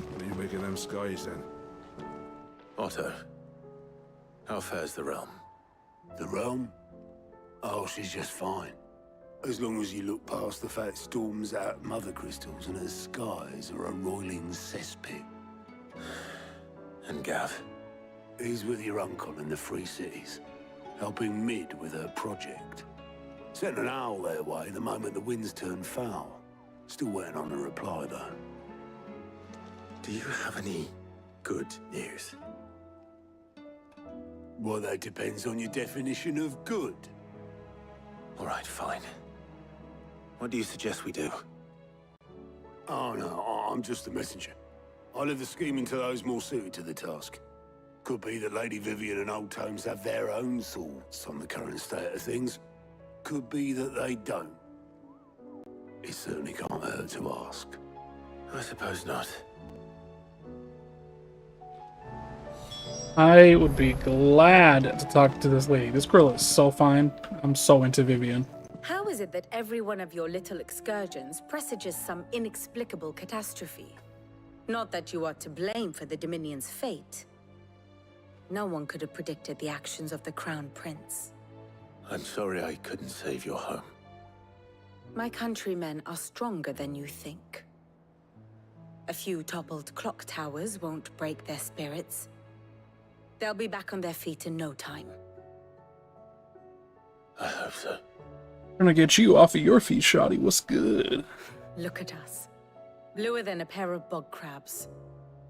What do you make of them skies, then? Otto, how fares the realm? The realm? Oh, she's just fine. As long as you look past the fat storms out mother crystals and her skies are a roiling cesspit. And Gav? He's with your uncle in the Free Cities, helping Mid with her project. Sent an owl their way the moment the winds turned foul. Still waiting on a reply, though. Do you have any good news? Well, that depends on your definition of good. All right, fine. What do you suggest we do? Oh, no, I'm just the messenger. I leave the scheming to those more suited to the task. Could be that Lady Vivian and Old Tomes have their own thoughts on the current state of things. Could be that they don't. It certainly can't hurt to ask. I suppose not. I would be glad to talk to this lady. This girl is so fine. I'm so into Vivian. How is it that every one of your little excursions presages some inexplicable catastrophe? Not that you are to blame for the Dominion's fate. No one could have predicted the actions of the Crown Prince. I'm sorry I couldn't save your home. My countrymen are stronger than you think. A few toppled clock towers won't break their spirits. They'll be back on their feet in no time. I hope so. Trying to get you off of your feet, Shoddy. What's good? Look at us. Bluer than a pair of bog crabs.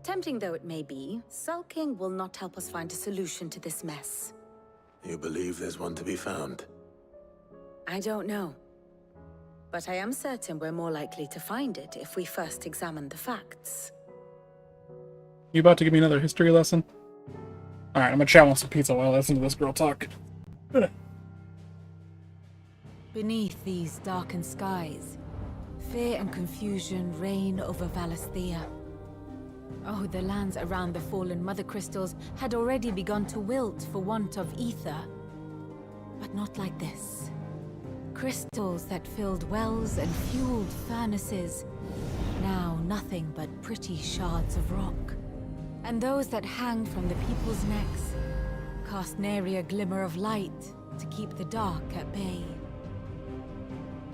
Tempting though it may be, sulking will not help us find a solution to this mess. You believe there's one to be found? I don't know. But I am certain we're more likely to find it if we first examine the facts. You about to give me another history lesson? Alright, I'm gonna chow on some pizza while I listen to this girl talk. Beneath these darkened skies, fear and confusion reign over Valisthea. Oh, the lands around the fallen mother crystals had already begun to wilt for want of ether. But not like this. Crystals that filled wells and fueled furnaces, now nothing but pretty shards of rock. And those that hang from the people's necks cast nary a glimmer of light to keep the dark at bay.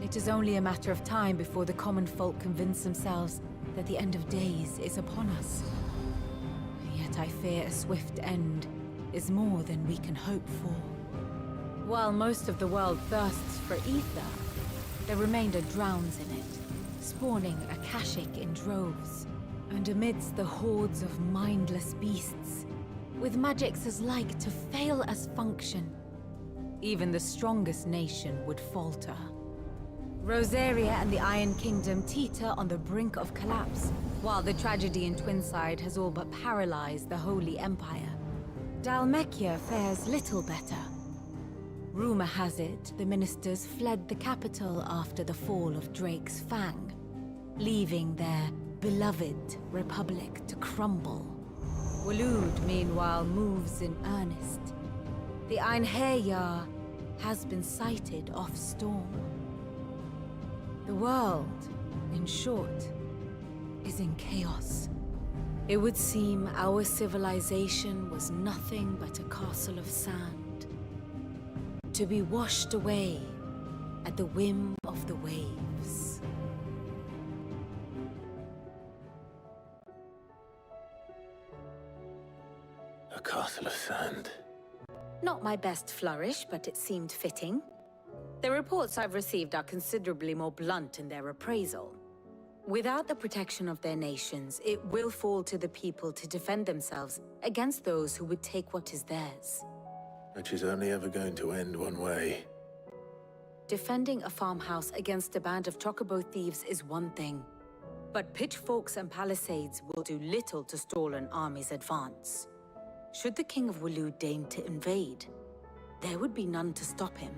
It is only a matter of time before the common folk convince themselves that the end of days is upon us. Yet I fear a swift end is more than we can hope for. While most of the world thirsts for ether, the remainder drowns in it, spawning Akashic in droves. And amidst the hordes of mindless beasts, with magics as like to fail as function, even the strongest nation would falter. Rosaria and the Iron Kingdom teeter on the brink of collapse, while the tragedy in Twinside has all but paralyzed the Holy Empire. Dalmekia fares little better. Rumor has it the ministers fled the capital after the fall of Drake's Fang, leaving their beloved republic to crumble. Waloed, meanwhile, moves in earnest. The Einherjar has been sighted off Storm. The world, in short, is in chaos. It would seem our civilization was nothing but a castle of sand, to be washed away at the whim of the waves. A castle of sand. Not my best flourish, but it seemed fitting. The reports I've received are considerably more blunt in their appraisal. Without the protection of their nations, it will fall to the people to defend themselves against those who would take what is theirs. Which is only ever going to end one way. Defending a farmhouse against a band of chocobo thieves is one thing, but pitchforks and palisades will do little to stall an army's advance. Should the King of Wulu deign to invade, there would be none to stop him.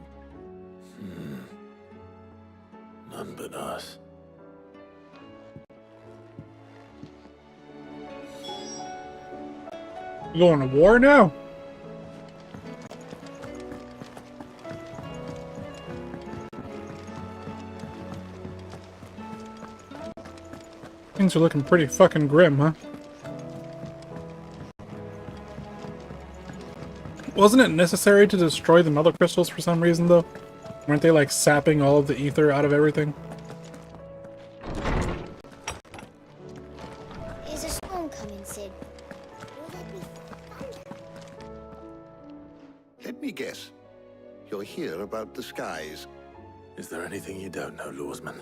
None but us. You going to war now? Things are looking pretty fucking grim, huh? Wasn't it necessary to destroy the mother crystals for some reason, though? Weren't they, like, sapping all of the ether out of everything? Is a storm coming, Sid? Will there be thunder? Let me guess. You're here about the skies. Is there anything you don't know, Lawsman?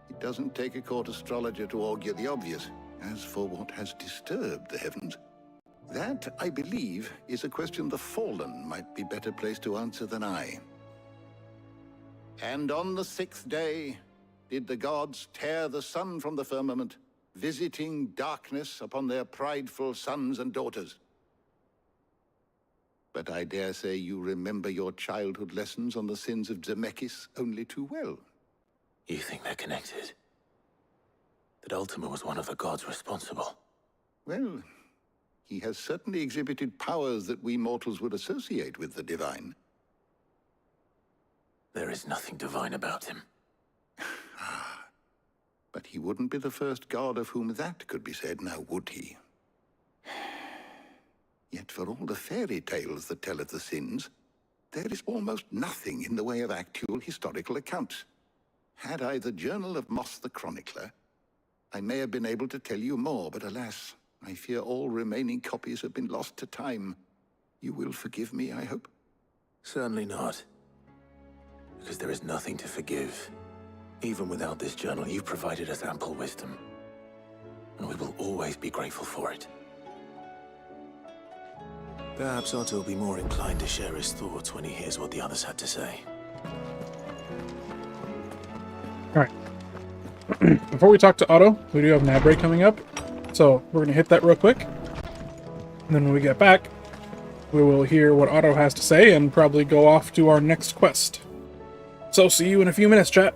It doesn't take a court astrologer to augur the obvious. As for what has disturbed the heavens, that, I believe, is a question the Fallen might be better placed to answer than I. And on the 6th day did the gods tear the sun from the firmament, visiting darkness upon their prideful sons and daughters. But I dare say you remember your childhood lessons on the sins of Zemeckis only too well. You think they're connected? That Ultima was one of the gods responsible? Well, he has certainly exhibited powers that we mortals would associate with the divine. There is nothing divine about him. But he wouldn't be the first god of whom that could be said, now would he? Yet for all the fairy tales that tell of the sins, there is almost nothing in the way of actual historical accounts. Had I the Journal of Moss the Chronicler, I may have been able to tell you more, but alas, I fear all remaining copies have been lost to time. You will forgive me, I hope? Certainly not. Because there is nothing to forgive. Even without this journal, you've provided us ample wisdom. And we will always be grateful for it. Perhaps Otto will be more inclined to share his thoughts when he hears what the others had to say. Alright. Before we talk to Otto, we do have an ad break coming up. So we're going to hit that real quick. And then when we get back, we will hear what Otto has to say and probably go off to our next quest. So see you in a few minutes, chat.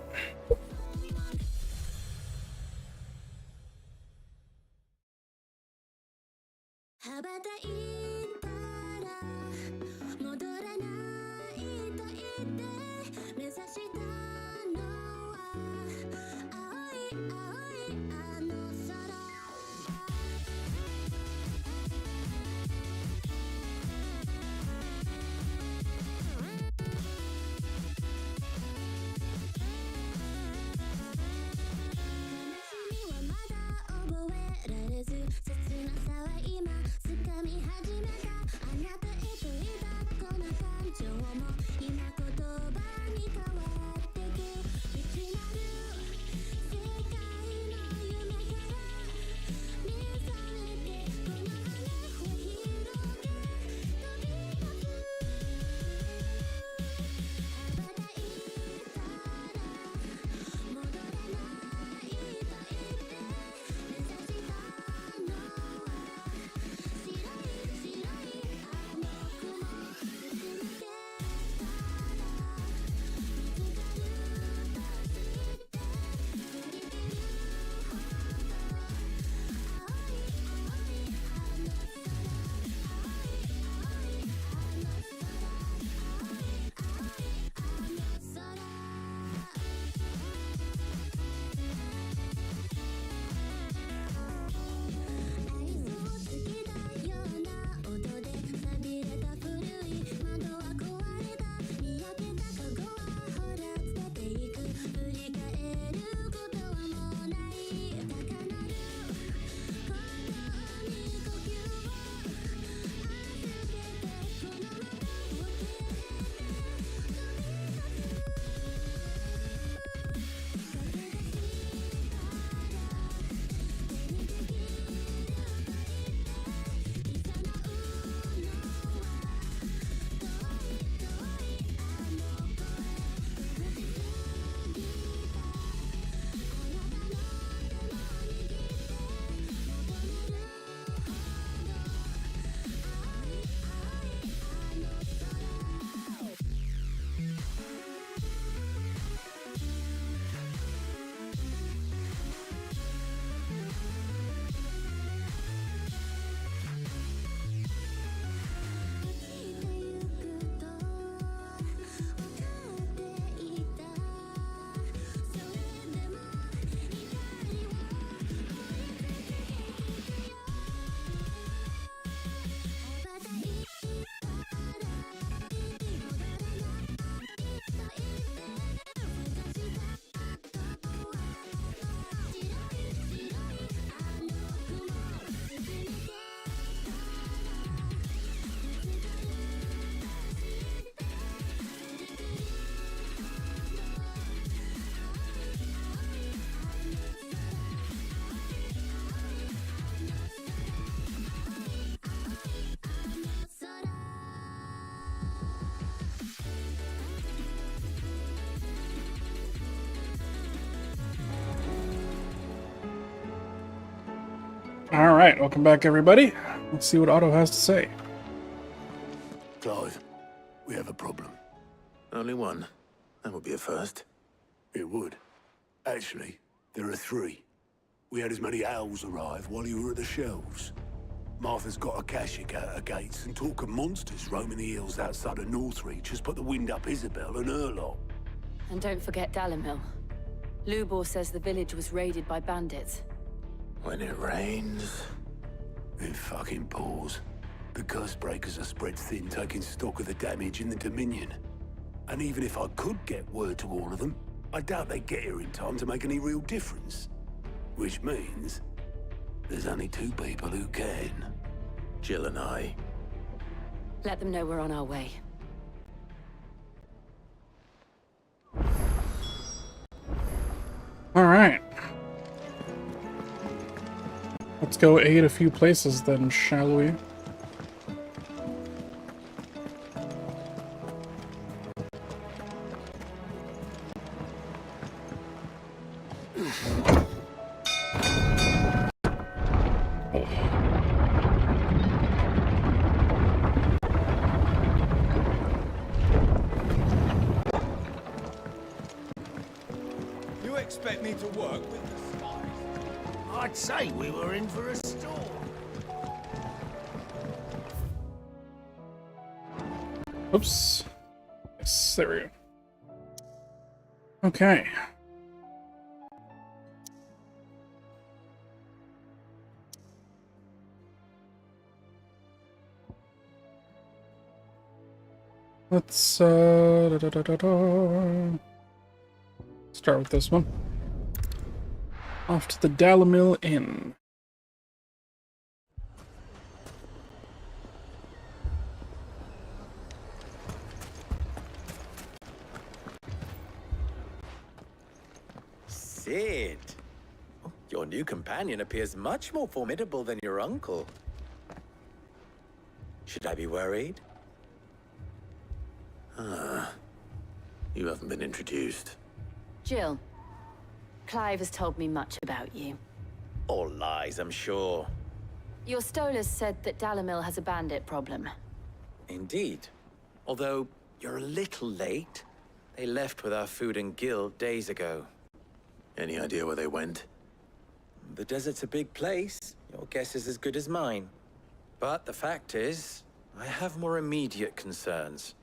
Alright, welcome back everybody. Let's see what Otto has to say. Clive, we have a problem. Only one. That would be a first. It would. Actually, there are three. We had as many owls arrive while you were at the shelves. Martha's got a Akashic at her gates, and talk of monsters roaming the hills outside of Northreach has put the wind up Isabel and her lot. And don't forget Dalimil. Lubor says the village was raided by bandits. When it rains... It fucking pours. The curse breakers are spread thin, taking stock of the damage in the Dominion. And even if I could get word to all of them, I doubt they'd get here in time to make any real difference. Which means... there's only two people who can. Jill and I. Let them know we're on our way. Alright. Let's go aid a few places then, shall we? You expect me to work with the spies? I'd say we were in for a storm. Oops. Yes, there we go. Okay. Let's start with this one. Off to the Dalimil Inn. Sid! Your new companion appears much more formidable than your uncle. Should I be worried? You haven't been introduced. Jill, Clive has told me much about you. All lies, I'm sure. Your Stolas said that Dalimil has a bandit problem. Indeed. Although, you're a little late. They left with our food and guild days ago. Any idea where they went? The desert's a big place. Your guess is as good as mine. But the fact is, I have more immediate concerns.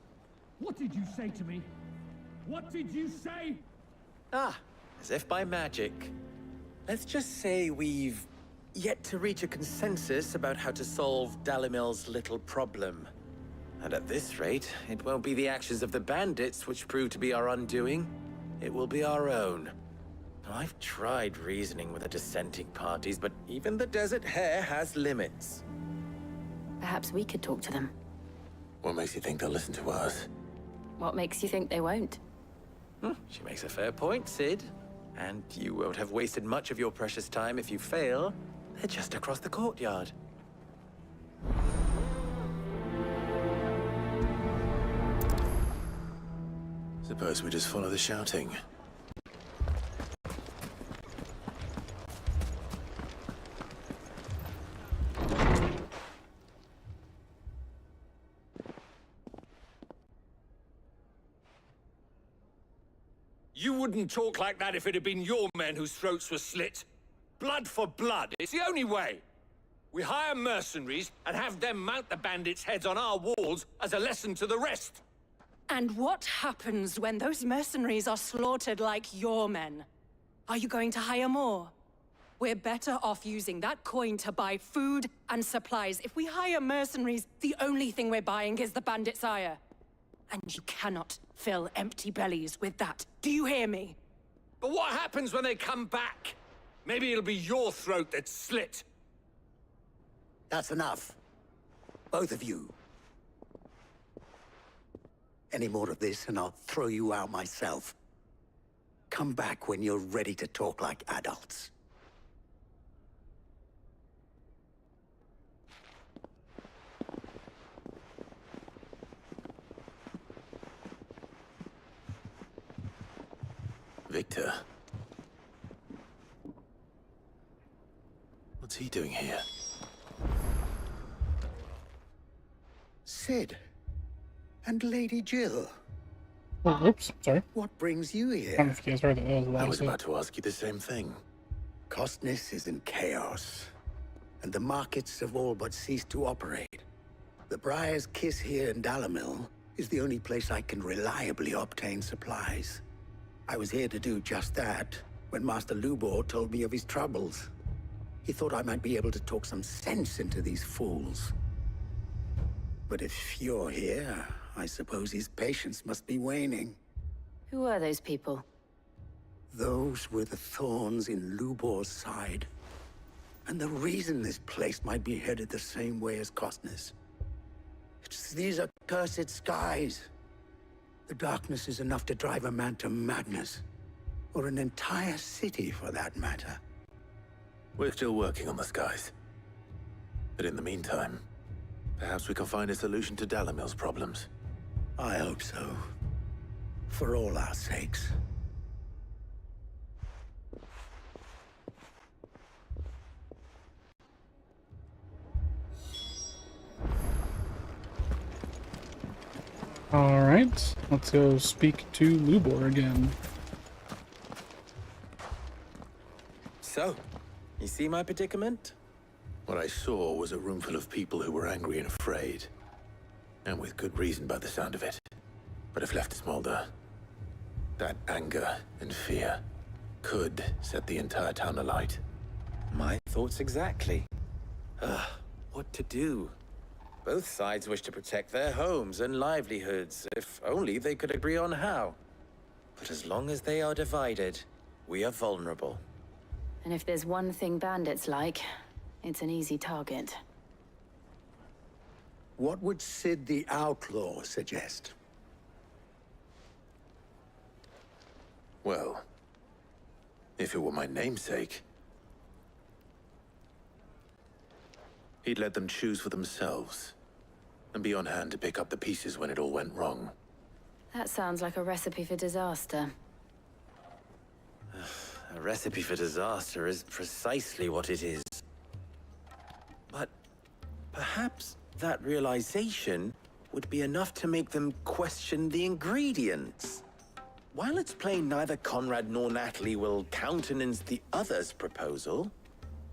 What did you say to me? What did you say? Ah, as if by magic. Let's just say we've yet to reach a consensus about how to solve Dalimil's little problem. And at this rate, it won't be the actions of the bandits which prove to be our undoing. It will be our own. Now, I've tried reasoning with the dissenting parties, but even the Desert Hare has limits. Perhaps we could talk to them. What makes you think they'll listen to us? What makes you think they won't? She makes a fair point, Sid. And you won't have wasted much of your precious time if you fail. They're just across the courtyard. Suppose we just follow the shouting. You wouldn't talk like that if it had been your men whose throats were slit. Blood for blood. It's the only way. We hire mercenaries and have them mount the bandits' heads on our walls as a lesson to the rest. And what happens when those mercenaries are slaughtered like your men? Are you going to hire more? We're better off using that coin to buy food and supplies. If we hire mercenaries, the only thing we're buying is the bandits' ire. And you cannot fill empty bellies with that. Do you hear me? But what happens when they come back? Maybe it'll be your throat that's slit. That's enough. Both of you. Any more of this and I'll throw you out myself. Come back when you're ready to talk like adults. Victor. What's he doing here? Sid. And Lady Jill. Oh, oops, sorry. What brings you I don't know here? if you guys heard that. That was a lot I of was stuff. about to ask you the same thing. Costness is in chaos, and the markets have all but ceased to operate. The Briar's Kiss here in Dalimil is the only place I can reliably obtain supplies. I was here to do just that when Master Lubor told me of his troubles. He thought I might be able to talk some sense into these fools. But if you're here, I suppose his patience must be waning. Who are those people? Those were the thorns in Lubor's side. And the reason this place might be headed the same way as Costness. It's these accursed skies. The darkness is enough to drive a man to madness. Or an entire city, for that matter. We're still working on the skies. But in the meantime, perhaps we can find a solution to Dalimil's problems. I hope so. For all our sakes. Alright, let's go speak to Lubor again. So, you see my predicament? What I saw was a room full of people who were angry and afraid. And with good reason by the sound of it. But if left to smolder, that anger and fear could set the entire town alight. My thoughts exactly. What to do? Both sides wish to protect their homes and livelihoods, if only they could agree on how. But as long as they are divided, we are vulnerable. And if there's one thing bandits like, it's an easy target. What would Sid the Outlaw suggest? Well, if it were my namesake, he'd let them choose for themselves, and be on hand to pick up the pieces when it all went wrong. That sounds like a recipe for disaster. A recipe for disaster is precisely what it is. But perhaps that realization would be enough to make them question the ingredients. While it's plain neither Conrad nor Natalie will countenance the other's proposal,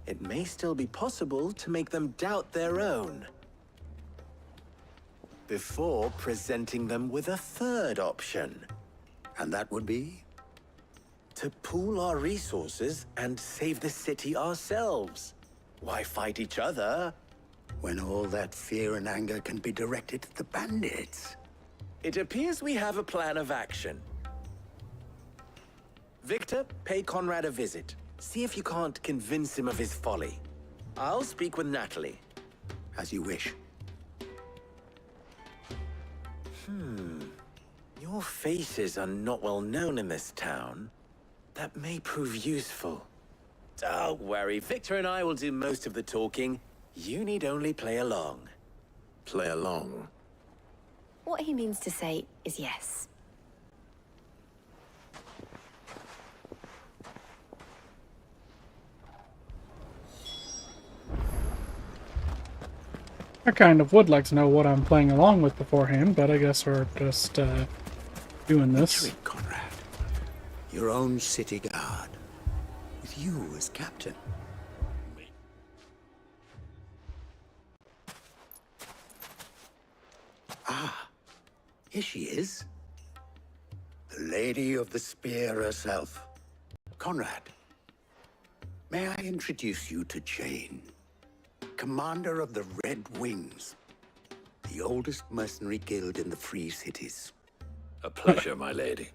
it may still be possible to make them doubt their own. Before presenting them with a third option. And that would be? To pool our resources and save the city ourselves. Why fight each other? When all that fear and anger can be directed at the bandits. It appears we have a plan of action. Victor, pay Conrad a visit. See if you can't convince him of his folly. I'll speak with Natalie. As you wish. Your faces are not well known in this town. That may prove useful. Don't worry, Victor and I will do most of the talking. You need only play along. Play along? What he means to say is yes. I kind of would like to know what I'm playing along with beforehand, but I guess we're just doing this. Retreat, Conrad. Your own city guard. With you as captain. Ah, here she is. The Lady of the Spear herself. Conrad, may I introduce you to Jane, commander of the Red Wings, the oldest mercenary guild in the Free Cities. A pleasure, my lady.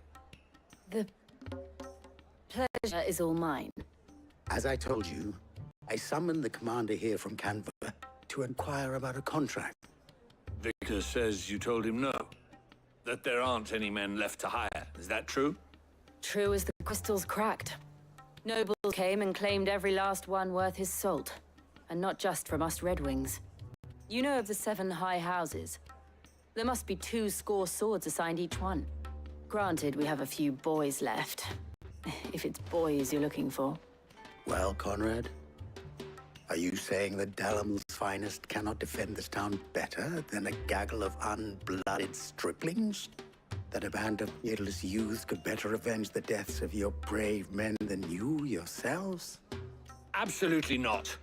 The pleasure is all mine. As I told you, I summoned the commander here from Canva to inquire about a contract. Victor says you told him no. That there aren't any men left to hire. Is that true? True as the crystals cracked. Nobles came and claimed every last one worth his salt. And not just from us Red Wings. You know of the 7 high houses. There must be 2 swords assigned each one. Granted, we have a few boys left. If it's boys you're looking for. Well, Conrad, Are you saying that Dalamil's finest cannot defend this town better than a gaggle of unblooded striplings? That a band of fearless youths could better avenge the deaths of your brave men than you yourselves? Absolutely not.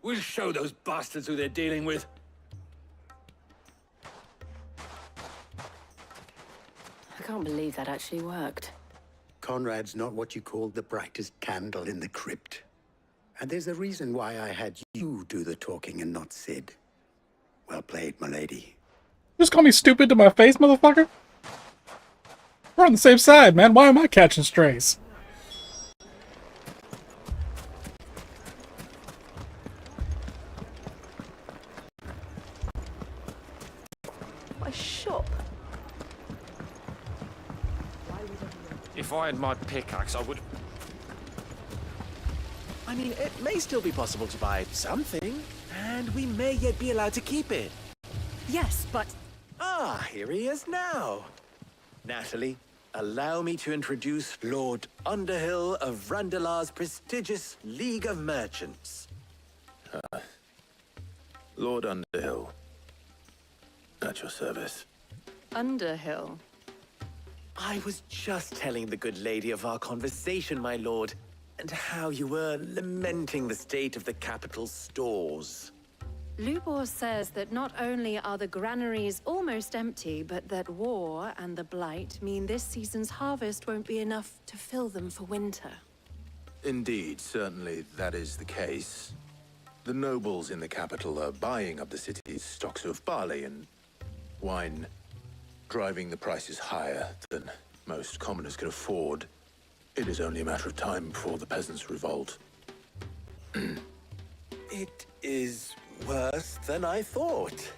We'll show those bastards who they're dealing with. I can't believe that actually worked. Conrad's not what you call the brightest candle in the crypt. And there's a reason why I had you do the talking and not Sid. Well played, milady. Just call me stupid to my face, motherfucker? We're on the same side, man. Why am I catching strays? My shop. If I had my pickaxe, I would... I mean, it may still be possible to buy something, and we may yet be allowed to keep it. Yes, but... Ah, here he is now. Natalie, allow me to introduce Lord Underhill of Randalar's prestigious League of Merchants. Lord Underhill. At your service. Underhill. I was just telling the good lady of our conversation, my lord, and how you were lamenting the state of the capital's stores. Lubor says that not only are the granaries almost empty, but that war and the Blight mean this season's harvest won't be enough to fill them for winter. Indeed, certainly that is the case. The nobles in the capital are buying up the city's stocks of barley and wine, driving the prices higher than most commoners can afford. It is only a matter of time before the peasants revolt. It is worse than I thought.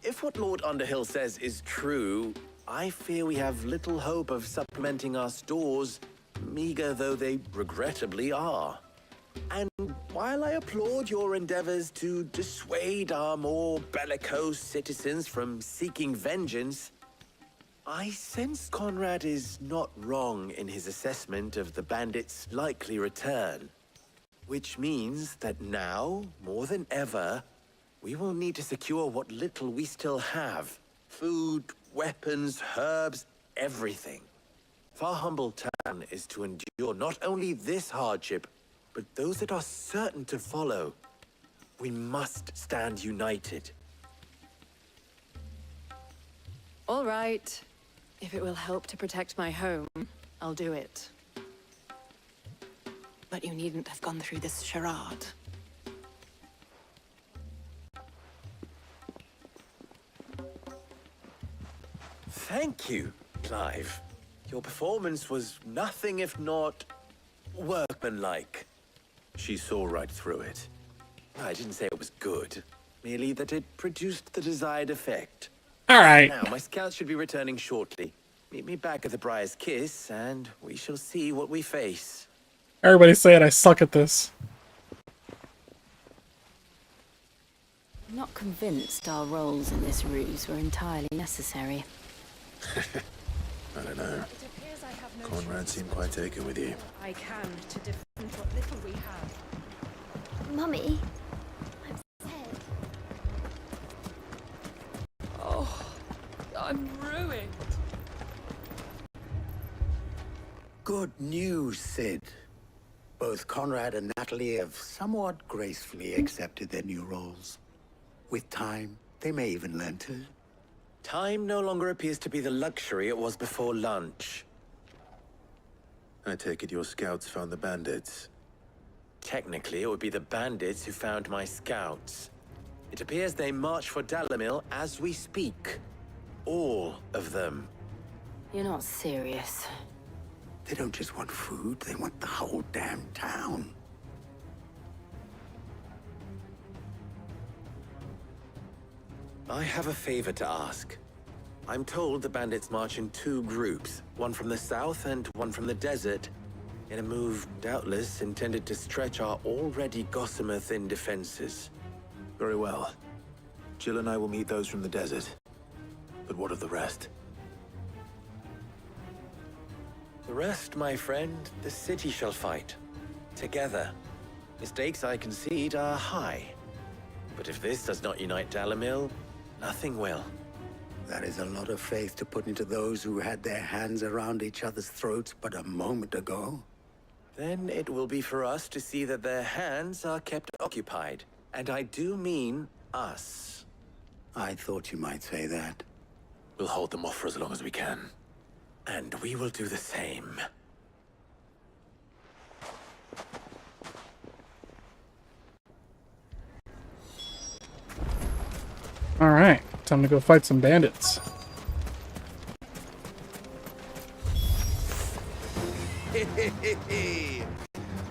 If what Lord Underhill says is true, I fear we have little hope of supplementing our stores, meager though they regrettably are. And while I applaud your endeavors to dissuade our more bellicose citizens from seeking vengeance, I sense Conrad is not wrong in his assessment of the bandits' likely return. Which means that now, more than ever, we will need to secure what little we still have. Food, weapons, herbs, everything. If our humble town is to endure not only this hardship, but those that are certain to follow, we must stand united. All right. If it will help to protect my home, I'll do it. But you needn't have gone through this charade. Thank you, Clive. Your performance was nothing if not workmanlike. She saw right through it. I didn't say it was good, merely that it produced the desired effect. All right. Now, my scouts should be returning shortly. Meet me back at the Briar's Kiss, and we shall see what we face. Everybody's saying I suck at this. I'm not convinced our roles in this ruse were entirely necessary. I don't know. Conrad seemed quite taken with you. I can to defend what little we have. Mummy, I'm scared. Oh, I'm ruined. Good news, Sid. Both Conrad and Natalie have somewhat gracefully accepted their new roles. With time, they may even learn to. Time no longer appears to be the luxury it was before lunch. I take it your scouts found the bandits. Technically, it would be the bandits who found my scouts. It appears they march for Dalamil as we speak. All of them. You're not serious. They don't just want food, they want the whole damn town. I have a favor to ask. I'm told the bandits march in two groups, one from the south and one from the desert, in a move doubtless intended to stretch our already gossamer-thin defenses. Very well. Jill and I will meet those from the desert. But what of the rest? The rest, my friend, the city shall fight. together. Mistakes, I concede, are high. But if this does not unite Dalamil, nothing will. That is a lot of faith to put into those who had their hands around each other's throats but a moment ago. Then it will be for us to see that their hands are kept occupied. And I do mean us. I thought you might say that. We'll hold them off for as long as we can. And we will do the same. Alright, time to go fight some bandits.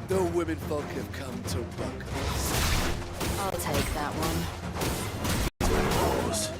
The women folk have come to welcome us. I'll take that one. Pause.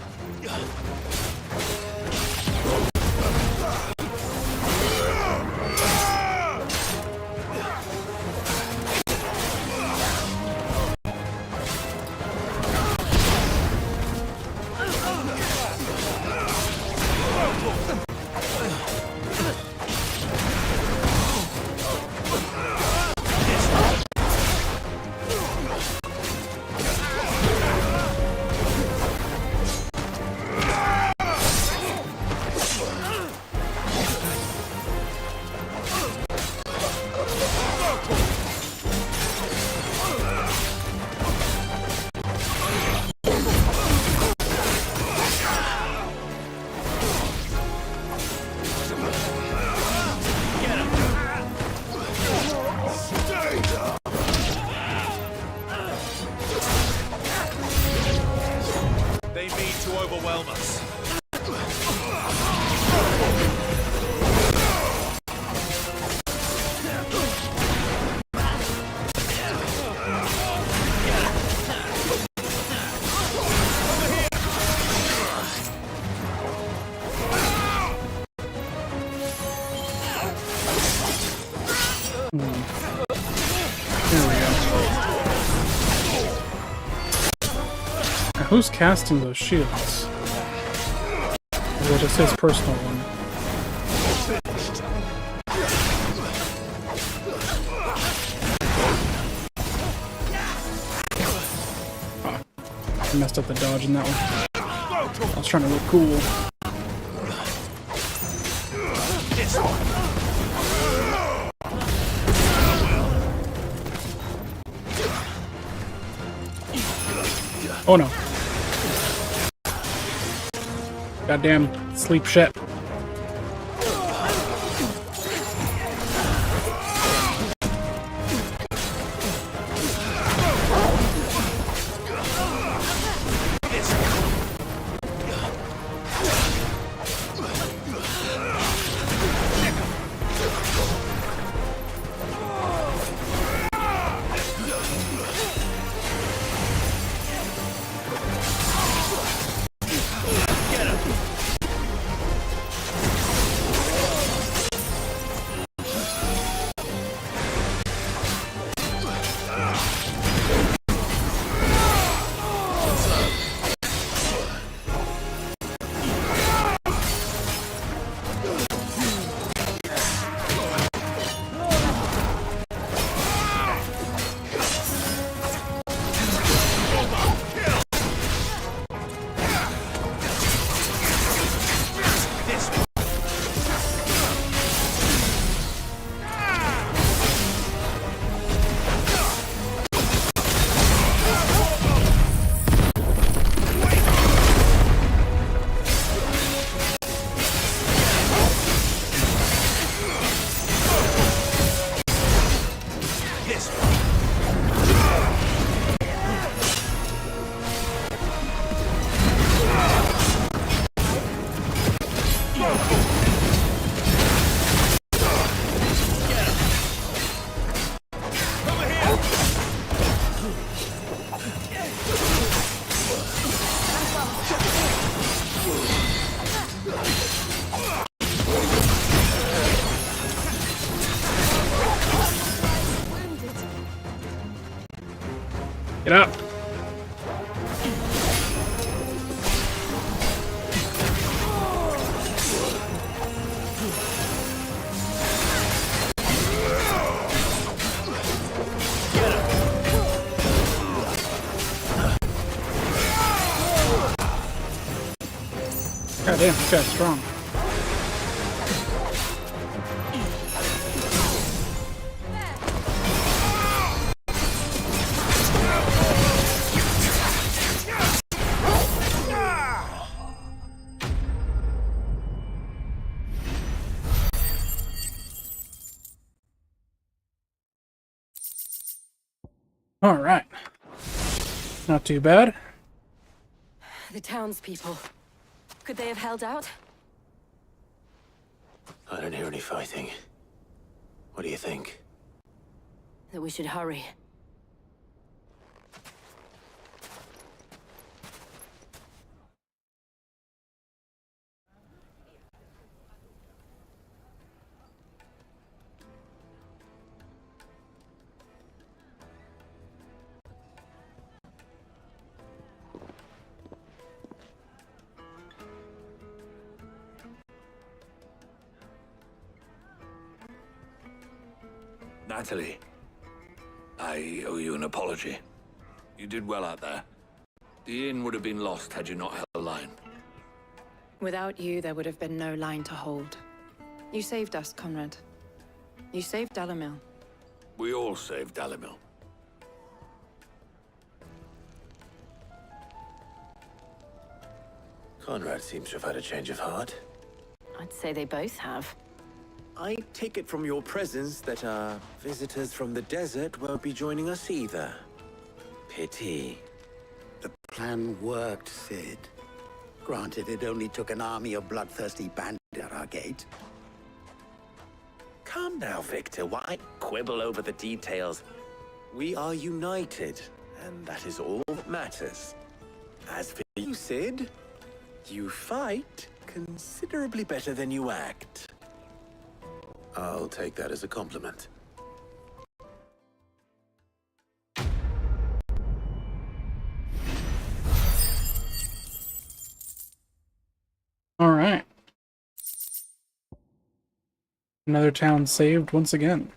Who's casting those shields? Or is it just his personal one? Oh, I messed up the dodge in that one. I was trying to look cool. Oh no. Goddamn sleep shit. Get up. damn, this guy's strong. All right. Not too bad. The townspeople. Could they have held out? I don't hear any fighting. What do you think? That we should hurry. Natalie, I owe you an apology. You did well out there. The inn would have been lost had you not held the line. Without you, there would have been no line to hold. You saved us, Conrad. You saved Dalamil. We all saved Dalamil. Conrad seems to have had a change of heart. I'd say they both have. I take it from your presence that our visitors from the desert won't be joining us either. Pity. The plan worked, Sid. Granted, it only took an army of bloodthirsty bandits at our gate. Calm now, Victor. Why quibble over the details? We are united, and that is all that matters. As for you, Sid, you fight considerably better than you act. I'll take that as a compliment. All right. Another town saved once again.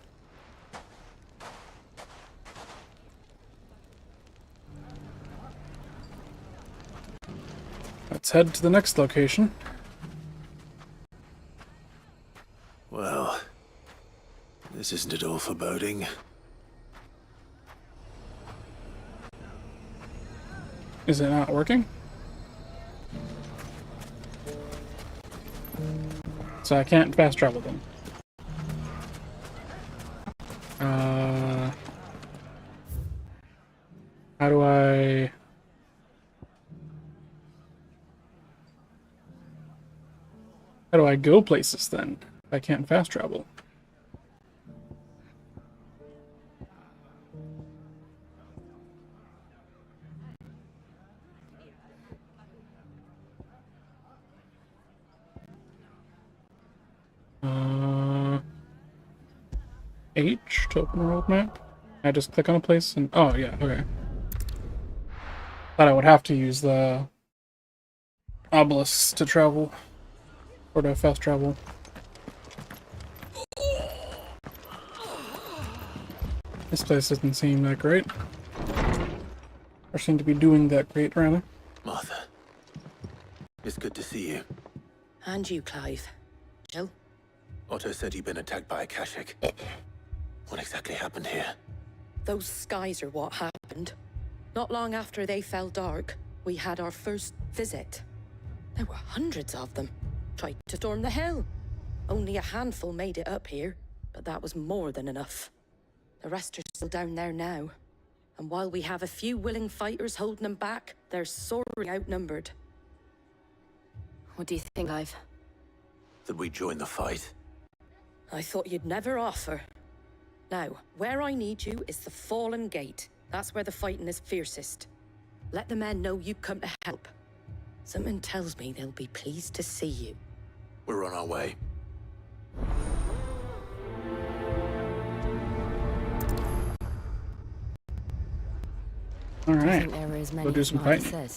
Let's head to the next location. Well, this isn't at all foreboding. Is it not working? So I can't fast travel them. How do I... How do I go places then, if I can't fast travel? H to open world map? I just click on a place and... Oh, yeah, okay. Thought I would have to use the obelisks to travel. Or to fast travel. This place doesn't seem that great. Or seem to be doing that great, rather. Martha, it's good to see you. And you, Clive. Jill? Otto said you'd been attacked by a Kashik. What exactly happened here? Those skies are what happened. Not long after they fell dark, we had our first visit. There were hundreds of them. Tried to storm the hill. Only a handful made it up here, but that was more than enough. The rest are still down there now. And while we have a few willing fighters holding them back, they're sorely outnumbered. What do you think, Clive? That we join the fight? I thought you'd never offer. Now, where I need you is the Fallen Gate. That's where the fighting is fiercest. Let the men know you come to help. Something tells me they'll be pleased to see you. We're on our way. Alright, Go do some fighting.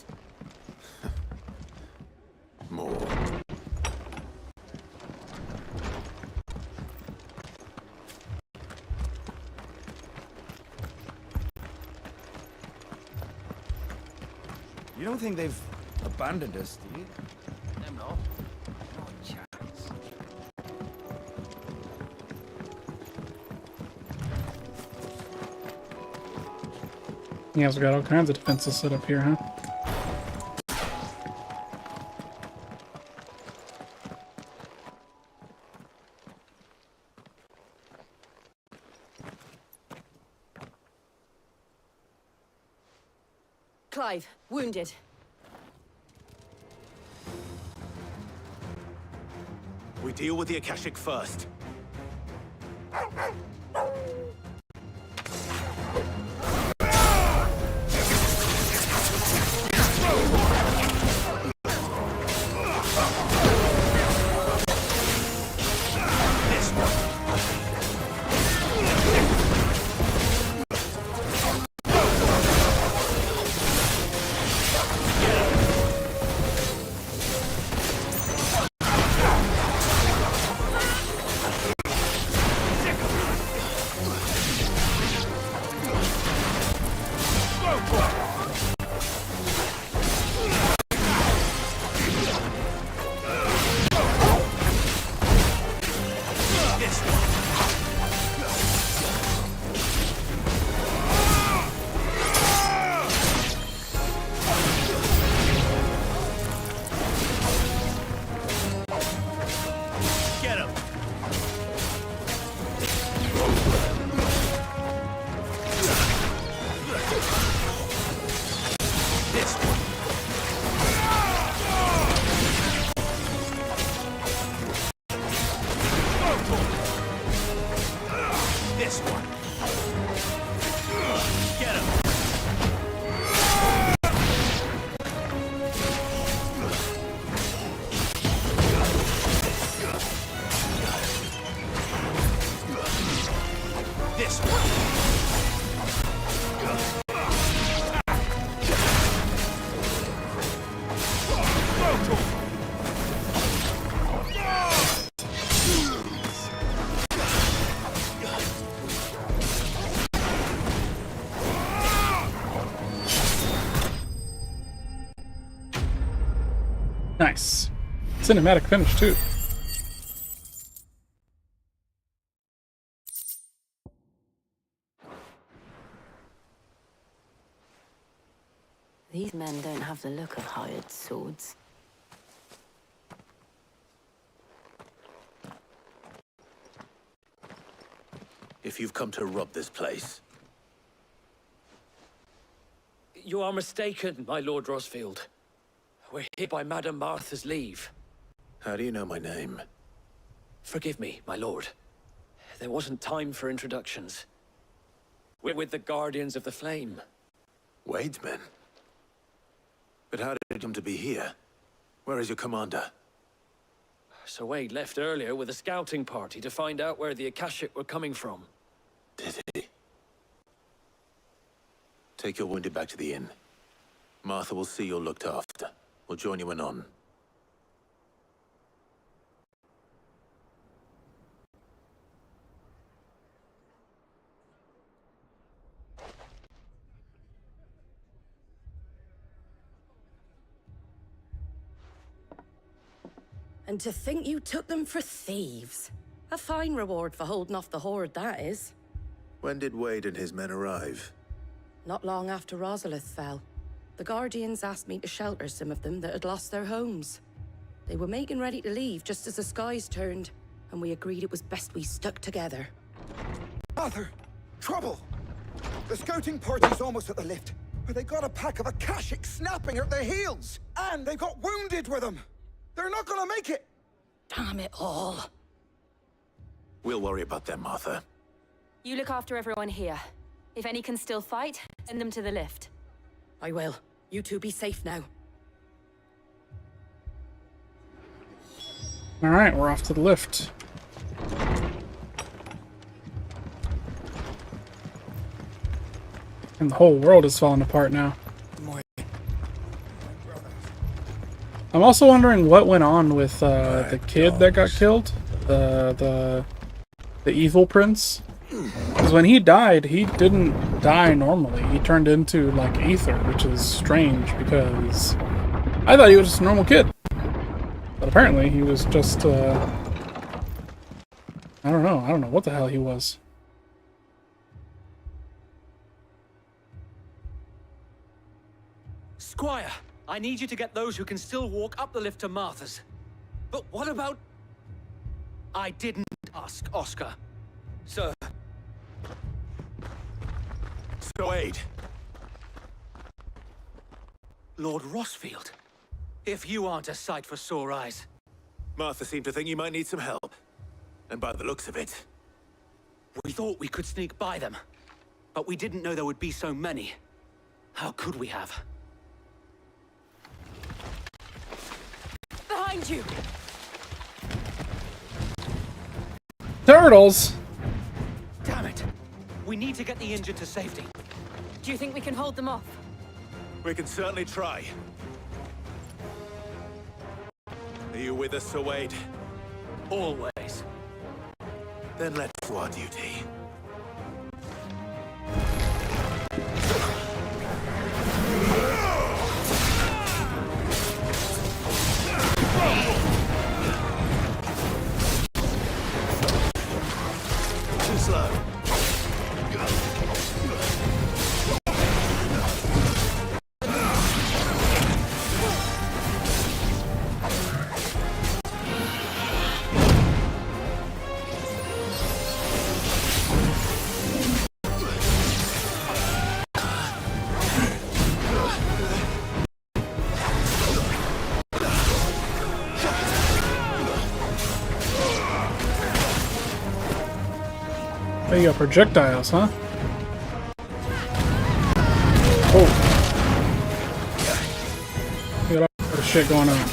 More. You don't think they've abandoned us, do you? Them not. Yeah, we got all kinds of defenses set up here, huh? Clive, wounded. We deal with the Akashic first. Nice. Cinematic finish, too. These men don't have the look of hired swords. If you've come to rob this place, You are mistaken, my Lord Rosfield. We're here by Madame Martha's leave. how do you know my name? Forgive me, my lord. There wasn't time for introductions. We're with the Guardians of the Flame. Wade's men? But how did you come to be here? Where is your commander? Sir Wade left earlier with a scouting party to find out where the Akashic were coming from. Did he? Take your wounded back to the inn. Martha will see you're looked after. We'll join you anon. And to think you took them for thieves. A fine reward for holding off the horde, that is. When did Wade and his men arrive? Not long after Rosalith fell. The Guardians asked me to shelter some of them that had lost their homes. They were making ready to leave just as the skies turned, and we agreed it was best we stuck together. Arthur! Trouble! The scouting party's almost at the lift, but they got a pack of Akashic snapping at their heels! And they got wounded with them! They're not gonna make it! Damn it all. We'll worry about them, Martha. You look after everyone here. If any can still fight, send them to the lift. I will. You two be safe now. Alright, we're off to the lift. And the whole world is falling apart now. I'm also wondering what went on with the kid that got killed. The evil prince. Because when he died, he didn't die normally. He turned into, like, ether, which is strange because I thought he was just a normal kid. But apparently he was just, I don't know what the hell he was. I need you to get those who can still walk up the lift to Martha's. But what about... I didn't ask, Oscar. Sir. So Wade. Lord Rossfield. If you aren't a sight for sore eyes. Martha seemed to think you might need some help. And by the looks of it... We thought we could sneak by them. But we didn't know there would be so many. How could we have? Behind you! Turtles! Damn it! We need to get the injured to safety. Do you think we can hold them off? We can certainly try. Are you with us, Sir Wade? Always. Then let's do our duty. Too slow. Oh, you got projectiles, huh? Oh. You got all kind of shit going on.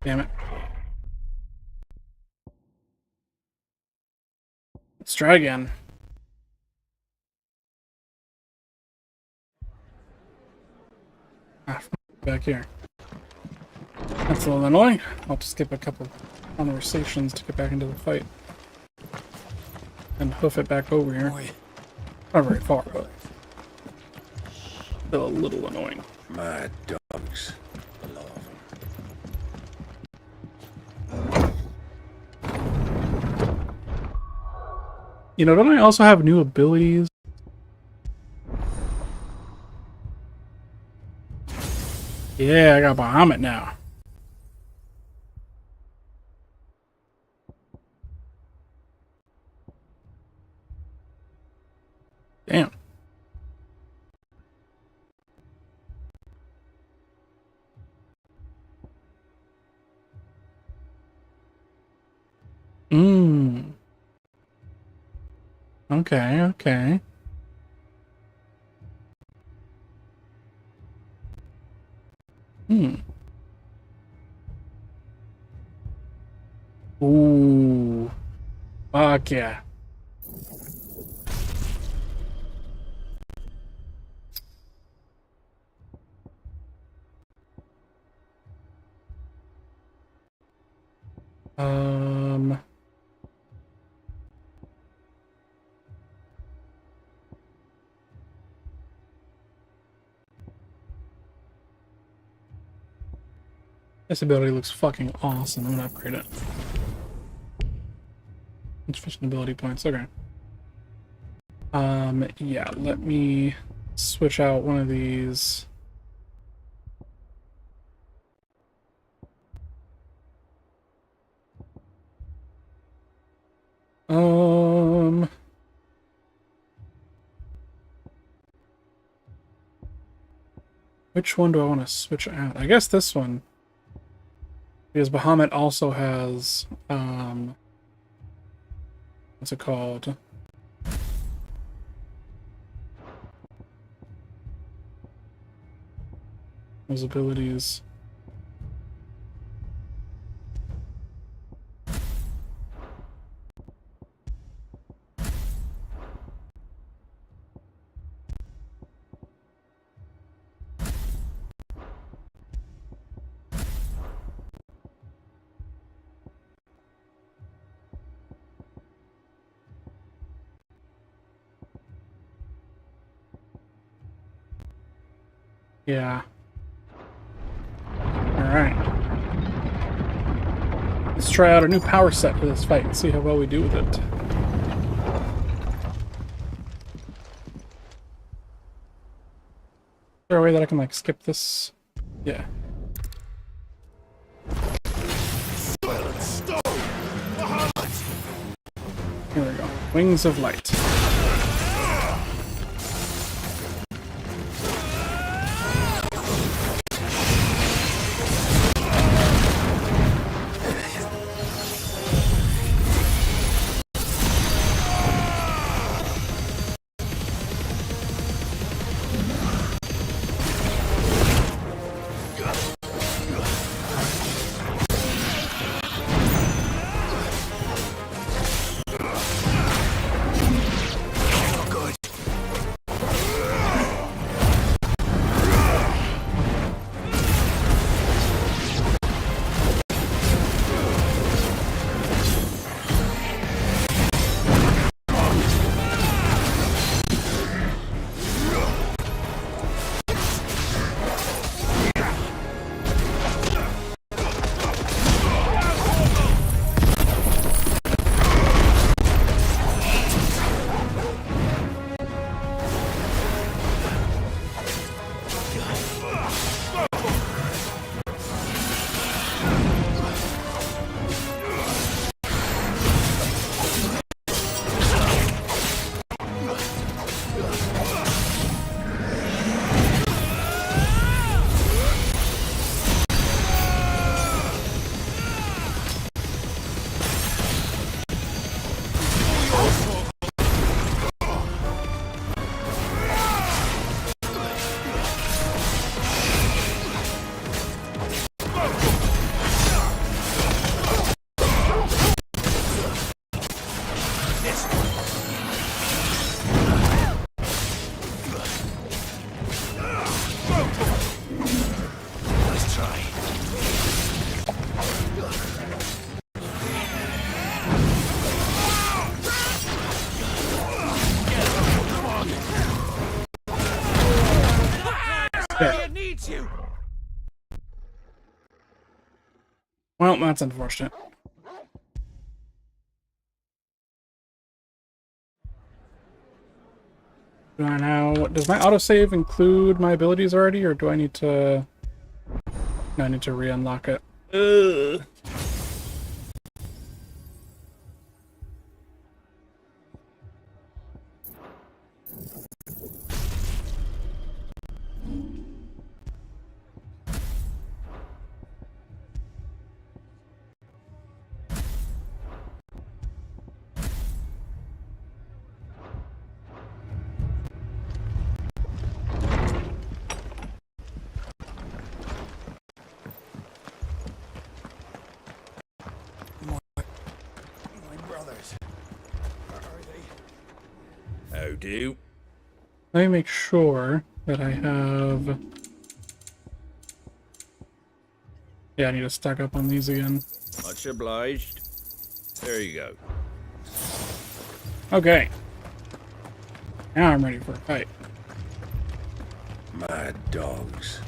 Damn it. Let's try again. Ah, back here. That's a little annoying. I'll have to skip a couple conversations to get back into the fight. And hoof it back over here. Not very far, but still a little annoying. My dogs. You know, don't I also have new abilities? Yeah, I got Bahamut now. Damn. Mmm. Okay, okay. Hmm. Ooh. Fuck yeah. This ability looks fucking awesome. I'm gonna upgrade it. Insufficient ability points. Okay. Yeah, let me switch out one of these. Which one do I want to switch out? I guess this one. Because Bahamut also has, what's it called? Those abilities. Yeah. Alright. Let's try out a new power set for this fight and see how well we do with it. Is there a way that I can, like, skip this? Yeah. Here we go. Wings of Light. Well, that's unfortunate. Do I now... Does my autosave include my abilities already, or do I need to... No, I need to re-unlock it. Ugh. How do? Let me make sure that I have... Yeah, I need to stock up on these again. Much obliged. There you go. Okay. Now I'm ready for a fight. Mad dogs.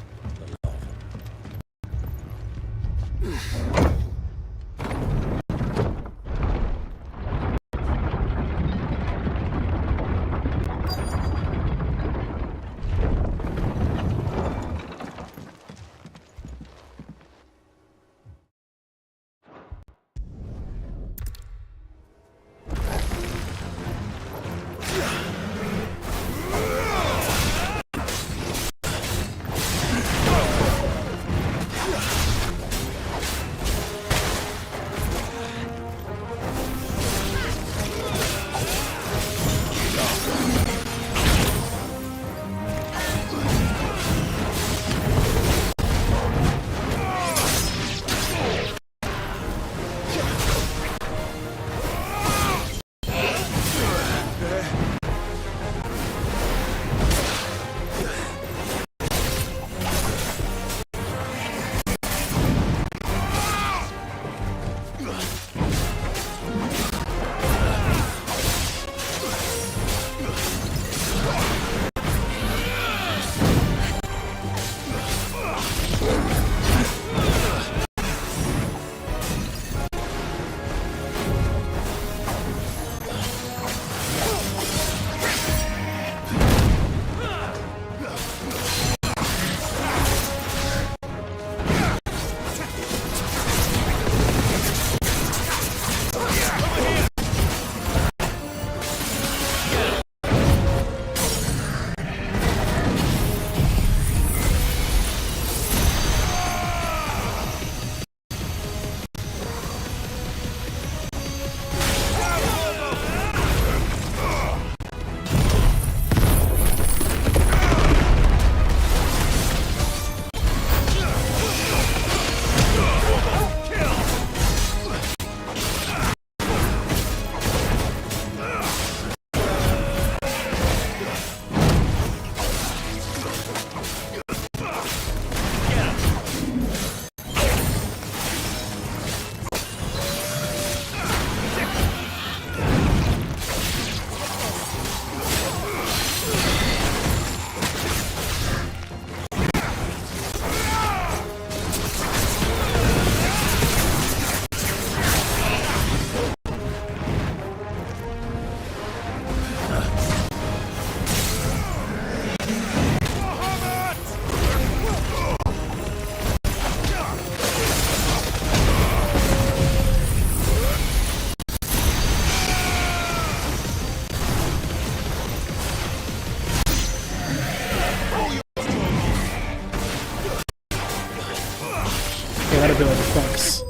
sucks.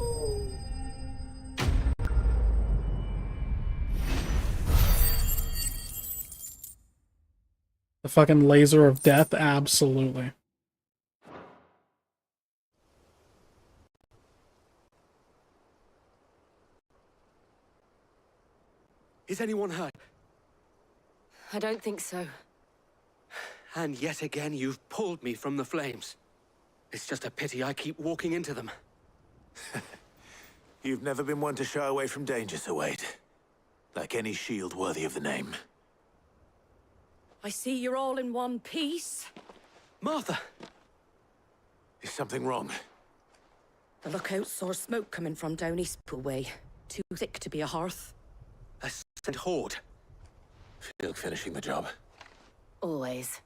The fucking laser of death? Absolutely. Is anyone hurt? I don't think so. And yet again, you've pulled me from the flames. It's just a pity I keep walking into them. You've never been one to shy away from danger, Sir Wade. Like any shield worthy of the name. I see you're all in one piece. Martha! Is something wrong? The lookout saw smoke coming from down Eastpool way. Too thick to be a hearth. A sent horde. Feel like finishing the job. Always.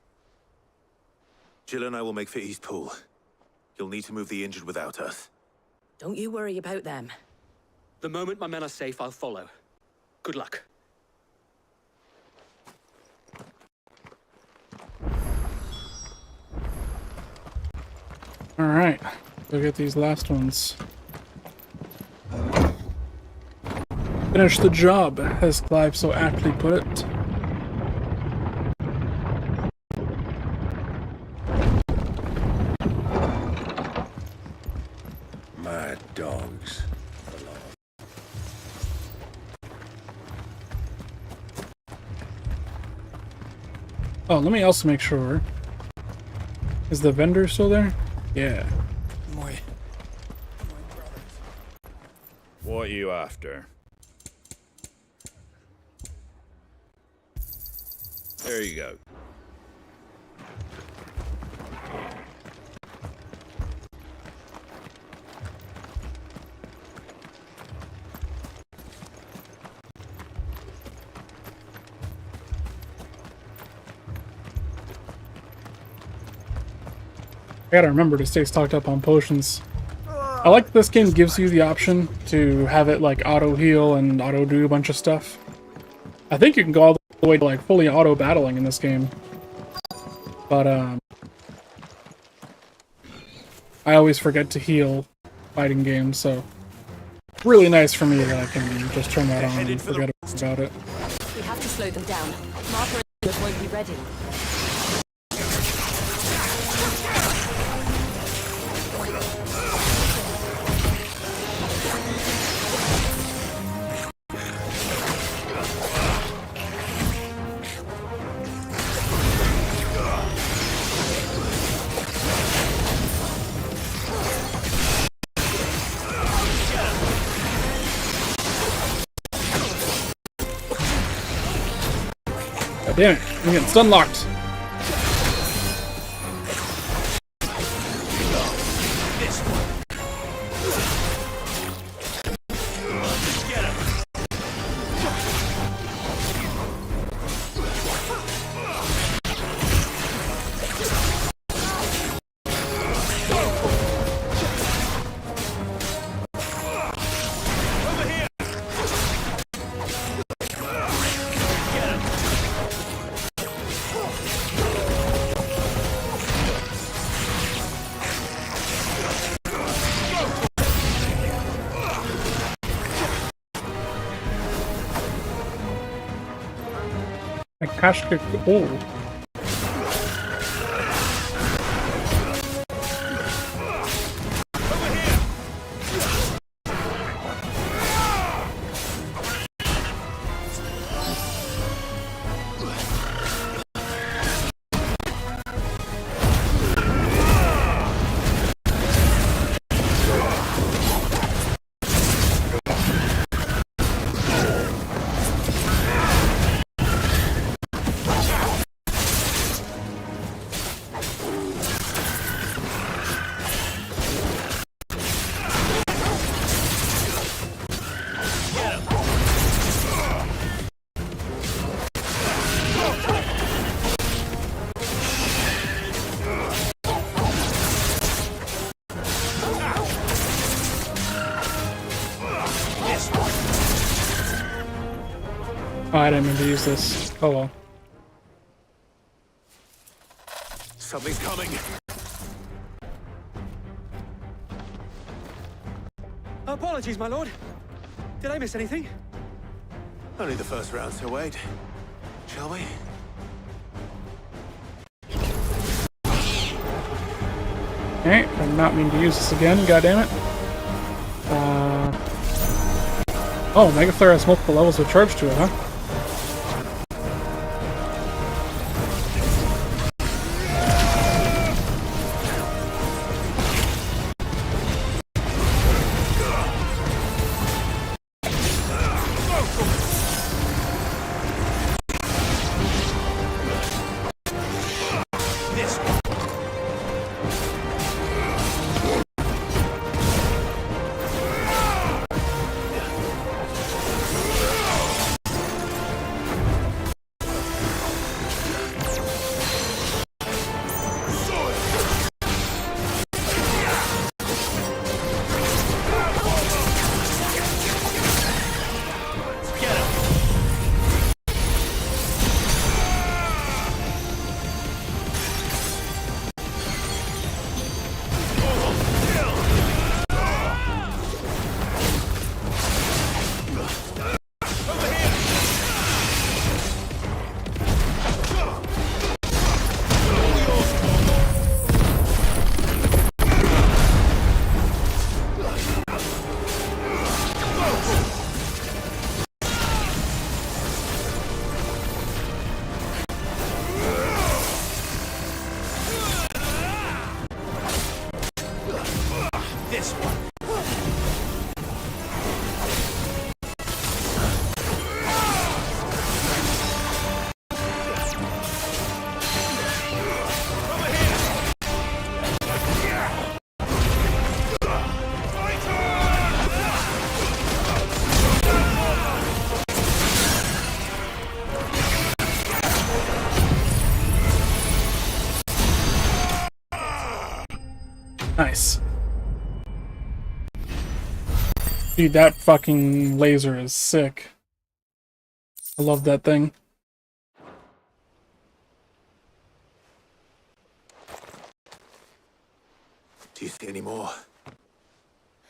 Jill and I will make for Eastpool. You'll need to move the injured without us. Don't you worry about them. The moment my men are safe, I'll follow. Good luck. Alright, look at these last ones. Finish the job, as Clive so aptly put it. Mad dogs. Oh, let me also make sure. Is the vendor still there? Yeah. What are you after? There you go. I gotta remember to stay stocked up on potions. I like that this game gives you the option to have it like auto heal and auto do a bunch of stuff. I think you can go all the way to like fully auto battling in this game. But I always forget to heal fighting games, so really nice for me that I can just turn that on and forget about it. We have to slow them down. Martha and others won't be ready. God damn it, I'm getting stun locked. Cash kick. Oh. Oh, I didn't mean to use this. Oh well. Something's coming. Apologies, my lord. Did I miss anything? Only the first round, Sir Wade. Shall we? Okay, I did not mean to use this again, goddammit. Oh, Mega Flare has multiple levels of charge to it, huh? Nice. Dude, that fucking laser is sick. I love that thing. Do you see any more?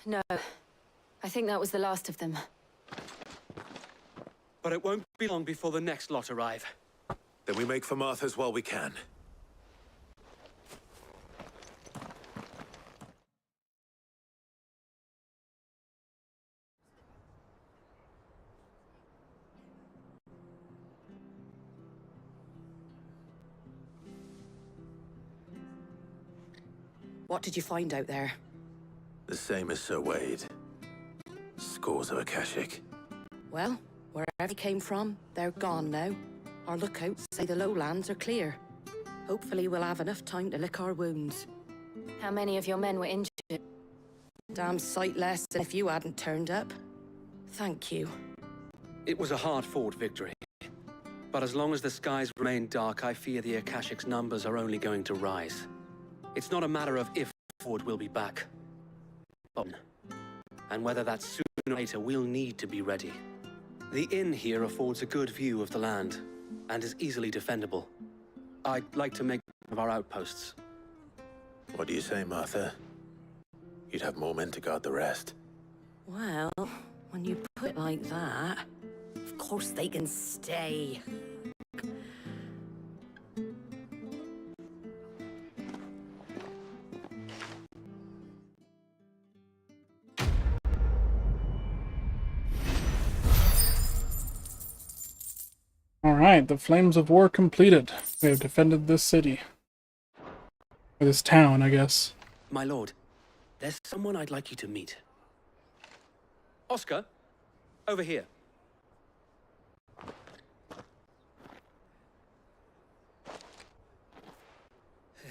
No. I think that was the last of them. But it won't be long before the next lot arrive. Then we make for Martha's while we can. What did you find out there? The same as Sir Wade. Scores of Akashic. Well, wherever they came from, they're gone now. Our lookouts say the lowlands are clear. Hopefully we'll have enough time to lick our wounds. How many of your men were injured? Damn sight less than if you hadn't turned up. Thank you. It was a hard-fought victory. But as long as the skies remain dark, I fear the Akashic's numbers are only going to rise. It's not a matter of if Ford will be back, but and whether that's sooner or later, we'll need to be ready. The inn here affords a good view of the land, and is easily defendable. I'd like to make one of our outposts. What do you say, Martha? You'd have more men to guard the rest. Well, when you put it like that, of course they can stay. Alright, the flames of war completed. We have defended this city. Or this town, I guess. My lord, there's someone I'd like you to meet. Oscar, over here.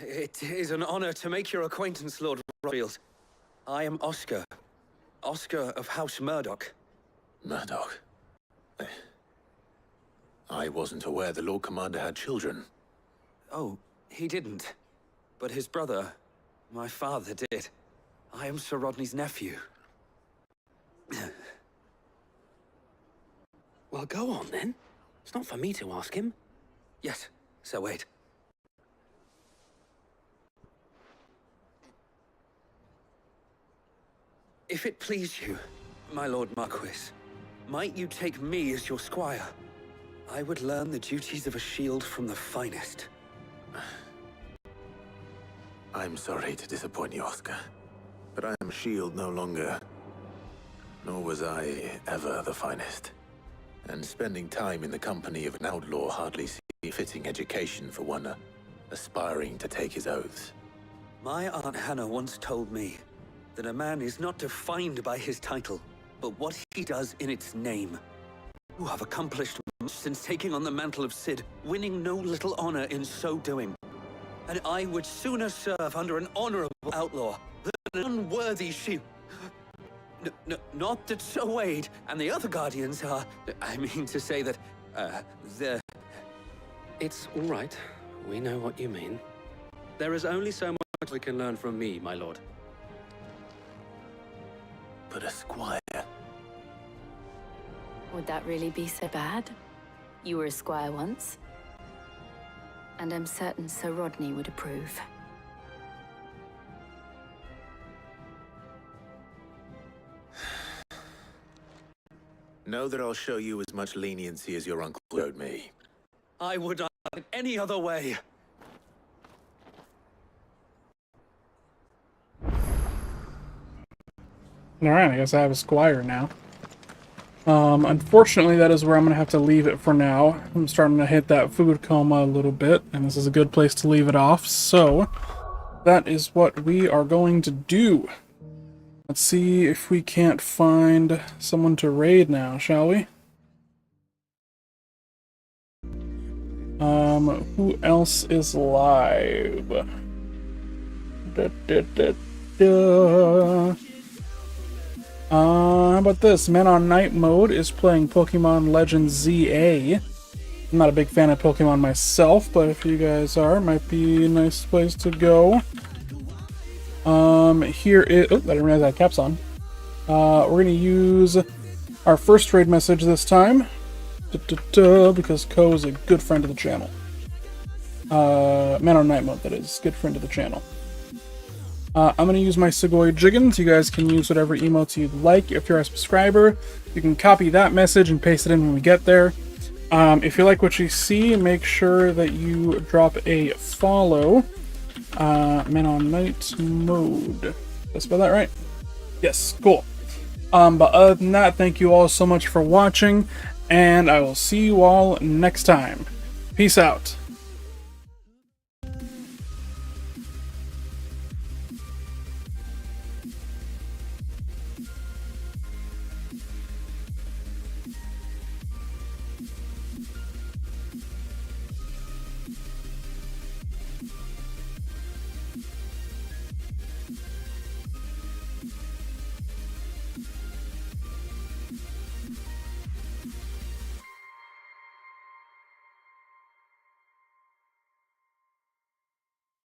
It is an honor to make your acquaintance, Lord Rothfield. I am Oscar. Oscar of House Murdoch. Murdoch? I wasn't aware the Lord Commander had children. Oh, he didn't. But his brother, my father, did. I am Sir Rodney's nephew. Well, go on then. It's not for me to ask him. Yes, Sir Wade. If it please you, my Lord Marquis, might you take me as your squire? I would learn the duties of a shield from the finest. I'm sorry to disappoint you, Oscar, but I am a shield no longer. Nor was I ever the finest. And spending time in the company of an outlaw hardly seems a fitting education for one aspiring to take his oaths. My Aunt Hannah once told me that a man is not defined by his title, but what he does in its name. You have accomplished much since taking on the mantle of Cid, winning no little honor in so doing. And I would sooner serve under an honorable outlaw than an unworthy shield. Not that Sir Wade and the other guardians are... I mean to say that, they're... It's all right. We know what you mean. There is only so much we can learn from me, my lord. But a squire... Would that really be so bad? You were a squire once. And I'm certain Sir Rodney would approve. Know that I'll show you as much leniency as your uncle showed me. I would not have it any other way. Alright, I guess I have a squire now. Unfortunately, that is where I'm going to have to leave it for now. I'm starting to hit that food coma a little bit, and this is a good place to leave it off, so that is what we are going to do. Let's see if we can't find someone to raid now, shall we? Who else is live? How about this? Men on Night Mode is playing Pokemon Legends ZA. I'm not a big fan of Pokemon myself, but if you guys are, it might be a nice place to go. Here is... Oh, I didn't realize I had caps on. We're going to use our first trade message this time. Because Ko is a good friend of the channel. Man on Night Mode, that is. Good friend of the channel. I'm going to use my Segoy Jiggins. You guys can use whatever emotes you'd like. If you're a subscriber, you can copy that message and paste it in when we get there. If you like what you see, make sure that you drop a follow. Man on Night Mode. Did I spell that right? Yes, cool. But other than that, thank you all so much for watching, and I will see you all next time. Peace out.